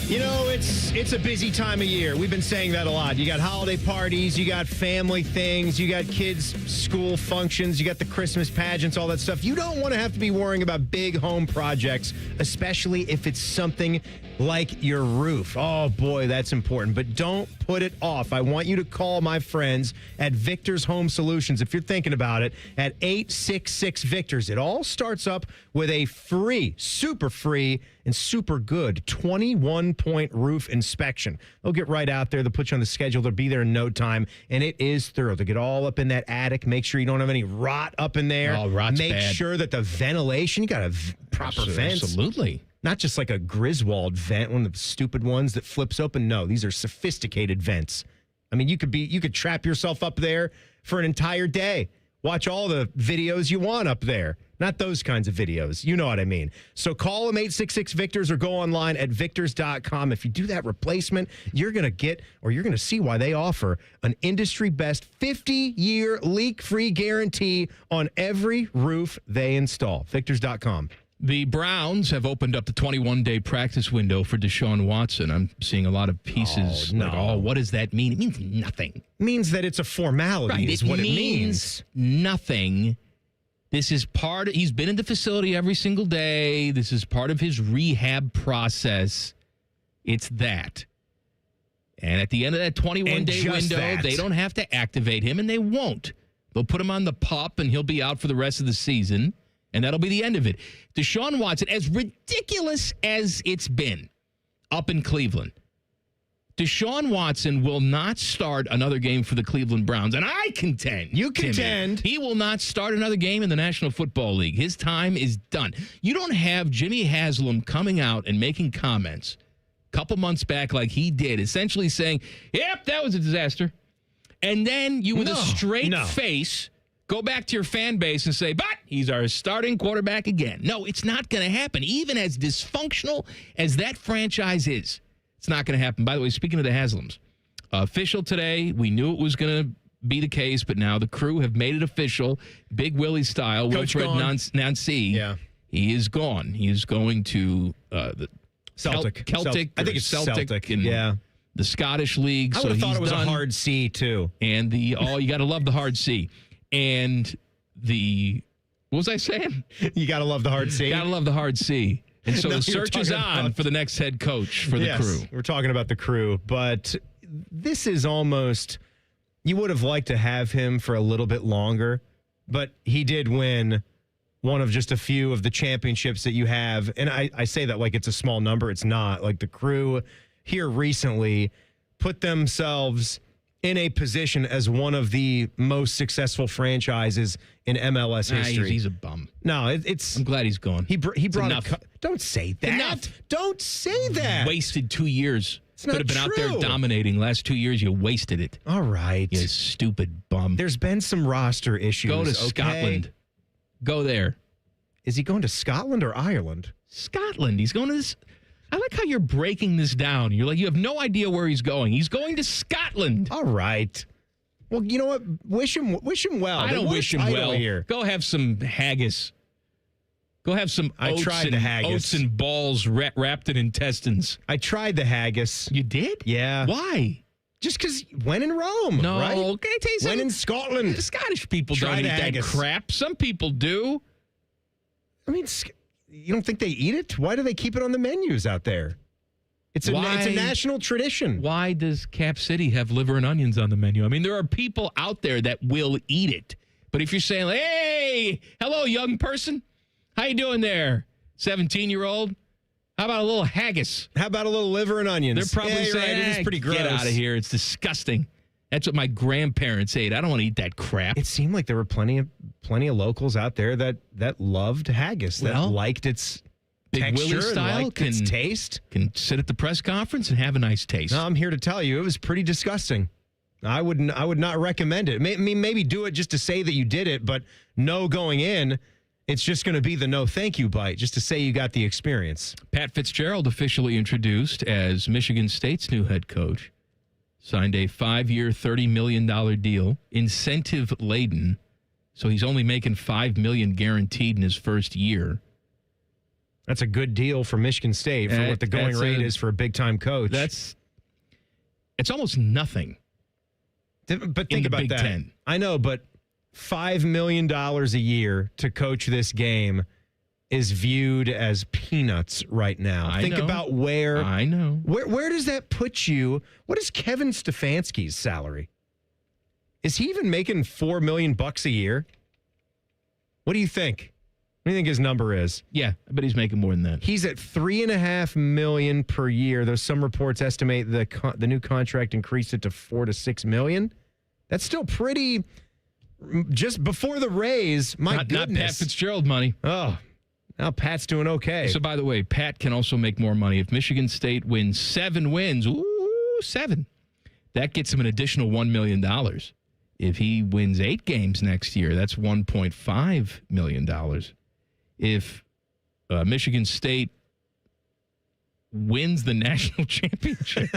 You know, it's a busy time of year. We've been saying that a lot. You got holiday parties, you got family things, you got kids' school functions, you got the Christmas pageants, all that stuff. You don't want to have to be worrying about big home projects, especially if it's something like your roof. Oh, boy, that's important. But don't put it off. I want you to call my friends at Victor's Home Solutions, if you're thinking about it, at 866-VICTORS. It all starts up with a free, super free, and super good 21-point roof inspection. They'll get right out there. They'll put you on the schedule. They'll be there in no time, and it is thorough. They'll get all up in that attic. Make sure you don't have any rot up in there. Oh, rot's Make bad. sure that the ventilation, you got a proper vent. Absolutely. Not just like a Griswold vent, one of the stupid ones that flips open. No, these are sophisticated vents. I mean, you could trap yourself up there for an entire day. Watch all the videos you want up there. Not those kinds of videos. You know what I mean. So call them 866-VICTORS or go online at victors.com. If you do that replacement, you're going to see why they offer an industry best 50-year leak-free guarantee on every roof they install. Victors.com. The Browns have opened up the 21-day practice window for Deshaun Watson. I'm seeing a lot of pieces. What does that mean? It means nothing. It means that it's a formality, is what it means. Nothing. This is he's been in the facility every single day. This is part of his rehab process. It's that. And at the end of that 21-day window, they don't have to activate him, and they won't. They'll put him on the PUP, and he'll be out for the rest of the season, and that'll be the end of it. Deshaun Watson, as ridiculous as it's been up in Cleveland, Deshaun Watson will not start another game for the Cleveland Browns. And I contend. You contend. Timmy, he will not start another game in the National Football League. His time is done. You don't have Jimmy Haslam coming out and making comments a couple months back like he did, essentially saying, yep, that was a disaster. And then you, with a straight face, go back to your fan base and say, but he's our starting quarterback again. No, it's not going to happen. Even as dysfunctional as that franchise is, it's not going to happen. By the way, speaking of the Haslams, official today, we knew it was going to be the case, but now the crew have made it official, Big Willie style. Wilfred Nancy, he is gone. He is going to the Celtic. I think it's Celtic. And the Scottish League. I would have thought it was a hard C, too. And you got to love the hard C. And what was I saying? You got to love the hard C. Got to love the hard C. And so the search is on for the next head coach for the crew. We're talking about the crew, but this is almost, you would have liked to have him for a little bit longer, but he did win one of just a few of the championships that you have. And I say that like it's a small number. It's not. Like the crew here recently put themselves in a position as one of the most successful franchises in MLS history. He's a bum. No, it's. I'm glad he's gone. He brought. Don't say that. Enough. Don't say that. Wasted 2 years. It's not Could have been true. out there dominating. Last 2 years, you wasted it. All right. You stupid bum. There's been some roster issues. Go to Scotland. Go there. Is he going to Scotland or Ireland? Scotland. He's going to this. I like how you're breaking this down. You're like, you have no idea where he's going. He's going to Scotland. All right. Well, you know what? Wish him well. I don't wish him well. Here. Go have some haggis. Go have some oats and balls wrapped in intestines. I tried the haggis. You did? Yeah. Why? Just because when in Rome, no, right? Can I tell you something? When in Scotland. The Scottish people don't eat that crap. Some people do. I mean, you don't think they eat it? Why do they keep it on the menus out there? It's a national tradition. Why does Cap City have liver and onions on the menu? I mean, there are people out there that will eat it. But if you're saying, hey, hello, young person. How you doing there, 17-year-old? How about a little haggis? How about a little liver and onions? They're probably saying, it is pretty gross. Get out of here. It's disgusting. That's what my grandparents ate. I don't want to eat that crap. It seemed like there were plenty of locals out there that loved haggis, that liked its Big texture, Willie style, liked its taste. Can sit at the press conference and have a nice taste. No, I'm here to tell you, it was pretty disgusting. I would not recommend it. Maybe do it just to say that you did it, but no going in. It's just going to be the no thank you bite, just to say you got the experience. Pat Fitzgerald officially introduced as Michigan State's new head coach. Signed a 5-year, $30 million deal, incentive-laden. So he's only making $5 million guaranteed in his first year. That's a good deal for Michigan State for what the going rate is for a big-time coach. It's almost nothing. But think about that. 10. I know, but $5 million a year to coach this game is viewed as peanuts right now. Think about where. I know. Where does that put you? What is Kevin Stefanski's salary? Is he even making $4 million a year? What do you think? What do you think his number is? Yeah, I bet he's making more than that. He's at $3.5 million per year. Though some reports estimate the new contract increased it to $4 to $6 million. That's still pretty. Just before the raise, goodness. Not Pat Fitzgerald money. Oh, now Pat's doing okay. So, by the way, Pat can also make more money. If Michigan State wins 7 wins, 7, that gets him an additional $1 million. If he wins 8 games next year, that's $1.5 million. If Michigan State wins the national championship,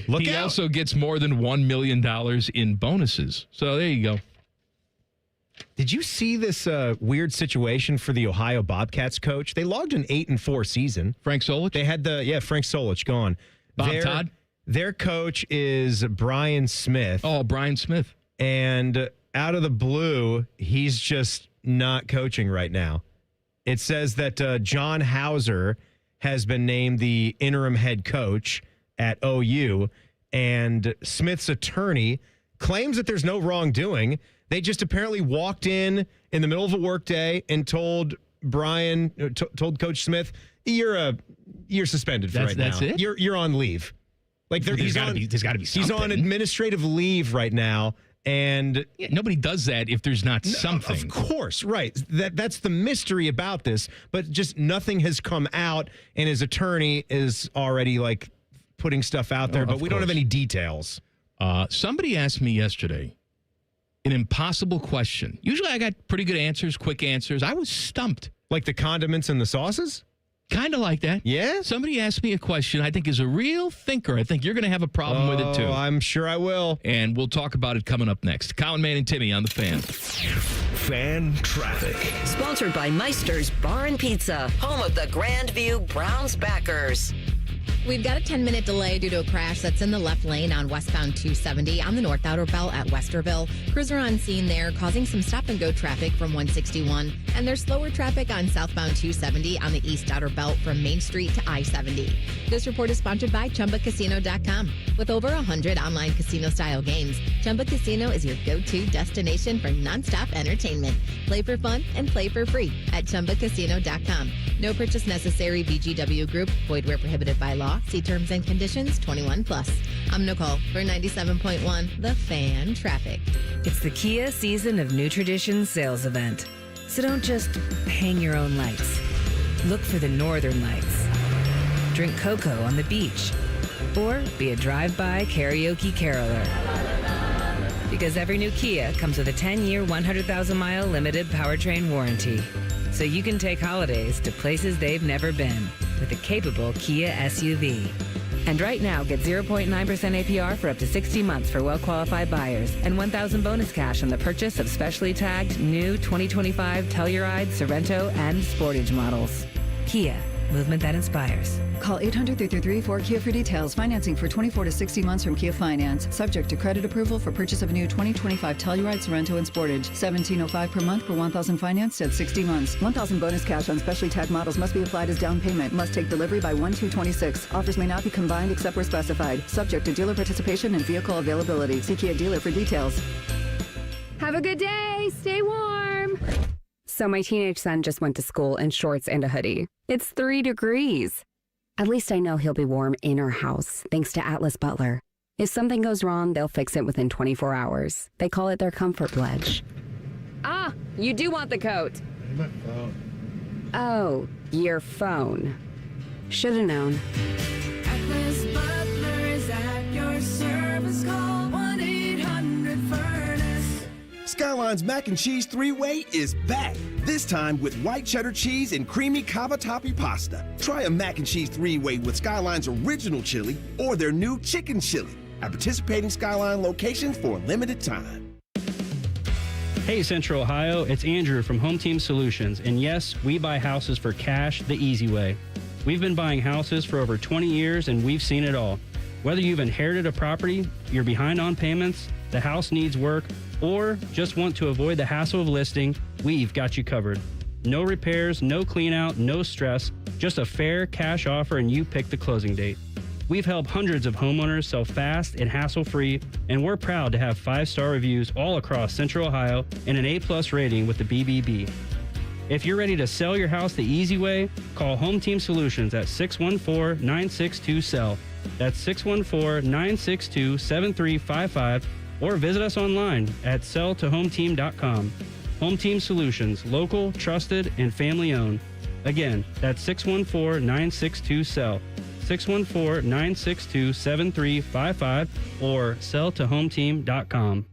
he also gets more than $1 million in bonuses. So there you go. Did you see this weird situation for the Ohio Bobcats coach? They logged an 8-4 season. Frank Solich? They had Frank Solich gone. Todd? Their coach is Brian Smith. Oh, Brian Smith. And out of the blue, he's just not coaching right now. It says that John Hauser has been named the interim head coach at OU, and Smith's attorney claims that there's no wrongdoing. They just apparently walked in the middle of a workday and told told Coach Smith, "You're suspended for right now. That's it. You're on leave." Like there's got to be something. He's on administrative leave right now. And nobody does that if there's not something. Of course, right. That's the mystery about this. But just nothing has come out, and his attorney is already like putting stuff out there. But we don't have any details. Somebody asked me yesterday an impossible question. Usually I got pretty good answers, quick answers. I was stumped. Like the condiments and the sauces? Kind of like that. Yeah? Somebody asked me a question I think is a real thinker. I think you're going to have a problem with it, too. I'm sure I will. And we'll talk about it coming up next. Colin, Man, and Timmy on The Fan. Fan Traffic. Sponsored by Meister's Bar and Pizza, home of the Grandview Browns backers. We've got a 10-minute delay due to a crash that's in the left lane on westbound 270 on the North Outer Belt at Westerville. Crews are on scene there, causing some stop-and-go traffic from 161. And there's slower traffic on southbound 270 on the East Outer Belt from Main Street to I-70. This report is sponsored by ChumbaCasino.com. With over 100 online casino-style games, Chumba Casino is your go-to destination for nonstop entertainment. Play for fun and play for free at ChumbaCasino.com. No purchase necessary. VGW Group. Void where prohibited by law. See terms and conditions. 21+. I'm Nicole for 97.1 The Fan Traffic. It's the Kia Season of New Traditions sales event. So don't just hang your own lights. Look for the northern lights. Drink cocoa on the beach. Or be a drive-by karaoke caroler. Because every new Kia comes with a 10-year, 100,000-mile limited powertrain warranty. So you can take holidays to places they've never been with a capable Kia SUV. And right now, get 0.9% APR for up to 60 months for well-qualified buyers and $1,000 bonus cash on the purchase of specially tagged new 2025 Telluride, Sorrento, and Sportage models. Kia, movement that inspires. Call 800-333-4KIA for details. Financing for 24 to 60 months from Kia Finance. Subject to credit approval for purchase of a new 2025 Telluride, Sorrento, and Sportage. $1,705 per month for $1,000 financed at 60 months. $1,000 bonus cash on specially tagged models must be applied as down payment. Must take delivery by 1/2/26. Offers may not be combined except where specified. Subject to dealer participation and vehicle availability. See Kia dealer for details. Have a good day. Stay warm. So my teenage son just went to school in shorts and a hoodie. It's 3 degrees. At least I know he'll be warm in our house, thanks to Atlas Butler. If something goes wrong, they'll fix it within 24 hours. They call it their comfort pledge. Ah, you do want the coat. My phone. Oh, your phone. Should've known. Atlas Butler is at your service. Call 1-800-FURNACE. Skyline's Mac and Cheese 3-Way is back. This time with white cheddar cheese and creamy cavatappi pasta. Try a Mac and Cheese 3-Way with Skyline's original chili or their new chicken chili at participating Skyline locations for a limited time. Hey Central Ohio, it's Andrew from Home Team Solutions, and yes, we buy houses for cash the easy way. We've been buying houses for over 20 years and we've seen it all. Whether you've inherited a property, you're behind on payments, the house needs work, or just want to avoid the hassle of listing, we've got you covered. No repairs, no clean out, no stress, just a fair cash offer and you pick the closing date. We've helped hundreds of homeowners sell fast and hassle-free, and we're proud to have 5-star reviews all across Central Ohio and an A+ rating with the BBB. If you're ready to sell your house the easy way, call Home Team Solutions at 614-962-SELL. That's 614-962-7355, or visit us online at selltohometeam.com. Home Team Solutions, local, trusted, and family-owned. Again, that's 614-962-SELL. 614-962-7355 or selltohometeam.com.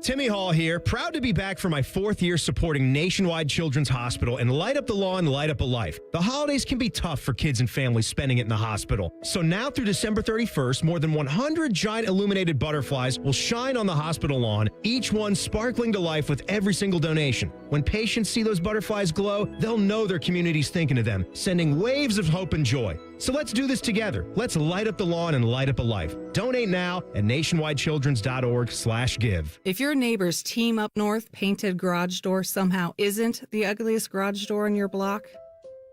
Timmy Hall here, proud to be back for my 4th year supporting Nationwide Children's Hospital and Light Up the Lawn, Light Up a Life. The holidays can be tough for kids and families spending it in the hospital. So now through December 31st, more than 100 giant illuminated butterflies will shine on the hospital lawn, each one sparkling to life with every single donation. When patients see those butterflies glow, they'll know their community's thinking of them, sending waves of hope and joy. So let's do this together. Let's light up the lawn and light up a life. Donate now at nationwidechildrens.org/give. If your neighbor's Team Up North painted garage door somehow isn't the ugliest garage door in your block,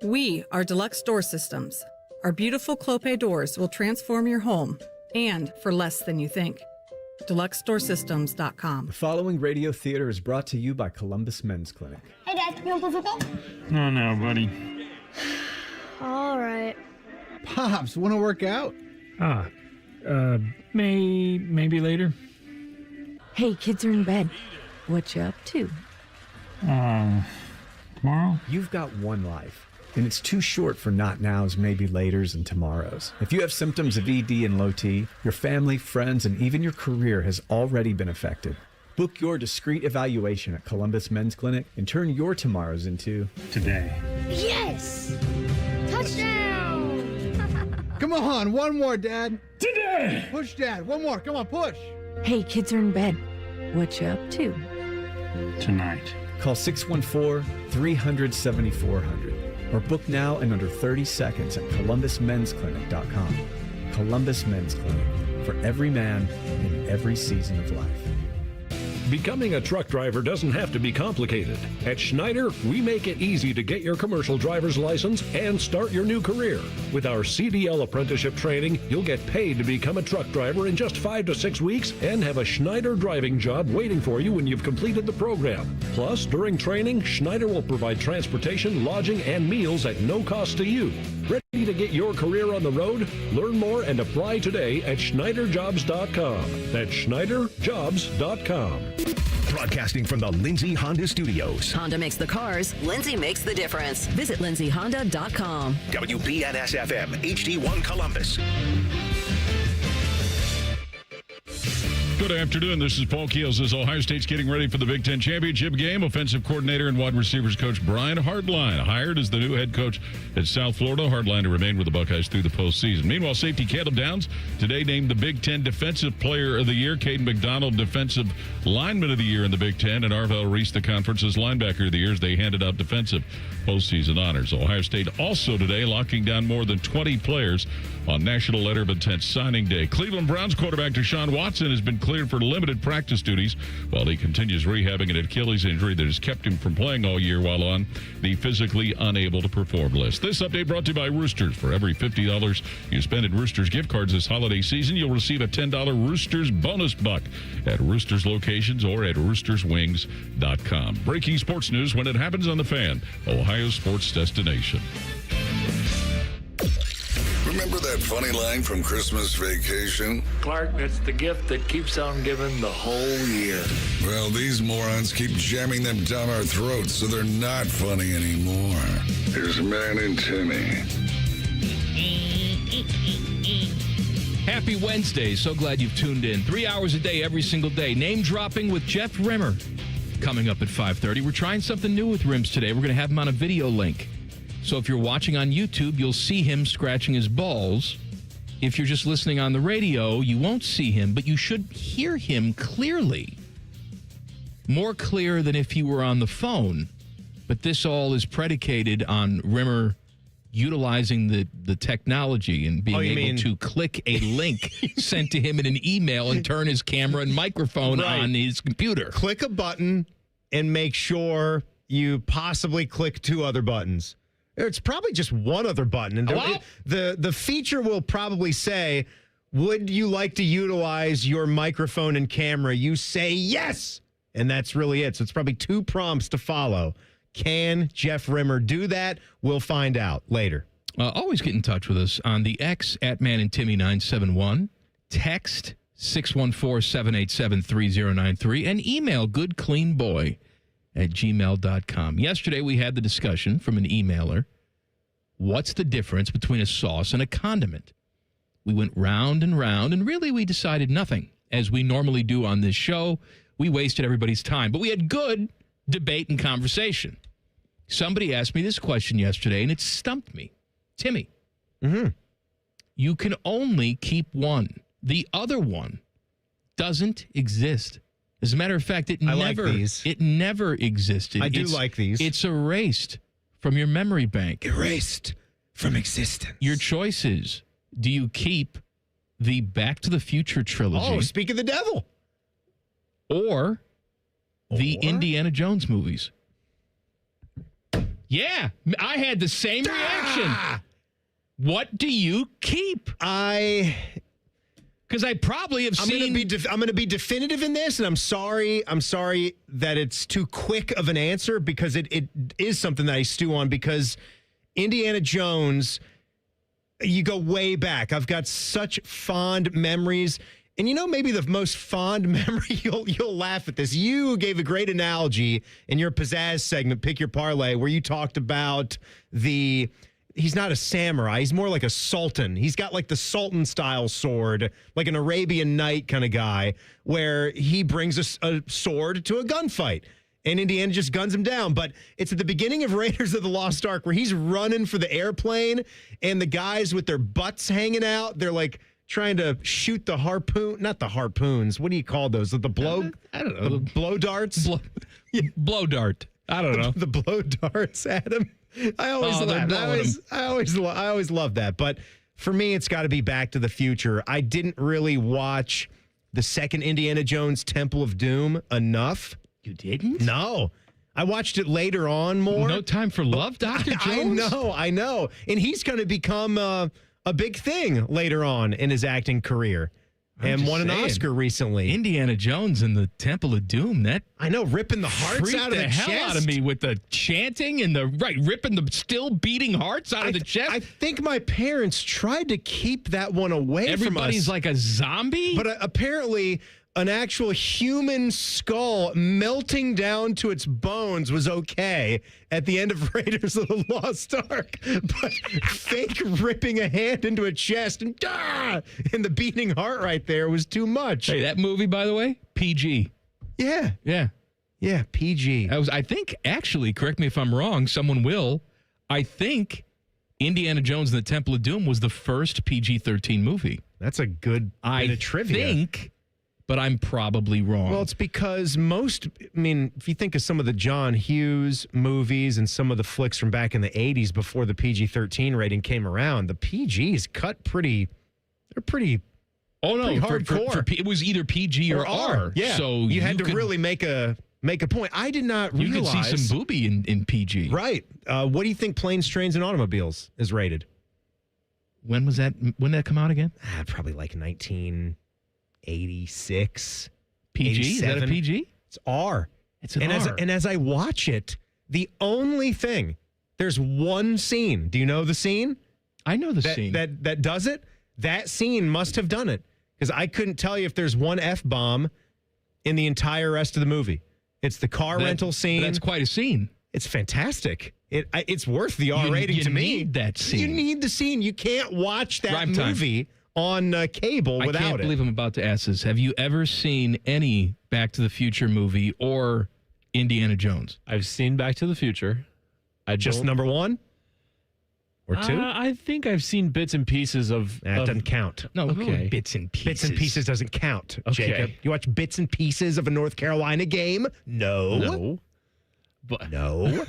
we are Deluxe Door Systems. Our beautiful Clopay doors will transform your home, and for less than you think. DeluxeDoorSystems.com. The following radio theater is brought to you by Columbus Men's Clinic. Hey, Dad, you want to play football? No, buddy. All right. Pops, want to work out? Maybe later. Hey, kids are in bed. What you up to? Tomorrow? You've got one life, and it's too short for not nows, maybe laters, and tomorrows. If you have symptoms of ED and low T, your family, friends, and even your career has already been affected. Book your discreet evaluation at Columbus Men's Clinic and turn your tomorrows into today. Yes! Touchdown! Come on, one more, Dad. Today! Push, Dad. One more. Come on, push. Hey, kids are in bed. What you up to? Tonight. Call 614-300-7400 or book now in under 30 seconds at columbusmensclinic.com. Columbus Men's Clinic, for every man in every season of life. Becoming a truck driver doesn't have to be complicated. At Schneider, we make it easy to get your commercial driver's license and start your new career. With our CDL apprenticeship training, you'll get paid to become a truck driver in just 5 to 6 weeks and have a Schneider driving job waiting for you when you've completed the program. Plus, during training, Schneider will provide transportation, lodging, and meals at no cost to you. Ready to get your career on the road? Learn more and apply today at SchneiderJobs.com. That's SchneiderJobs.com. Broadcasting from the Lindsay Honda Studios. Honda makes the cars, Lindsay makes the difference. Visit lindsayhonda.com. WBNS-FM, HD1 Columbus. Good afternoon. This is Paul Keels. As Ohio State's getting ready for the Big Ten championship game, offensive coordinator and wide receivers coach Brian Hartline hired as the new head coach at South Florida. Hartline to remain with the Buckeyes through the postseason. Meanwhile, safety Caleb Downs today named the Big Ten Defensive Player of the Year. Caden McDonald Defensive Lineman of the Year in the Big Ten, and Arvell Reese the conference's Linebacker of the Year as they handed out defensive postseason honors. Ohio State also today locking down more than 20 players on National Letter of Intent Signing Day. Cleveland Browns quarterback Deshaun Watson has been cleared for limited practice duties while he continues rehabbing an Achilles injury that has kept him from playing all year while on the physically unable to perform list. This update brought to you by Roosters. For every $50 you spend at Roosters gift cards this holiday season, you'll receive a $10 Roosters bonus buck at Roosters locations or at roosterswings.com. Breaking sports news when it happens on The Fan, Ohio sports destination. Remember that funny line from Christmas Vacation? Clark, it's the gift that keeps on giving the whole year. Well, these morons keep jamming them down our throats so they're not funny anymore. Here's Man and Timmy. Happy Wednesday. So glad you've tuned in. 3 hours a day, every single day. Name dropping with Jeff Rimmer. Coming up at 5:30. We're trying something new with Rims today. We're going to have him on a video link. So if you're watching on YouTube, you'll see him scratching his balls. If you're just listening on the radio, you won't see him, but you should hear him clearly. More clear than if he were on the phone. But this all is predicated on Rimmer utilizing the technology and being able to click a link sent to him in an email and turn his camera and microphone on his computer. Click a button and make sure you possibly click 2 other buttons. It's probably just one other button. And the feature will probably say, would you like to utilize your microphone and camera? You say yes. And that's really it. So it's probably 2 prompts to follow. Can Jeff Rimmer do that? We'll find out later. Always get in touch with us on the X at ManandTimmy971. Text 614-787-3093 and email goodcleanboy@gmail.com. Yesterday, we had the discussion from an emailer. What's the difference between a sauce and a condiment? We went round and round, and really we decided nothing. As we normally do on this show, we wasted everybody's time. But we had good debate and conversation. Somebody asked me this question yesterday, and it stumped me. Timmy, you can only keep one. The other one doesn't exist. As a matter of fact, it never existed. I do like these. It's erased from your memory bank. Erased from existence. Your choice is, do you keep the Back to the Future trilogy? Oh, speak of the devil. Or the Indiana Jones movies? Yeah, I had the same reaction. What do you keep? Because I probably have seen. I'm going to be definitive in this, and I'm sorry that it's too quick of an answer because it is something that I stew on. Because Indiana Jones, you go way back. I've got such fond memories. And maybe the most fond memory, you'll laugh at this. You gave a great analogy in your pizzazz segment, Pick Your Parlay, where you talked about he's not a samurai. He's more like a sultan. He's got like the sultan style sword, like an Arabian Night kind of guy, where he brings a sword to a gunfight. And Indiana just guns him down. But it's at the beginning of Raiders of the Lost Ark where he's running for the airplane and the guys with their butts hanging out, they're like trying to shoot the harpoon, not the harpoons. What do you call those? The blow? I don't know. The blow darts? Blow dart. I don't know. The blow darts at him. I always love that. But for me, it's got to be Back to the Future. I didn't really watch the second Indiana Jones Temple of Doom enough. You didn't? No. I watched it later on more. No Time for Love, Dr. Jones? I know. And he's going to become a big thing later on in his acting career. And won an Oscar recently. Indiana Jones and the Temple of Doom. That I know, ripping the hearts out of the chest. Hell out of me with the chanting and ripping the still beating hearts out of the chest. I think my parents tried to keep that one away from us. Everybody's like a zombie? But apparently an actual human skull melting down to its bones was okay at the end of Raiders of the Lost Ark. But fake ripping a hand into a chest and the beating heart right there was too much. Hey, that movie, by the way, PG. Yeah. Yeah, PG. I think, actually, correct me if I'm wrong, someone will. I think Indiana Jones and the Temple of Doom was the first PG-13 movie. That's a good bit of trivia. I think, but I'm probably wrong. Well, it's because if you think of some of the John Hughes movies and some of the flicks from back in the 80s before the PG-13 rating came around, the PGs cut pretty hardcore. It was either PG or R. Yeah. So you had to really make a point. I did not realize. You could see some booby in PG. Right. What do you think Planes, Trains, and Automobiles is rated? When was that? When did that come out again? Probably like 1986. PG? 87. Is that a PG? It's R. It's an R. And as I watch it, the only thing, there's one scene. Do you know the scene? I know the scene. That does it? That scene must have done it. Because I couldn't tell you if there's one F-bomb in the entire rest of the movie. It's the car rental scene. That's quite a scene. It's fantastic. It's worth the R rating to me. You need that scene. You need the scene. You can't watch that movie on cable without it. I can't believe I'm about to ask this. Have you ever seen any Back to the Future movie or Indiana Jones? I've seen Back to the Future. Just number one? Or two? I think I've seen bits and pieces of... That doesn't count. No, okay. Bits and pieces. Bits and pieces doesn't count, Okay. Jacob. You watch bits and pieces of a North Carolina game? No. No. No.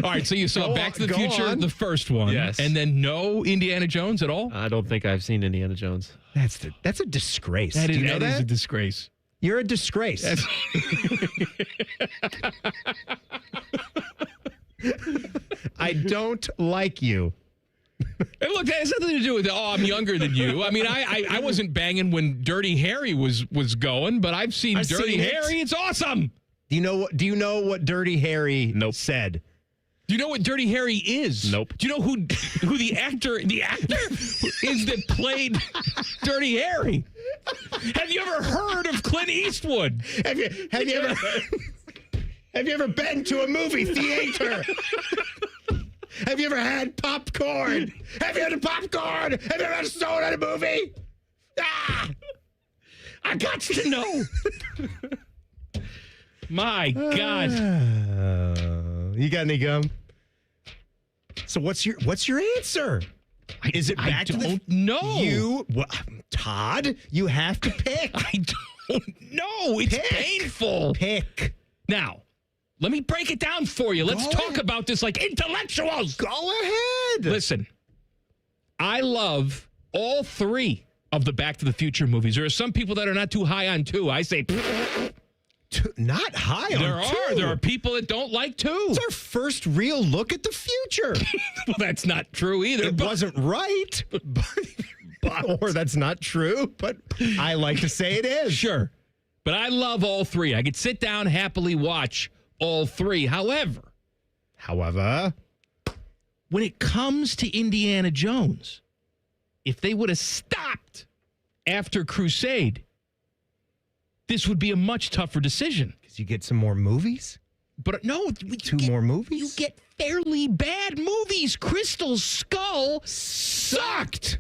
All right, so you saw Back to the Future, the first one. Yes. And then no Indiana Jones at all? I don't think I've seen Indiana Jones. That's a disgrace. That Do you know that is a disgrace. You're a disgrace. I don't like you. Hey, look, that has nothing to do with, I'm younger than you. I mean, I wasn't banging when Dirty Harry was going, but I've seen Dirty Harry. It's awesome. Do you know what Dirty Harry said? Do you know what Dirty Harry is? Nope. Do you know who the actor is that played Dirty Harry? Have you ever heard of Clint Eastwood? Have you ever been to a movie theater? Have you ever had popcorn? Have you had a popcorn? Have you ever had a soda at a movie? I got to know. My God. You got any gum? So what's your answer? Is it back to the... know. Todd, you have to pick. I don't know. It's painful. Pick. Now, let me break it down for you. Let's talk about this like intellectuals. Go ahead. Listen, I love all 3 of the Back to the Future movies. There are some people that are not too high on 2. I say... Not high on 2. There are people that don't like 2. It's our first real look at the future. Well, that's not true either. It wasn't right. Or that's not true, but I like to say it is. Sure. But I love all 3. I could sit down, happily watch all 3. However, when it comes to Indiana Jones, if they would have stopped after Crusade, this would be a much tougher decision. Because you get some more movies? But no. More movies? You get fairly bad movies. Crystal Skull sucked.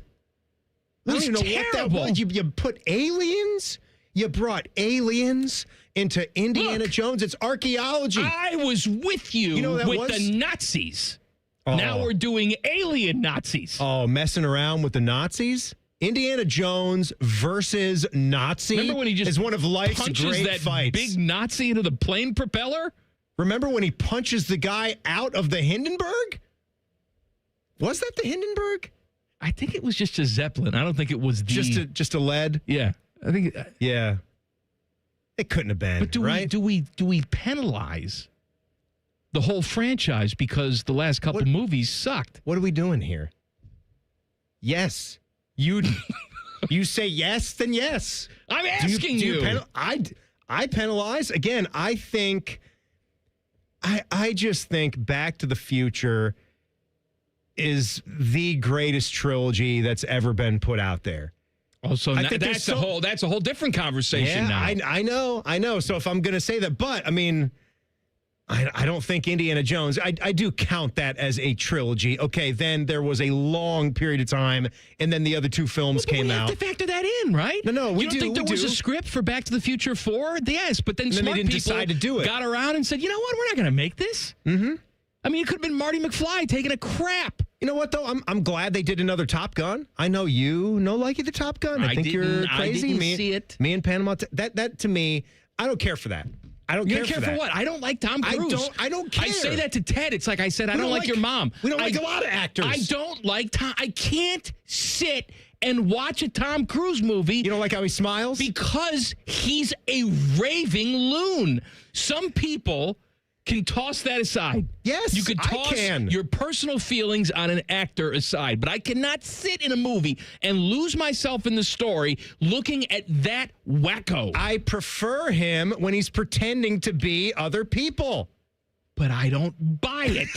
I don't even know what that was. You put aliens? You brought aliens into Indiana Jones? It's archaeology. I was with you, with the Nazis. Oh. Now we're doing alien Nazis. Oh, messing around with the Nazis? Indiana Jones versus Nazi. Remember when he just is one of life's punches great that fights. Big Nazi into the plane propeller? Remember when he punches the guy out of the Hindenburg? Was that the Hindenburg? I think it was just a Zeppelin. I don't think it was just a lead. Yeah, I think. Yeah, it couldn't have been. But do we penalize the whole franchise because the last couple movies sucked? What are we doing here? Yes. You say yes, then yes. I'm asking you. I penalize. Again, I think, I just think Back to the Future is the greatest trilogy that's ever been put out there. Oh, so that's a whole different conversation now. I know. So if I'm going to say that, but I mean, I don't think Indiana Jones, I do count that as a trilogy. Okay, then there was a long period of time, and then the other 2 films came out. We have to factor that in, right? No, we you don't think there was a script for Back to the Future 4? Yes, but then smart they didn't people decide to do it. Got around and said, you know what, we're not going to make this. Mm-hmm. I mean, it could have been Marty McFly taking a crap. You know what, though? I'm glad they did another Top Gun. I know you like the Top Gun. I think you're crazy. I didn't see it. Me and Panama, that to me, I don't care for that. I don't care for that. What? I don't like Tom Cruise. I don't care. I say that to Ted. It's like I said, I don't like your mom. We don't like a lot of actors. I don't like Tom. I can't sit and watch a Tom Cruise movie. You don't like how he smiles? Because he's a raving loon. Some people can toss that aside. Yes, you can toss your personal feelings on an actor aside, but I cannot sit in a movie and lose myself in the story looking at that wacko. I prefer him when he's pretending to be other people. But I don't buy it.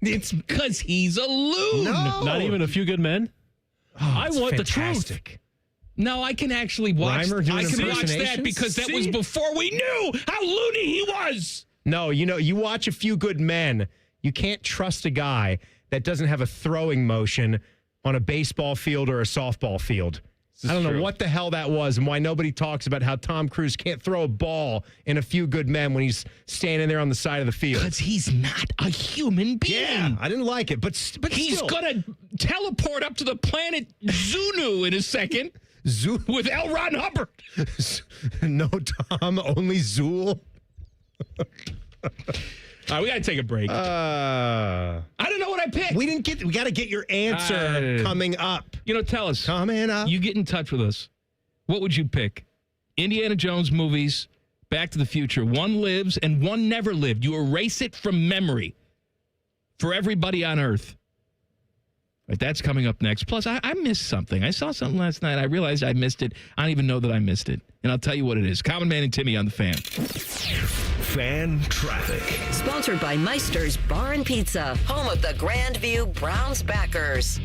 It's because he's a loon. No. Not even A Few Good Men? I want fantastic. the truth. No, I can actually watch. I can watch that because that was before we knew how loony he was. No, you watch A Few Good Men. You can't trust a guy that doesn't have a throwing motion on a baseball field or a softball field. I don't know what the hell that was and why nobody talks about how Tom Cruise can't throw a ball in A Few Good Men when he's standing there on the side of the field. Because he's not a human being. Yeah, I didn't like it, but he's still. Going to teleport up to the planet Zunu in a second with L. Ron Hubbard. No, Tom, only Zool. All right, we got to take a break. I don't know what I picked. We got to get your answer coming up. Tell us. Coming up. You get in touch with us. What would you pick? Indiana Jones movies, Back to the Future. One lives and one never lived. You erase it from memory for everybody on Earth. Right, that's coming up next. Plus, I missed something. I saw something last night. I realized I missed it. I don't even know that I missed it. And I'll tell you what it is. Common Man and Timmy on the Fan. Fan traffic. Sponsored by Meister's Bar and Pizza, home of the Grandview Browns backers.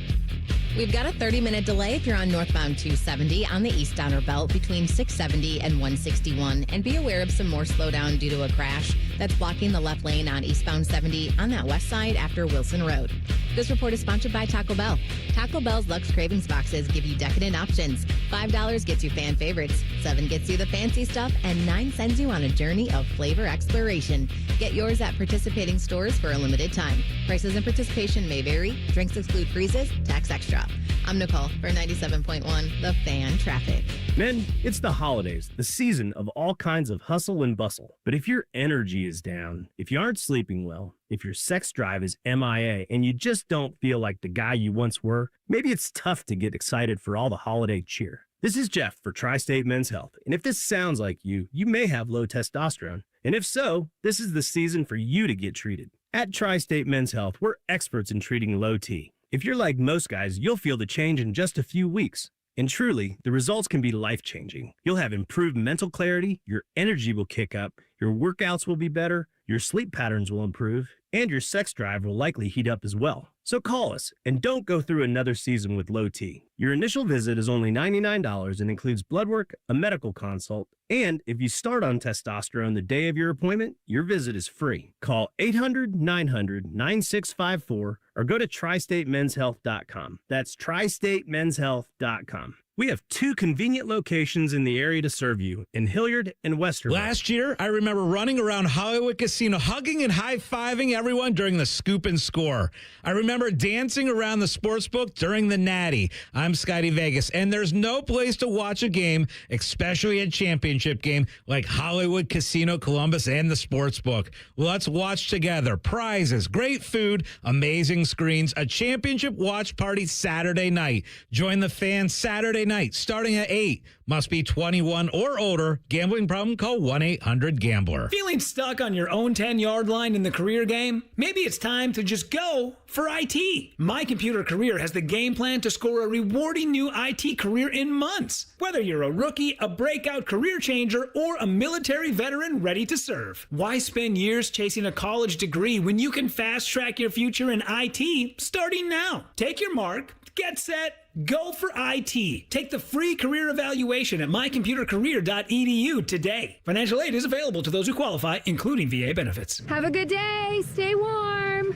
We've got a 30-minute delay if you're on northbound 270 on the eastbound belt between 670 and 161. And be aware of some more slowdown due to a crash that's blocking the left lane on eastbound 70 on that west side after Wilson Road. This report is sponsored by Taco Bell. Taco Bell's Lux Cravings boxes give you decadent options. $5 gets you fan favorites, $7 gets you the fancy stuff, and $9 sends you on a journey of flavor exploration. Get yours at participating stores for a limited time. Prices and participation may vary. Drinks exclude freezes, tax extra. I'm Nicole for 97.1 The Fan Traffic. Men, it's the holidays, the season of all kinds of hustle and bustle. But if your energy is down, if you aren't sleeping well, if your sex drive is MIA, and you just don't feel like the guy you once were, maybe it's tough to get excited for all the holiday cheer. This is Jeff for Tri-State Men's Health, and if this sounds like you may have low testosterone. And if so, this is the season for you to get treated. At Tri-State Men's Health, we're experts in treating low T. If you're like most guys, you'll feel the change in just a few weeks. And truly, the results can be life-changing. You'll have improved mental clarity, your energy will kick up, your workouts will be better, your sleep patterns will improve, and your sex drive will likely heat up as well. So call us and don't go through another season with low T. Your initial visit is only $99 and includes blood work, a medical consult, and if you start on testosterone the day of your appointment, your visit is free. Call 800-900-9654 or go to tristatemenshealth.com. That's tristatemenshealth.com. We have 2 convenient locations in the area to serve you, in Hilliard and Westerville. Last year, I remember running around Hollywood Casino, hugging and high-fiving everyone during the scoop and score. I remember dancing around the sportsbook during the Natty. I'm Scotty Vegas, and there's no place to watch a game, especially a championship game, like Hollywood Casino Columbus and the sportsbook. Let's watch together. Prizes, great food, amazing screens, a championship watch party Saturday night. Join the fans Saturday night, starting at 8. Must be 21 or older. Gambling problem? Call 1-800-GAMBLER. Feeling stuck on your own 10-yard line in the career game? Maybe it's time to just go for IT. My Computer Career has the game plan to score a rewarding new IT career in months. Whether you're a rookie, a breakout career changer, or a military veteran ready to serve. Why spend years chasing a college degree when you can fast-track your future in IT starting now? Take your mark, get set, go for IT. Take the free career evaluation at mycomputercareer.edu today. Financial aid is available to those who qualify, including VA benefits. Have a good day. Stay warm.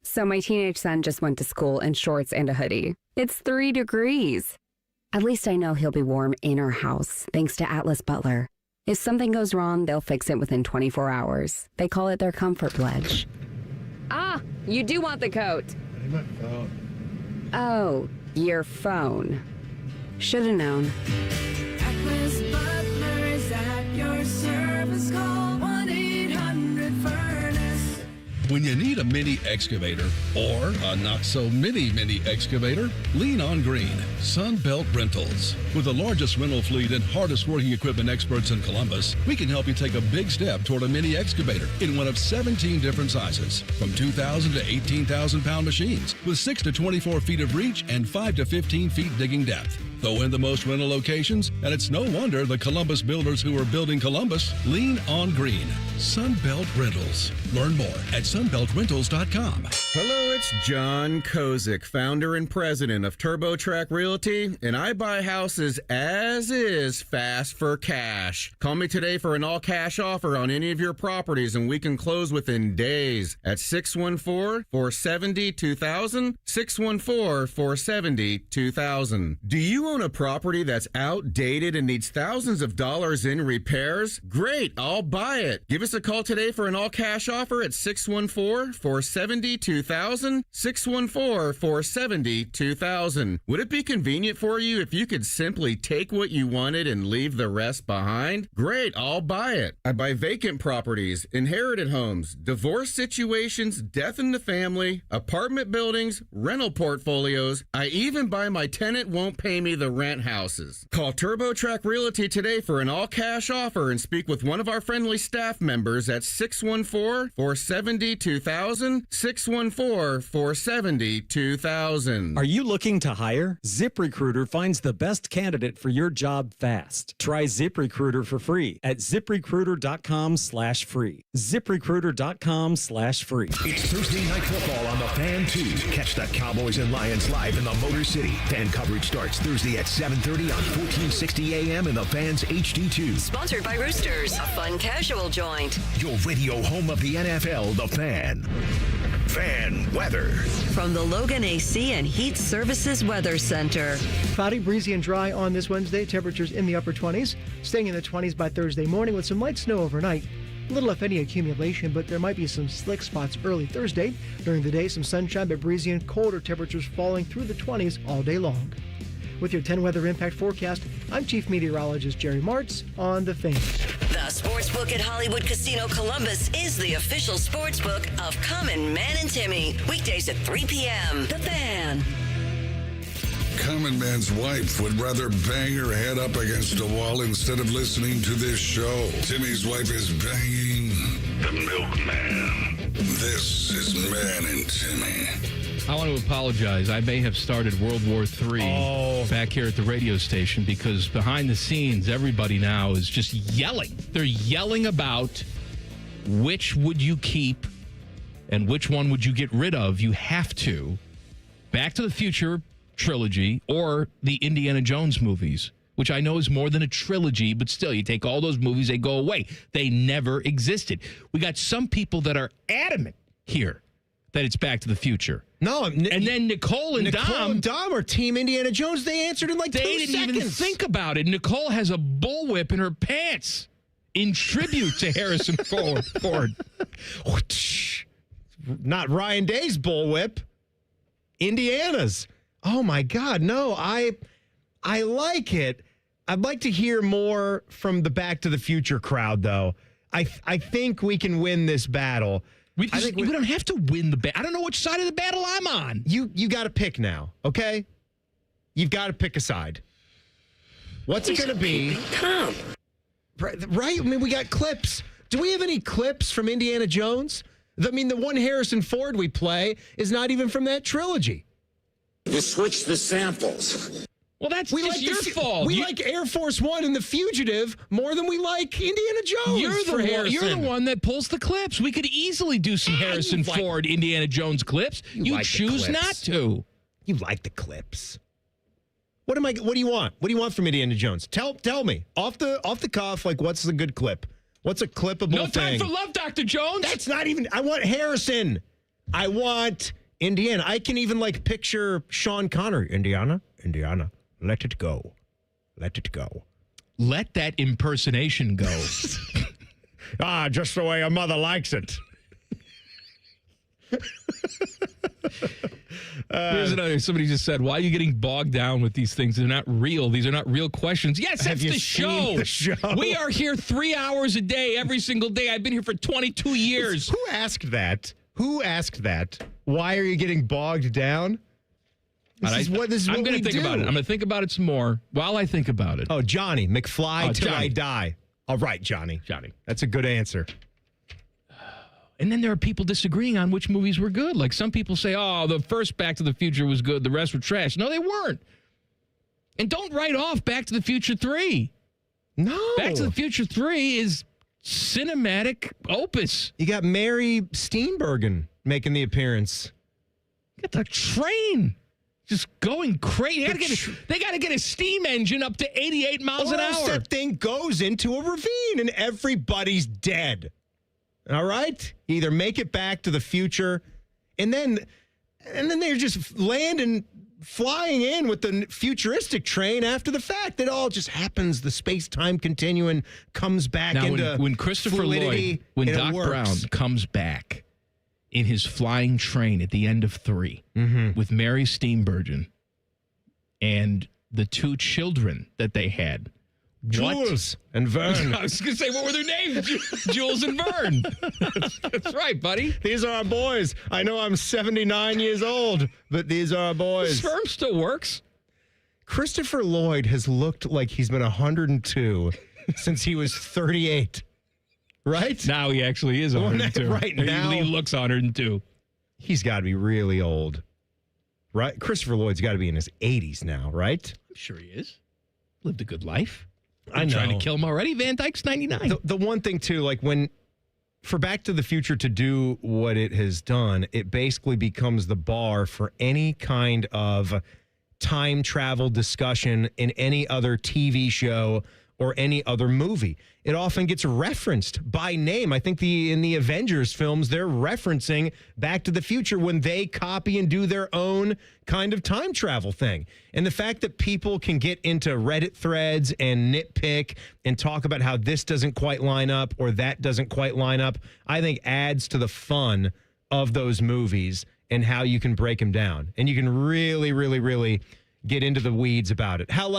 So my teenage son just went to school in shorts and a hoodie. It's 3 degrees. At least I know he'll be warm in our house, thanks to Atlas Butler. If something goes wrong, they'll fix it within 24 hours. They call it their comfort pledge. Ah, you do want the coat. My phone. Oh, your phone. Should have known. Atlas Butler is at your service. Call 1-800-FURNACE. When you need a mini excavator or a not-so-mini excavator, lean on Green, Sunbelt Rentals. With the largest rental fleet and hardest-working equipment experts in Columbus, we can help you take a big step toward a mini excavator in one of 17 different sizes, from 2,000 to 18,000-pound machines, with 6 to 24 feet of reach and 5 to 15 feet digging depth. Throw in the most rental locations, and it's no wonder the Columbus builders who are building Columbus lean on Green. Sunbelt Rentals. Learn more at sunbeltrentals.com. Hello, it's John Kozik, founder and president of TurboTrack Realty, and I buy houses as is, fast for cash. Call me today for an all-cash offer on any of your properties, and we can close within days at 614-470-2000, 614-470-2000. Do you own a property that's outdated and needs thousands of dollars in repairs? Great, I'll buy it. Give us a call today for an all-cash offer at 614-470-2000, 614-470-2000. Would it be convenient for you if you could simply take what you wanted and leave the rest behind? Great, I'll buy it. I buy vacant properties, inherited homes, divorce situations, death in the family, apartment buildings, rental portfolios. I even buy my tenant won't pay me the rent houses. Call TurboTrack Realty today for an all-cash offer and speak with one of our friendly staff members at 614-470-2000, 614-470-2000. Are you looking to hire? ZipRecruiter finds the best candidate for your job fast. Try ZipRecruiter for free at ZipRecruiter.com/free. ZipRecruiter.com/free. It's Thursday Night Football on the Fan 2. Catch the Cowboys and Lions live in the Motor City. Fan coverage starts Thursday at 7:30 on 1460 AM in the Fans HD2. Sponsored by Roosters, a fun casual joint. Your radio home of the NFL, the Fan. Fan weather. From the Logan AC and Heat Services Weather Center. Cloudy, breezy, and dry on this Wednesday. Temperatures in the upper 20s, staying in the 20s by Thursday morning with some light snow overnight. Little, if any, accumulation, but there might be some slick spots early Thursday. During the day, some sunshine, but breezy and colder temperatures falling through the 20s all day long. With your 10 weather impact forecast, I'm Chief Meteorologist Jerry Martz on The Fan. The Sportsbook at Hollywood Casino Columbus is the official sportsbook of Common Man and Timmy. Weekdays at 3 p.m. The Fan. Common Man's wife would rather bang her head up against a wall instead of listening to this show. Timmy's wife is banging the milkman. This is Man and Timmy. I want to apologize. I may have started World War III back here at the radio station because behind the scenes, everybody now is just yelling. They're yelling about which would you keep and which one would you get rid of. You have to. Back to the Future trilogy or the Indiana Jones movies, which I know is more than a trilogy, but still, you take all those movies, they go away. They never existed. We got some people that are adamant here that it's Back to the Future. No, and then Nicole and Dom are Team Indiana Jones. They answered in like 2 seconds. They didn't even think about it. Nicole has a bullwhip in her pants in tribute to Harrison Ford. Not Ryan Day's bullwhip. Indiana's. Oh my God, no! I like it. I'd like to hear more from the Back to the Future crowd, though. I think we can win this battle. We don't have to win the battle. I don't know which side of the battle I'm on. You got to pick now, okay? You've got to pick a side. What's it going to be? Tom. Right? I mean, we got clips. Do we have any clips from Indiana Jones? I mean, the one Harrison Ford we play is not even from that trilogy. You switch the samples. Well, that's just your fault. We like Air Force One and The Fugitive more than we like Indiana Jones. You're the one that pulls the clips. We could easily do some Harrison Ford, Indiana Jones clips. You choose not to. You like the clips. What do you want? What do you want from Indiana Jones? Tell me off the cuff. Like, what's the good clip? What's a clippable thing? No time for love, Dr. Jones. That's not even. I want Harrison. I want Indiana. I can even picture Sean Connery. Indiana. Let it go. Let it go. Let that impersonation go. Just the way a mother likes it. Here's another. Somebody just said, why are you getting bogged down with these things? They're not real. These are not real questions. Yes, that's the show. We are here 3 hours a day, every single day. I've been here for 22 years. Who asked that? Why are you getting bogged down? I'm going to think about it. I'm going to think about it some more while I think about it. Oh, Johnny McFly till I die. All right, Johnny. That's a good answer. And then there are people disagreeing on which movies were good. Like some people say, the first Back to the Future was good. The rest were trash. No, they weren't. And don't write off Back to the Future 3. No. Back to the Future 3 is cinematic opus. You got Mary Steenburgen making the appearance. You got the train just going crazy. They got to get a steam engine up to 88 miles an hour. That thing goes into a ravine and everybody's dead. All right? You either make it back to the future and then they're just flying in with the futuristic train after the fact. It all just happens. The space-time continuum comes back into when Christopher fluidity, Lloyd, when Doc Brown comes back in his flying train at the end of 3 with Mary Steenburgen and the 2 children that they had. Jules and Vern. I was going to say, what were their names? Jules and Vern. That's right, buddy. These are our boys. I know I'm 79 years old, but these are our boys. Sperm still works. Christopher Lloyd has looked like he's been 102 since he was 38. Right? Now he actually is 102. Right now. He looks 102. He's got to be really old. Right? Christopher Lloyd's got to be in his 80s now, right? I'm sure he is. Lived a good life. I'm trying to kill him already. Van Dyke's 99. The one thing, too, for Back to the Future to do what it has done, it basically becomes the bar for any kind of time travel discussion in any other TV show or any other movie. It often gets referenced by name. I think in the Avengers films, they're referencing Back to the Future when they copy and do their own kind of time travel thing. And the fact that people can get into Reddit threads and nitpick and talk about how this doesn't quite line up or that doesn't quite line up, I think adds to the fun of those movies and how you can break them down. And you can really, really, really get into the weeds about it. How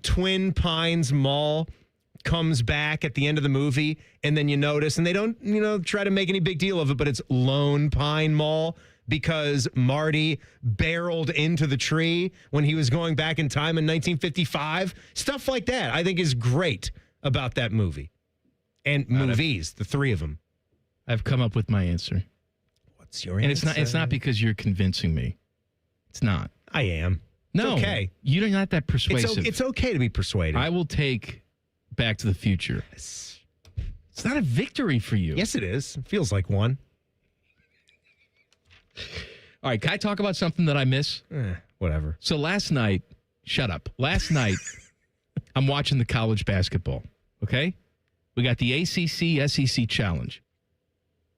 Twin Pines Mall comes back at the end of the movie, and then you notice, and they don't, try to make any big deal of it, but it's Lone Pine Mall because Marty barreled into the tree when he was going back in time in 1955. Stuff like that, I think, is great about that movie. And movies, the three of them. I've come up with my answer. What's your answer? And it's not because you're convincing me. It's not. I am. No, it's okay. You're not that persuasive. It's okay to be persuaded. I will take Back to the Future. It's not a victory for you. Yes, it is. It feels like one. All right, can I talk about something that I miss? Whatever. So last night, shut up. Last night, I'm watching the college basketball, okay? We got the ACC SEC Challenge.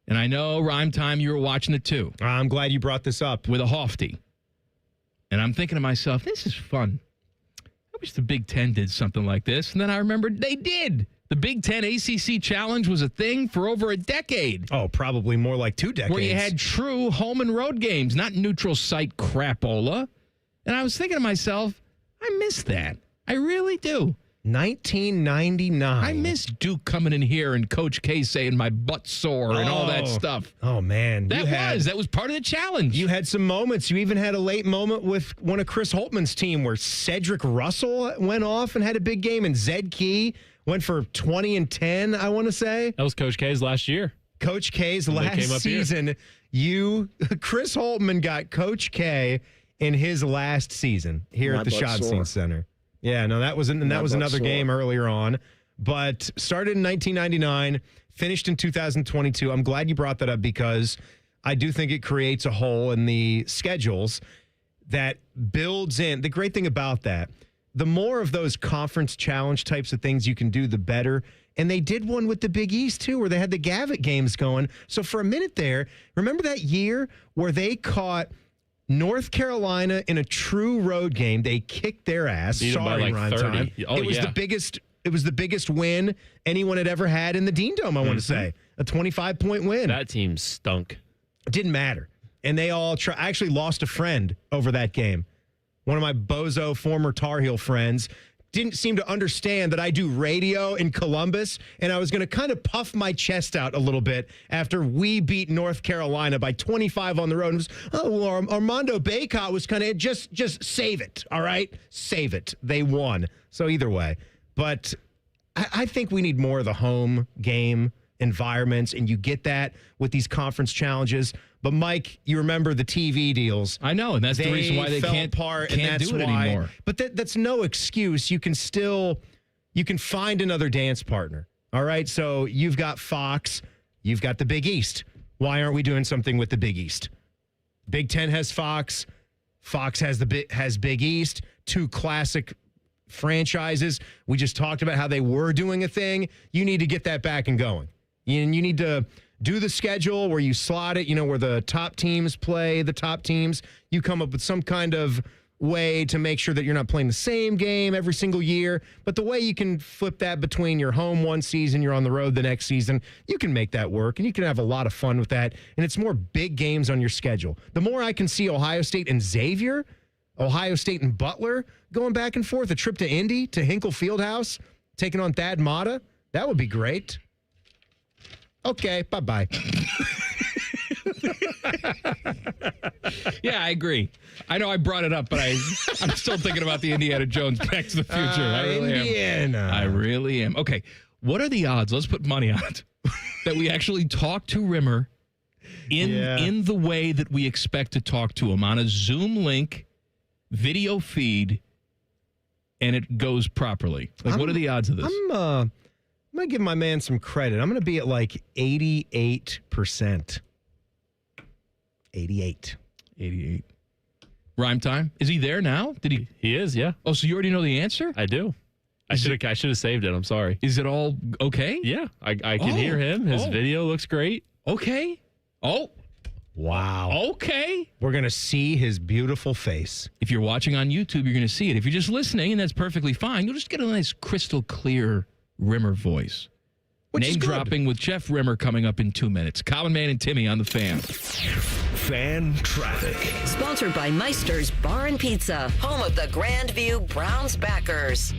And I know, Rhyme Time, you were watching it too. I'm glad you brought this up. With a Hofty. And I'm thinking to myself, this is fun. I wish the Big Ten did something like this. And then I remembered they did. The Big Ten ACC Challenge was a thing for over a decade. Oh, probably more like 2 decades. Where you had true home and road games, not neutral site crapola. And I was thinking to myself, I miss that. I really do. 1999. I miss Duke coming in here and Coach K saying my butt's sore and all that stuff. Oh, man. That was part of the challenge. You had some moments. You even had a late moment with one of Chris Holtman's team where Cedric Russell went off and had a big game, and Zed Key went for 20 and 10, I want to say. That was Coach K's last year. Coach K's last season. Chris Holtman got Coach K in his last season here at the Schottenstein Center. Yeah, no, that was another game earlier on, but started in 1999, finished in 2022. I'm glad you brought that up because I do think it creates a hole in the schedules that builds in. The great thing about that, the more of those conference challenge types of things you can do, the better. And they did one with the Big East, too, where they had the Gavitt games going. So for a minute there, remember that year where they caught North Carolina in a true road game? They kicked their ass. Beat them by Sorry, like Rhyme 30. Time. Oh, It was the biggest win anyone had ever had in the Dean Dome, I want to say. A 25-point win. That team stunk. It didn't matter. And they all I actually lost a friend over that game. One of my bozo former Tar Heel friends didn't seem to understand that I do radio in Columbus, and I was going to kind of puff my chest out a little bit after we beat North Carolina by 25 on the road. And it was, Armando Bacot was kind of just save it, all right? Save it. They won. So either way. But I think we need more of the home game environments, and you get that with these conference challenges. But, Mike, you remember the TV deals. I know, and that's the reason why they can't do it anymore. But that's no excuse. You can find another dance partner. All right? So you've got Fox. You've got the Big East. Why aren't we doing something with the Big East? Big Ten has Fox. Fox has Big East. 2 classic franchises. We just talked about how they were doing a thing. You need to get that back and going. And you need to do the schedule where you slot it, where the top teams play the top teams. You come up with some kind of way to make sure that you're not playing the same game every single year. But the way you can flip that between your home one season, you're on the road the next season, you can make that work, and you can have a lot of fun with that. And it's more big games on your schedule. The more I can see Ohio State and Xavier, Ohio State and Butler going back and forth, a trip to Indy, to Hinkle Fieldhouse, taking on Thad Matta, that would be great. Okay, bye-bye. Yeah, I agree. I know I brought it up, but I'm still thinking about the Indiana Jones Back to the Future. I really Indiana. am. I really am. Okay, what are the odds? Let's put money on it. That we actually talk to Rimmer in the way that we expect to talk to him, on a Zoom link, video feed, and it goes properly. What are the odds of this? I'm going to give my man some credit. I'm going to be at like 88%. 88. Rhyme Time? Is he there now? Did he? He is, yeah. Oh, so you already know the answer? I do. I should have saved it. I'm sorry. Is it all okay? Yeah, I can hear him. His video looks great. Okay. Oh. Wow. Okay. We're going to see his beautiful face. If you're watching on YouTube, you're going to see it. If you're just listening, and that's perfectly fine, you'll just get a nice crystal clear Rimmer voice. Name dropping with Jeff Rimmer coming up in 2 minutes. Common Man and Timmy on the Fan. Fan traffic. Sponsored by Meister's Bar and Pizza, home of the Grandview Browns backers.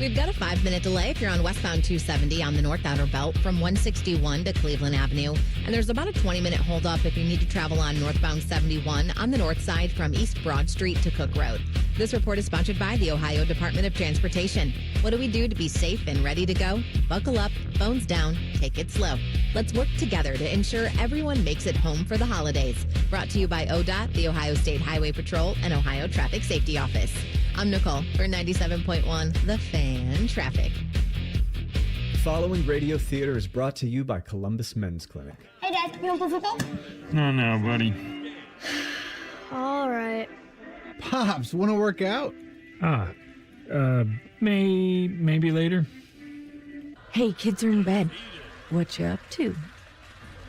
We've got a 5-minute delay if you're on westbound 270 on the North Outer Belt from 161 to Cleveland Avenue. And there's about a 20-minute holdup if you need to travel on northbound 71 on the north side from East Broad Street to Cook Road. This report is sponsored by the Ohio Department of Transportation. What do we do to be safe and ready to go? Buckle up, phones down, take it slow. Let's work together to ensure everyone makes it home for the holidays. Brought to you by ODOT, the Ohio State Highway Patrol, and Ohio Traffic Safety Office. I'm Nicole for 97.1 The Fan Traffic. Following Radio Theater is brought to you by Columbus Men's Clinic. Hey, Dad, you want to play football? No, buddy. All right. Pops, want to work out? Maybe later. Hey, kids are in bed. What you up to?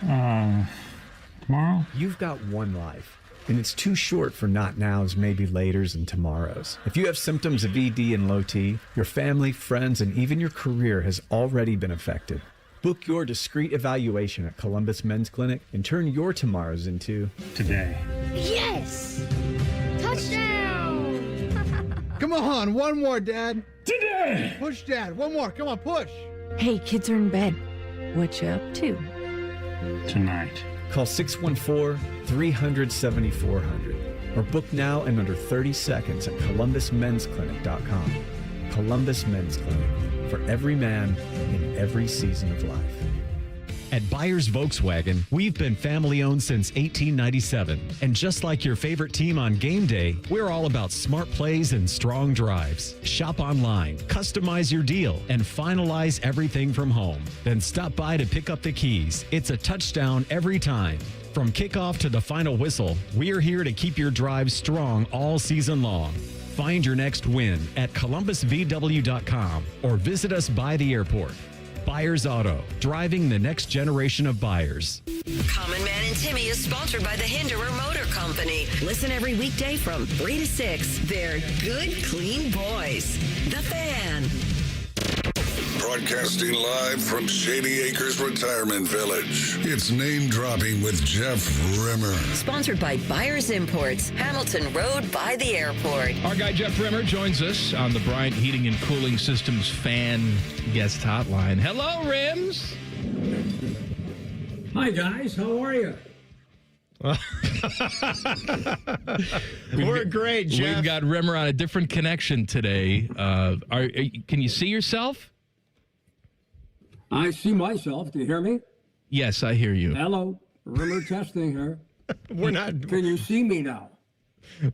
Tomorrow? You've got one life, and it's too short for not nows, maybe laters, and tomorrows. If you have symptoms of ED and low T, your family, friends, and even your career has already been affected. Book your discreet evaluation at Columbus Men's Clinic and turn your tomorrows into today. Yes! Touchdown! Come on, one more, Dad. Today! Push, Dad. One more. Come on, push. Hey, kids are in bed. What you up to? Tonight. Call 614-300-7400 or book now in under 30 seconds at columbusmensclinic.com. Columbus Men's Clinic, for every man in every season of life. At Byers Volkswagen, we've been family owned since 1897. And just like your favorite team on game day, we're all about smart plays and strong drives. Shop online, customize your deal, and finalize everything from home. Then stop by to pick up the keys. It's a touchdown every time. From kickoff to the final whistle, we're here to keep your drive strong all season long. Find your next win at columbusvw.com or visit us by the airport. Byers Auto, driving the next generation of buyers. Common Man and Timmy is sponsored by the Hinderer Motor Company. Listen every weekday from 3 to 6. They're good, clean boys. The Fan. Broadcasting live from Shady Acres Retirement Village. It's Name Dropping with Jeff Rimmer. Sponsored by Byers Imports, Hamilton Road by the airport. Our guy Jeff Rimmer joins us on the Bryant Heating and Cooling Systems Fan Guest Hotline. Hello, Rims. Hi, guys. How are you? We're great, Jeff. We've got Rimmer on a different connection today. Can you see yourself? I see myself. Do you hear me? Yes, I hear you. Hello. Rimmer testing here. We're not. Can you see me now?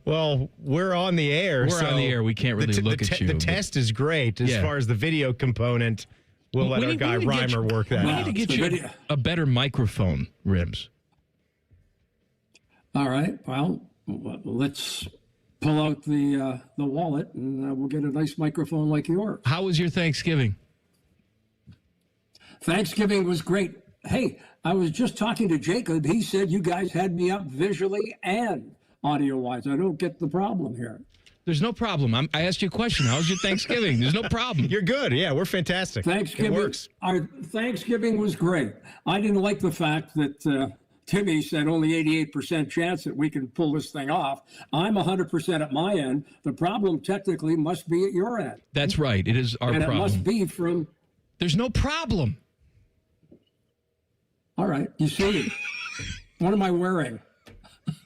Well, we're on the air. We're on the air. We can't really look at you. The test is great as far as the video component. We'll let our guy Reimer work that out. We need to get you a better microphone, Rims. All right. Well, let's pull out the wallet and we'll get a nice microphone like yours. How was your Thanksgiving? Thanksgiving was great. Hey, I was just talking to Jacob. He said you guys had me up visually and audio-wise. I don't get the problem here. There's no problem. I asked you a question. How was your Thanksgiving? There's no problem. You're good. Yeah, we're fantastic. Thanksgiving, it works. Our Thanksgiving was great. I didn't like the fact that Timmy said only 88% chance that we can pull this thing off. I'm 100% at my end. The problem technically must be at your end. That's right. It is our problem. And it must be from... There's no problem. All right. You see me. What am I wearing?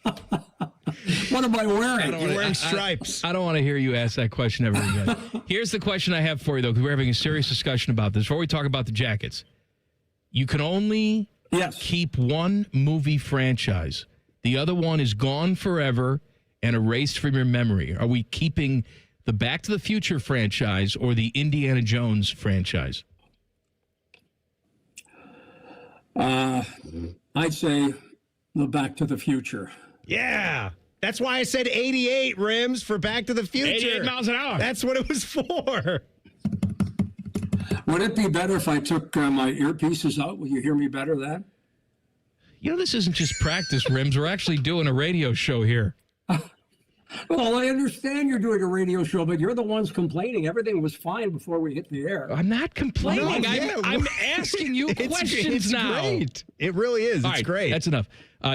What am I wearing? You're wearing stripes. I don't want to hear you ask that question ever again. Here's the question I have for you, though, because we're having a serious discussion about this. Before we talk about the jackets, you can only keep one movie franchise. The other one is gone forever and erased from your memory. Are we keeping the Back to the Future franchise or the Indiana Jones franchise? I'd say the Back to the Future. Yeah. That's why I said 88 rims for Back to the Future. 88 miles an hour. That's what it was for. Would it be better if I took my earpieces out? Will you hear me better then? You know, this isn't just practice, Rims. We're actually doing a radio show here. Well, I understand you're doing a radio show, but you're the ones complaining. Everything was fine before we hit the air. I'm not complaining. No, I'm asking you questions it's now. Great. It really is. All It's right, great. That's enough.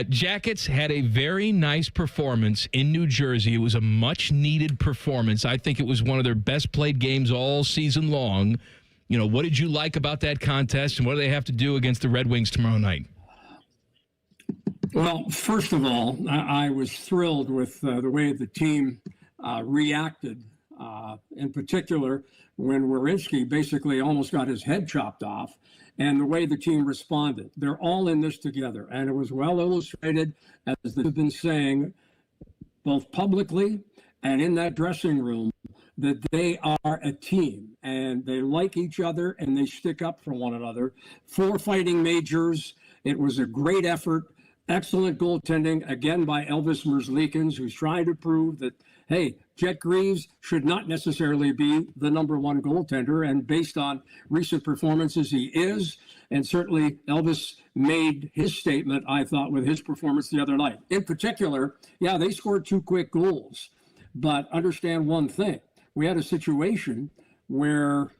Jackets had a very nice performance in New Jersey. It was a much-needed performance. I think it was one of their best played games all season long. You know, what did you like about that contest, and what do they have to do against the Red Wings tomorrow night? Well, first of all, I was thrilled with the way the team reacted, in particular when Werenski basically almost got his head chopped off, and the way the team responded. They're all in this together, and it was well illustrated, as they've been saying, both publicly and in that dressing room, that they are a team, and they like each other, and they stick up for one another. 4 fighting majors. It was a great effort. Excellent goaltending, again, by Elvis Merzlikins, who's trying to prove that, hey, Jet Greaves should not necessarily be the number one goaltender. And based on recent performances, he is. And certainly Elvis made his statement, I thought, with his performance the other night. In particular, yeah, they scored 2 quick goals. But understand one thing. We had a situation where,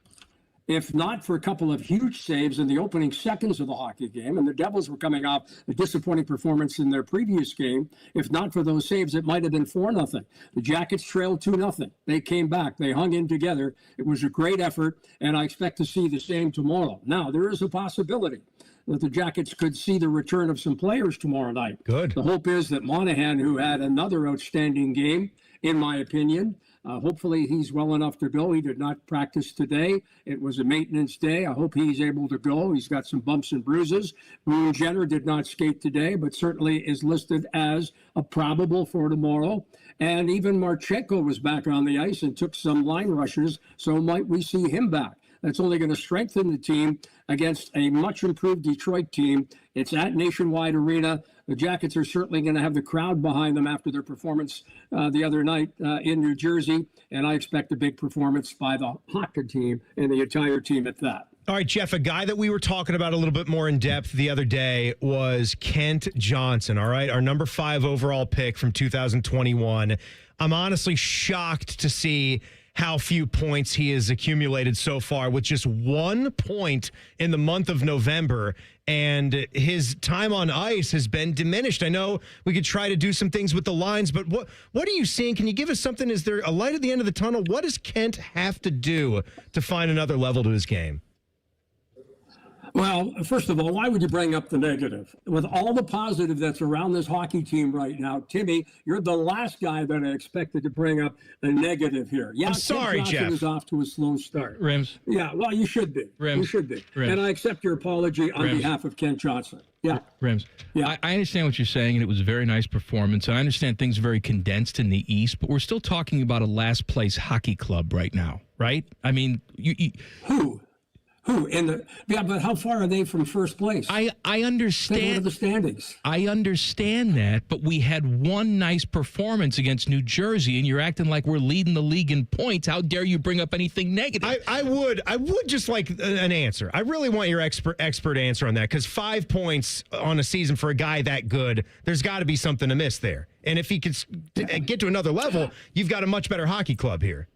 if not for a couple of huge saves in the opening seconds of the hockey game, and the Devils were coming off a disappointing performance in their previous game, if not for those saves, it might have been 4-0. The Jackets trailed 2-0. They came back. They hung in together. It was a great effort, and I expect to see the same tomorrow. Now, there is a possibility that the Jackets could see the return of some players tomorrow night. Good. The hope is that Monahan, who had another outstanding game, in my opinion, hopefully he's well enough to go. He did not practice today. It was a maintenance day. I hope he's able to go. He's got some bumps and bruises. Boone Jenner did not skate today, but certainly is listed as a probable for tomorrow. And even Marchenko was back on the ice and took some line rushes, so might we see him back. That's only going to strengthen the team against a much improved Detroit team. It's at Nationwide Arena. The Jackets are certainly going to have the crowd behind them after their performance the other night in New Jersey. And I expect a big performance by the hockey team and the entire team at that. All right, Jeff, a guy that we were talking about a little bit more in depth the other day was Kent Johnson, all right? Our number 5 overall pick from 2021. I'm honestly shocked to see how few points he has accumulated so far, with just 1 point in the month of November. And his time on ice has been diminished. I know we could try to do some things with the lines, but what are you seeing? Can you give us something? Is there a light at the end of the tunnel? What does Kent have to do to find another level to his game? Well, first of all, why would you bring up the negative? With all the positive that's around this hockey team right now, Timmy, you're the last guy that I expected to bring up a negative here. Yeah, I'm sorry, Jeff. Is off to a slow start. Rims. Yeah, well, you should be. Rims. You should be. Rims. And I accept your apology on Rims. behalf of Kent Johnson. Yeah. Rims. Yeah. I understand what you're saying, and it was a very nice performance. And I understand things are very condensed in the East, but we're still talking about a last-place hockey club right now, right? I mean, Who? Yeah, but how far are they from first place? I understand. What are the standings? I understand that, but we had one nice performance against New Jersey, and you're acting like we're leading the league in points. How dare you bring up anything negative? I would just like an answer. I really want your expert answer on that, because 5 points on a season for a guy that good, there's got to be something amiss there. And if he could get to another level, you've got a much better hockey club here.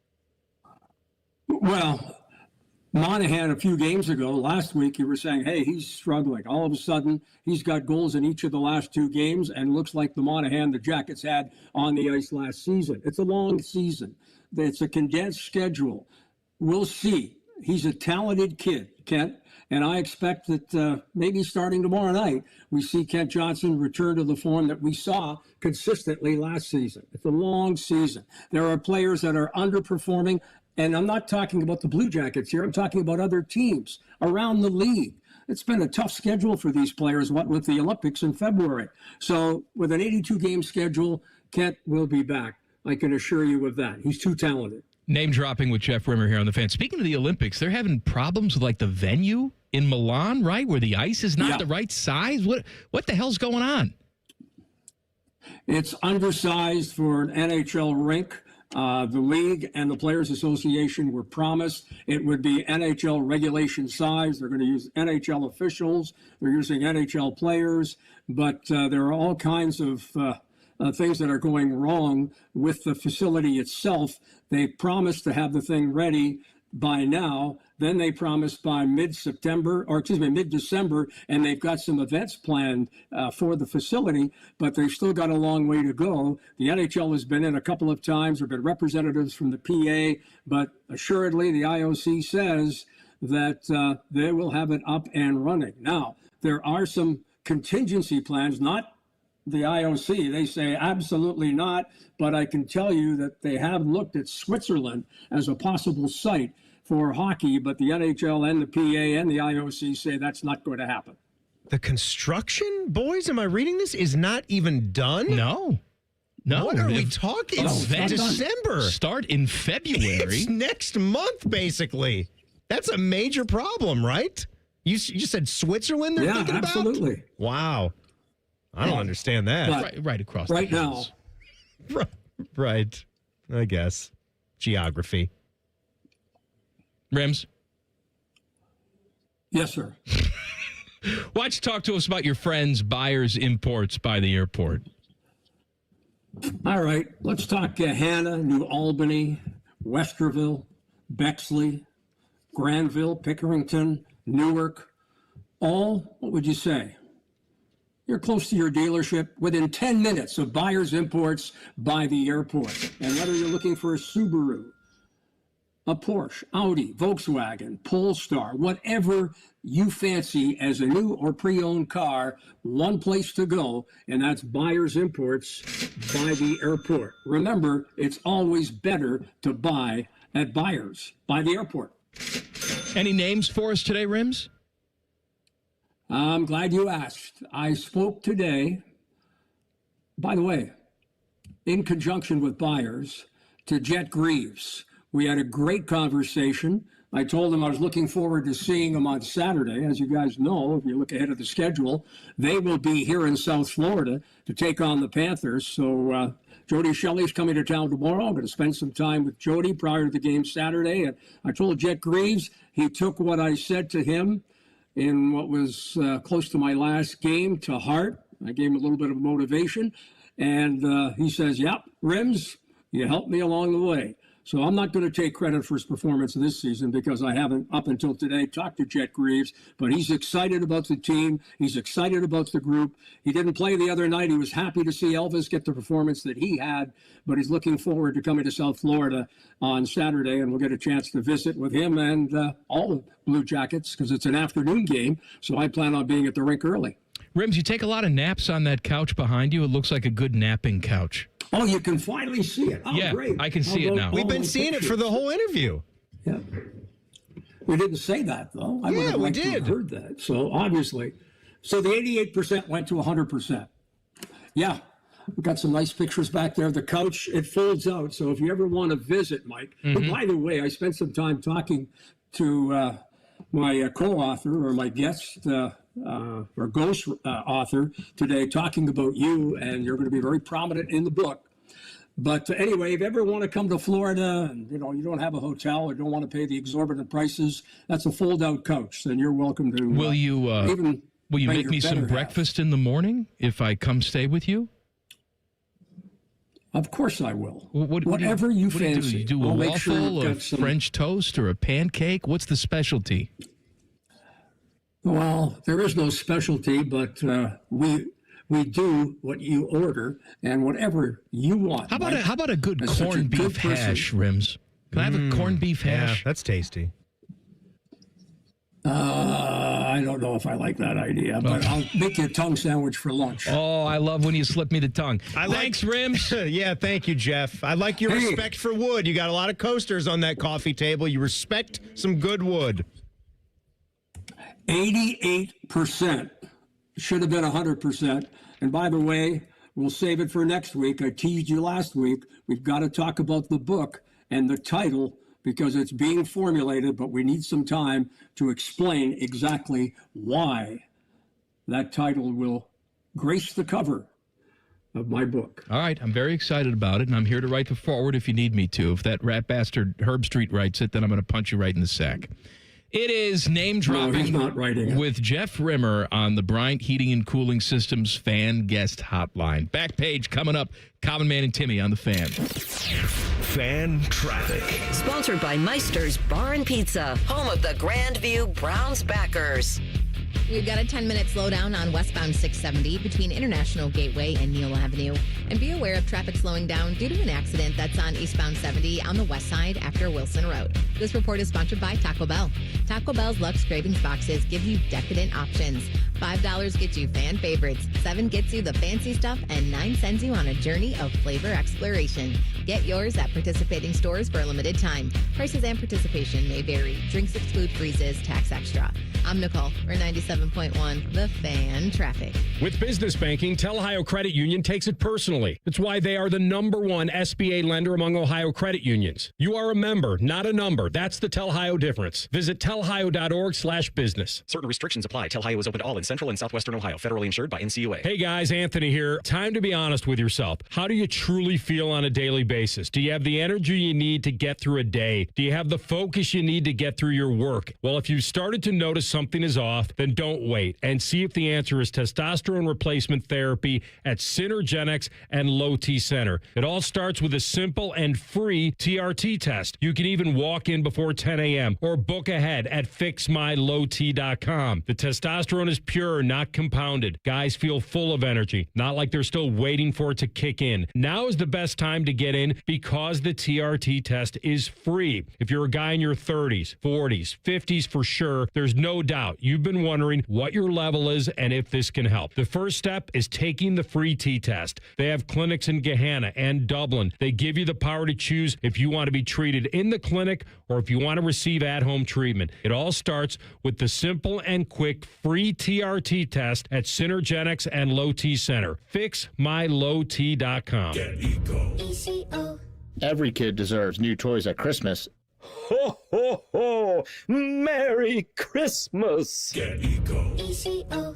Well, Monahan, a few games ago, last week, you were saying, hey, he's struggling. All of a sudden, he's got goals in each of the last 2 games, and looks like the Monahan the Jackets had on the ice last season. It's a long season. It's a condensed schedule. We'll see. He's a talented kid, Kent, and I expect that maybe starting tomorrow night, we see Kent Johnson return to the form that we saw consistently last season. It's a long season. There are players that are underperforming. And I'm not talking about the Blue Jackets here. I'm talking about other teams around the league. It's been a tough schedule for these players, what with the Olympics in February. So with an 82-game schedule, Kent will be back. I can assure you of that. He's too talented. Name dropping with Jeff Rimmer here on the Fan. Speaking of the Olympics, they're having problems with like the venue in Milan, right? Where the ice is not the right size. What the hell's going on? It's undersized for an NHL rink. The league and the Players Association were promised it would be NHL regulation size. They're going to use NHL officials. They're using NHL players. But there are all kinds of things that are going wrong with the facility itself. They promised to have the thing ready by now. Then they promised by mid-December, and they've got some events planned for the facility, but they've still got a long way to go. The NHL has been in a couple of times. There have been representatives from the PA, but assuredly the IOC says that they will have it up and running. Now, there are some contingency plans, not the IOC. They say absolutely not, but I can tell you that they have looked at Switzerland as a possible site for hockey, but the NHL and the PA and the IOC say that's not going to happen. The construction, boys, am I reading this, is not even done? No. What are we talking? It's December. Start in February. It's next month, basically. That's a major problem, right? You said Switzerland they're thinking about? Yeah, absolutely. Wow. I don't understand that. Right across right the now. Right. I guess. Geography. Rims? Yes, sir. Why don't you talk to us about your friends Buyers Imports by the airport? All right. Let's talk Hannah, New Albany, Westerville, Bexley, Granville, Pickerington, Newark. All, what would you say? You're close to your dealership within 10 minutes of Buyers Imports by the airport. And whether you're looking for a Subaru, a Porsche, Audi, Volkswagen, Polestar, whatever you fancy as a new or pre-owned car, one place to go, and that's Buyers Imports by the airport. Remember, it's always better to buy at Buyers by the airport. Any names for us today, Rims? I'm glad you asked. I spoke today, by the way, in conjunction with Buyers, to Jet Greaves. We had a great conversation. I told him I was looking forward to seeing him on Saturday. As you guys know, if you look ahead of the schedule, they will be here in South Florida to take on the Panthers. So Jody Shelley's coming to town tomorrow. I'm going to spend some time with Jody prior to the game Saturday. And I told Jet Greaves, he took what I said to him in what was close to my last game to heart. I gave him a little bit of motivation. And he says, yep, Rims, you helped me along the way. So I'm not going to take credit for his performance this season because I haven't, up until today, talked to Jet Greaves. But he's excited about the team. He's excited about the group. He didn't play the other night. He was happy to see Elvis get the performance that he had. But he's looking forward to coming to South Florida on Saturday, and we'll get a chance to visit with him and all the Blue Jackets because it's an afternoon game. So I plan on being at the rink early. Rims, you take a lot of naps on that couch behind you. It looks like a good napping couch. Oh, you can finally see it. Oh, yeah, great. I can see it now. We've been seeing it for the whole interview. Yeah. We didn't say that, though. I would have liked to have heard that. So, obviously. So, the 88% went to 100%. Yeah. We've got some nice pictures back there. The couch, it folds out. So, if you ever want to visit, Mike. Mm-hmm. By the way, I spent some time talking to my co-author or my guest or ghost author today, talking about you, and you're going to be very prominent in the book. But anyway, if you ever want to come to Florida and you don't have a hotel or don't want to pay the exorbitant prices, that's a fold-out couch. Then you're welcome to. Will you make me some breakfast in the morning if I come stay with you? Of course I will. Whatever you fancy. You do a waffle, a French toast, or a pancake? What's the specialty? Well, there is no specialty, but we do what you order and whatever you want. How about a good corned beef hash, Rims? Can I have a corned beef hash? Yeah, that's tasty. I don't know if I like that idea, but I'll make you a tongue sandwich for lunch. Oh, I love when you slip me the tongue. Thanks, Rims. Yeah, thank you, Jeff. I like your respect for wood. You got a lot of coasters on that coffee table. You respect some good wood. 88%. Should have been 100%. And by the way, we'll save it for next week. I teased you last week. We've got to talk about the book and the title because it's being formulated, but we need some time to explain exactly why that title will grace the cover of my book. All right, I'm very excited about it, and I'm here to write the forward if you need me to. If that rat bastard Herb Street writes it, then I'm going to punch you right in the sack. It is name dropping. No, he's not writing it. With Jeff Rimmer on the Bryant Heating and Cooling Systems Fan Guest Hotline. Back page coming up. Common Man and Timmy on the Fan. Fan traffic. Sponsored by Meister's Bar and Pizza, home of the Grandview Browns backers. We've got a 10-minute slowdown on westbound 670 between International Gateway and Neal Avenue. And be aware of traffic slowing down due to an accident that's on eastbound 70 on the west side after Wilson Road. This report is sponsored by Taco Bell. Taco Bell's Lux Cravings boxes give you decadent options. $5 gets you fan favorites, $7 gets you the fancy stuff, and $9 sends you on a journey of flavor exploration. Get yours at participating stores for a limited time. Prices and participation may vary. Drinks exclude freezes, tax extra. I'm Nicole. We're 97.1, The Fan Traffic. With business banking, Tel Ohio Credit Union takes it personally. It's why they are the #1 SBA lender among Ohio credit unions. You are a member, not a number. That's the Tel Ohio difference. Visit telhio.org/business. Certain restrictions apply. Tel Ohio is open to all in Central and Southwestern Ohio. Federally insured by NCUA. Hey guys, Anthony here. Time to be honest with yourself. How do you truly feel on a daily basis? Do you have the energy you need to get through a day? Do you have the focus you need to get through your work? Well, if you've started to notice something is off, then don't wait and see if the answer is testosterone replacement therapy at Synergenics and Low T Center. It all starts with a simple and free TRT test. You can even walk in before 10 a.m. or book ahead at fixmylowt.com. The testosterone is pure, not compounded. Guys feel full of energy, not like they're still waiting for it to kick in. Now is the best time to get in because the TRT test is free. If you're a guy in your 30s, 40s, 50s for sure, there's no doubt you've been wondering what your level is and if this can help. The first step is taking the free T-test. They have clinics in Gahanna and Dublin. They give you the power to choose if you want to be treated in the clinic or if you want to receive at-home treatment. It all starts with the simple and quick free TRT test at Synergenics and Low T Center. FixMyLowT.com. Get Eco. Every kid deserves new toys at Christmas. Ho, ho, ho! Merry Christmas! Get Eco.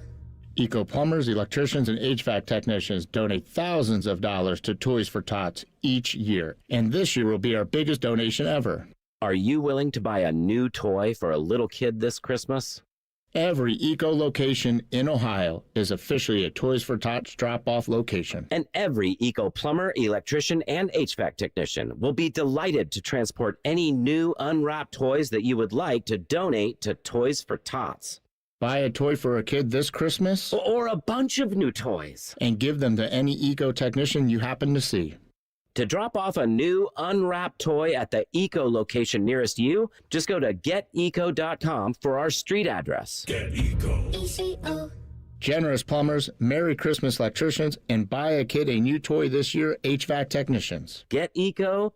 Eco plumbers, electricians, and HVAC technicians donate thousands of dollars to Toys for Tots each year. And this year will be our biggest donation ever. Are you willing to buy a new toy for a little kid this Christmas? Every Eco location in Ohio is officially a Toys for Tots drop-off location. And every Eco plumber, electrician, and HVAC technician will be delighted to transport any new unwrapped toys that you would like to donate to Toys for Tots. Buy a toy for a kid this Christmas? Or a bunch of new toys. And give them to any Eco technician you happen to see. To drop off a new unwrapped toy at the Eco location nearest you, just go to geteco.com for our street address. Get Eco. Generous plumbers, Merry Christmas electricians, and buy a kid a new toy this year, HVAC technicians. GetEco.com.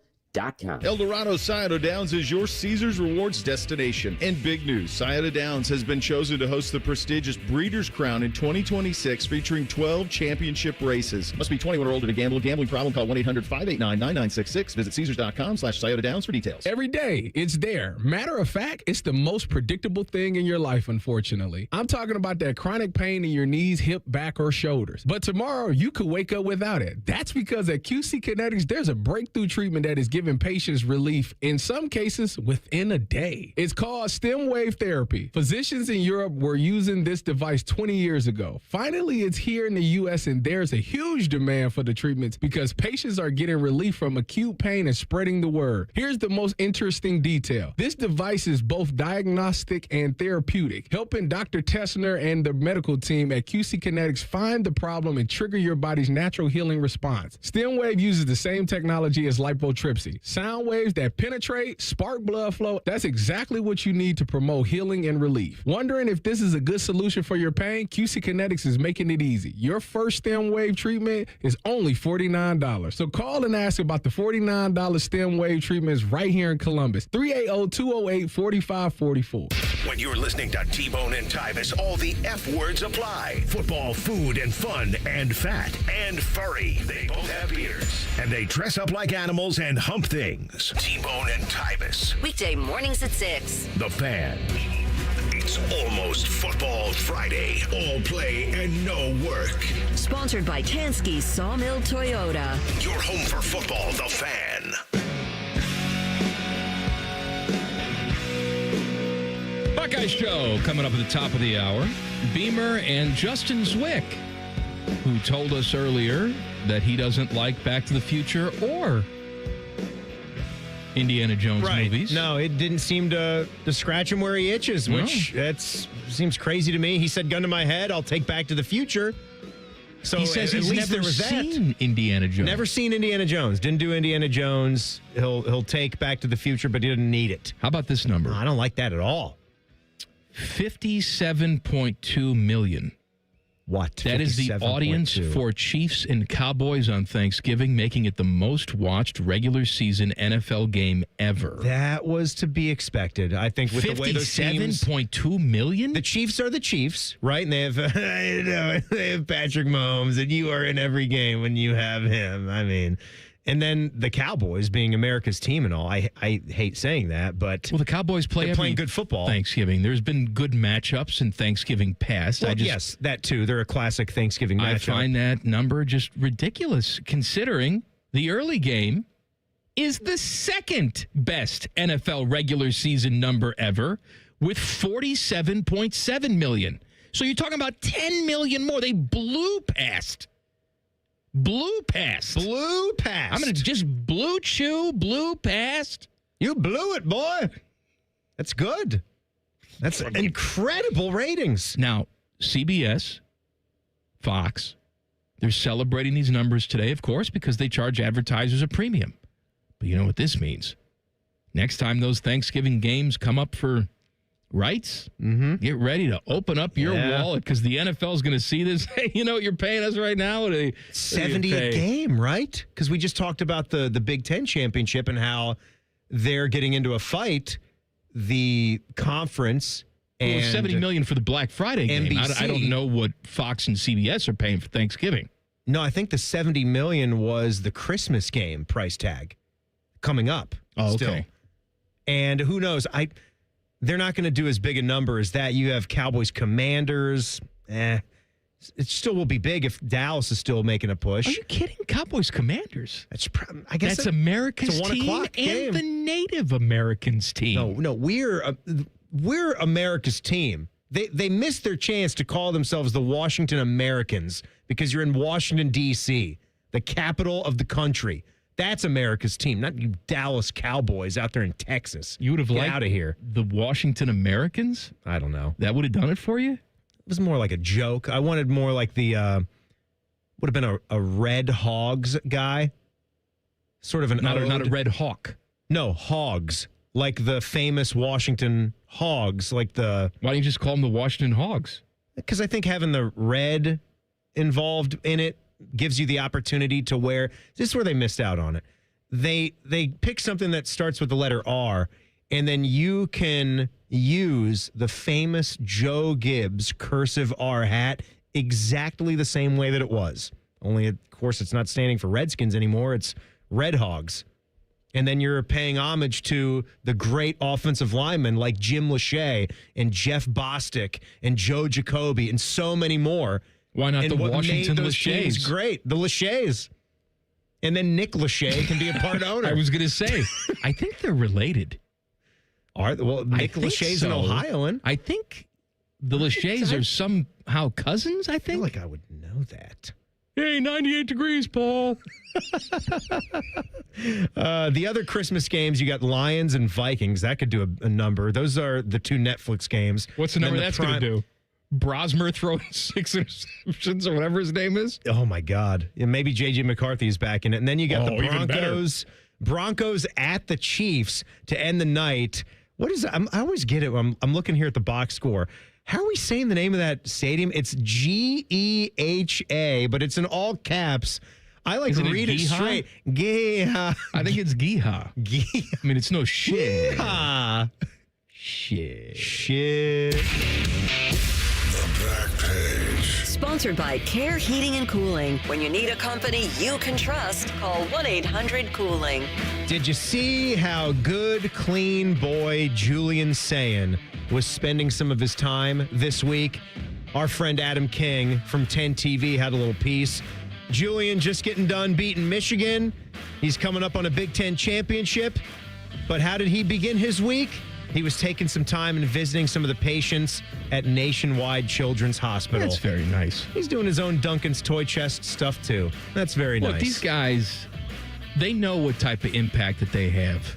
El Dorado Scioto Downs is your Caesars Rewards destination. And big news, Scioto Downs has been chosen to host the prestigious Breeders' Crown in 2026, featuring 12 championship races. Must be 21 or older to gamble. Gambling problem, call 1-800-589-9966. Visit Caesars.com/Scioto Downs for details. Every day, it's there. Matter of fact, it's the most predictable thing in your life, unfortunately. I'm talking about that chronic pain in your knees, hip, back, or shoulders. But tomorrow, you could wake up without it. That's because at QC Kinetics, there's a breakthrough treatment that is giving patients relief, in some cases within a day. It's called stem wave therapy. Physicians in Europe were using this device 20 years ago. Finally, it's here in the U.S., and there's a huge demand for the treatments because patients are getting relief from acute pain and spreading the word. Here's the most interesting detail. This device is both diagnostic and therapeutic, helping Dr. Tessner and the medical team at QC Kinetics find the problem and trigger your body's natural healing response. Stem wave uses the same technology as lipotrypsy. Sound waves that penetrate, spark blood flow. That's exactly what you need to promote healing and relief. Wondering if this is a good solution for your pain? QC Kinetics is making it easy. Your first stem wave treatment is only $49. So call and ask about the $49 stem wave treatments right here in Columbus. 380-208-4544. When you're listening to T-Bone and Tyvis, all the F words apply. Football, food, and fun, and fat, and furry. They both have beards. And they dress up like animals and hump things. T-Bone and Tyvis. Weekday mornings at 6. The Fan. It's almost football Football Friday. All play and no work. Sponsored by Tansky Sawmill Toyota. Your home for football, The Fan. Buckeye Show coming up at the top of the hour. Beamer and Justin Zwick, who told us earlier that he doesn't like Back to the Future or Indiana Jones movies. No, it didn't seem to scratch him where he itches, which seems crazy to me. He said, gun to my head, I'll take Back to the Future. So he says he's never seen Indiana Jones. Never seen Indiana Jones. Didn't do Indiana Jones. He'll take Back to the Future, but he didn't need it. How about this number? I don't like that at all. 57.2 million. What? That is the audience for Chiefs and Cowboys on Thanksgiving, making it the most watched regular season NFL game ever. That was to be expected. I think with the way those teams... 57.2 million? The Chiefs are the Chiefs, right? And they have they have Patrick Mahomes, and you are in every game when you have him. I mean... And then the Cowboys being America's team and all. I hate saying that, but... Well, the Cowboys they're playing good football. Thanksgiving. There's been good matchups in Thanksgiving past. Well, yes, that too. They're a classic Thanksgiving matchup. I find that number just ridiculous, considering the early game is the second best NFL regular season number ever with 47.7 million. So you're talking about 10 million more. They blew past. I'm going to just blew past. You blew it, boy. That's good. That's incredible ratings. Now, CBS, Fox, they're celebrating these numbers today, of course, because they charge advertisers a premium. But you know what this means? Next time those Thanksgiving games come up for rights, get ready to open up your wallet because the NFL is going to see this. Hey, you know what you're paying us right now? $70 a game, right? Because we just talked about the Big Ten championship and how they're getting into a fight. The conference and $70 million for the Black Friday game. NBC, I don't know what Fox and CBS are paying for Thanksgiving. No, I think the $70 million was the Christmas game price tag coming up. Oh, still. okay. And who knows? They're not going to do as big a number as that. You have Cowboys Commanders. It still will be big if Dallas is still making a push. Are you kidding? Cowboys Commanders. I guess that's America's team and game. The Native Americans team. No, we're America's team. They missed their chance to call themselves the Washington Americans because you're in Washington, D.C., the capital of the country. That's America's team, not you Dallas Cowboys out there in Texas. You would have liked out of here. The Washington Americans? I don't know. That would have done it for you? It was more like a joke. I wanted more like the would have been a Red Hogs guy. Sort of not a Red Hawk. No, Hogs. Like the famous Washington Hogs. Why don't you just call them the Washington Hogs? Because I think having the red involved in it gives you the opportunity to wear. This is where they missed out on it. They pick something that starts with the letter R, and then you can use the famous Joe Gibbs cursive R hat exactly the same way that it was. Only, of course, it's not standing for Redskins anymore. It's Red Hogs. And then you're paying homage to the great offensive linemen like Jim Lachey and Jeff Bostic and Joe Jacoby and so many more. Why not and the Washington Lacheys? Great, the Lacheys. And then Nick Lachey can be a part owner. I was going to say, I think they're related. Nick Lachey's an Ohioan. I think the Lacheys are somehow cousins, I think. I feel like I would know that. Hey, 98 degrees, Paul. The other Christmas games, you got Lions and Vikings. That could do a number. Those are the two Netflix games. What's the number that's going to do? Brosmer throwing 6 interceptions or whatever his name is? Oh, my God. Yeah, maybe J.J. McCarthy is back in it. And then you got the Broncos at the Chiefs to end the night. What is that? I always get it. I'm looking here at the box score. How are we saying the name of that stadium? It's Geha, but it's in all caps. I read it straight. Geha. I think it's Geha. I mean, it's no shit. Geha. Shit. The Back Page. Sponsored by Care Heating and Cooling. When you need a company you can trust, call 1-800-COOLING. Did you see how good, clean boy Julian's saying was spending some of his time this week. Our friend Adam King from 10 TV had a little piece. Julian just getting done beating Michigan. He's coming up on a Big Ten championship. But how did he begin his week? He was taking some time and visiting some of the patients at Nationwide Children's Hospital. That's very nice. He's doing his own Duncan's Toy Chest stuff, too. That's very nice. Look, these guys, they know what type of impact that they have.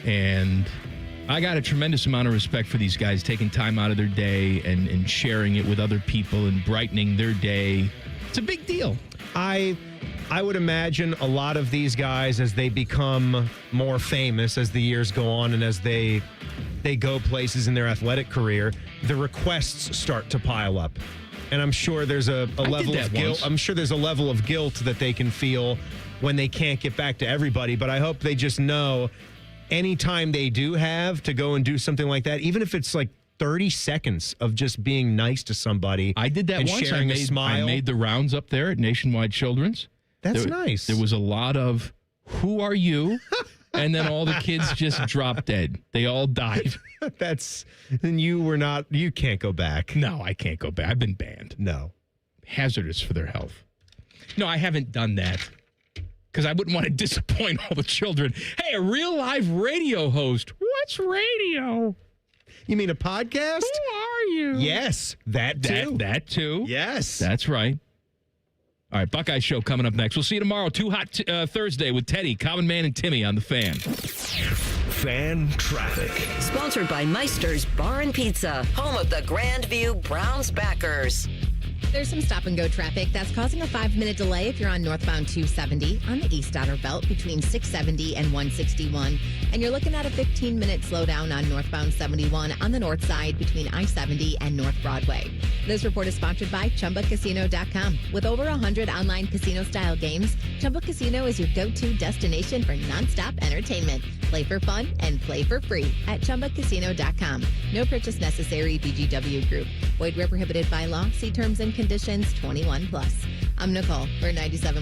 And I got a tremendous amount of respect for these guys taking time out of their day and sharing it with other people and brightening their day. It's a big deal. I would imagine a lot of these guys, as they become more famous as the years go on and as they go places in their athletic career, the requests start to pile up. And I'm sure there's a level of guilt. I'm sure there's a level of guilt that they can feel when they can't get back to everybody. But I hope they just know anytime they do have to go and do something like that, even if it's like 30 seconds of just being nice to somebody. I did that and once. Sharing a smile. I made the rounds up there at Nationwide Children's. That's nice. There was a lot of, who are you? And then all the kids just dropped dead. They all died. And you can't go back. No, I can't go back. I've been banned. No. Hazardous for their health. No, I haven't done that because I wouldn't want to disappoint all the children. Hey, a real live radio host. What's radio? You mean a podcast? Who are you? Yes, that too. That too. Yes. That's right. All right, Buckeye Show coming up next. We'll see you tomorrow. Too Hot Thursday with Teddy, Common Man, and Timmy on The Fan. Fan traffic. Sponsored by Meister's Bar and Pizza, home of the Grandview Browns backers. There's some stop-and-go traffic that's causing a 5-minute delay if you're on northbound 270 on the East Outer Belt between 670 and 161. And you're looking at a 15-minute slowdown on northbound 71 on the north side between I-70 and North Broadway. This report is sponsored by ChumbaCasino.com. With over 100 online casino-style games, Chumba Casino is your go-to destination for nonstop entertainment. Play for fun and play for free at ChumbaCasino.com. No purchase necessary. VGW Group. Void where prohibited by law. See terms and conditions. 21+. I'm Nicole. We're 97.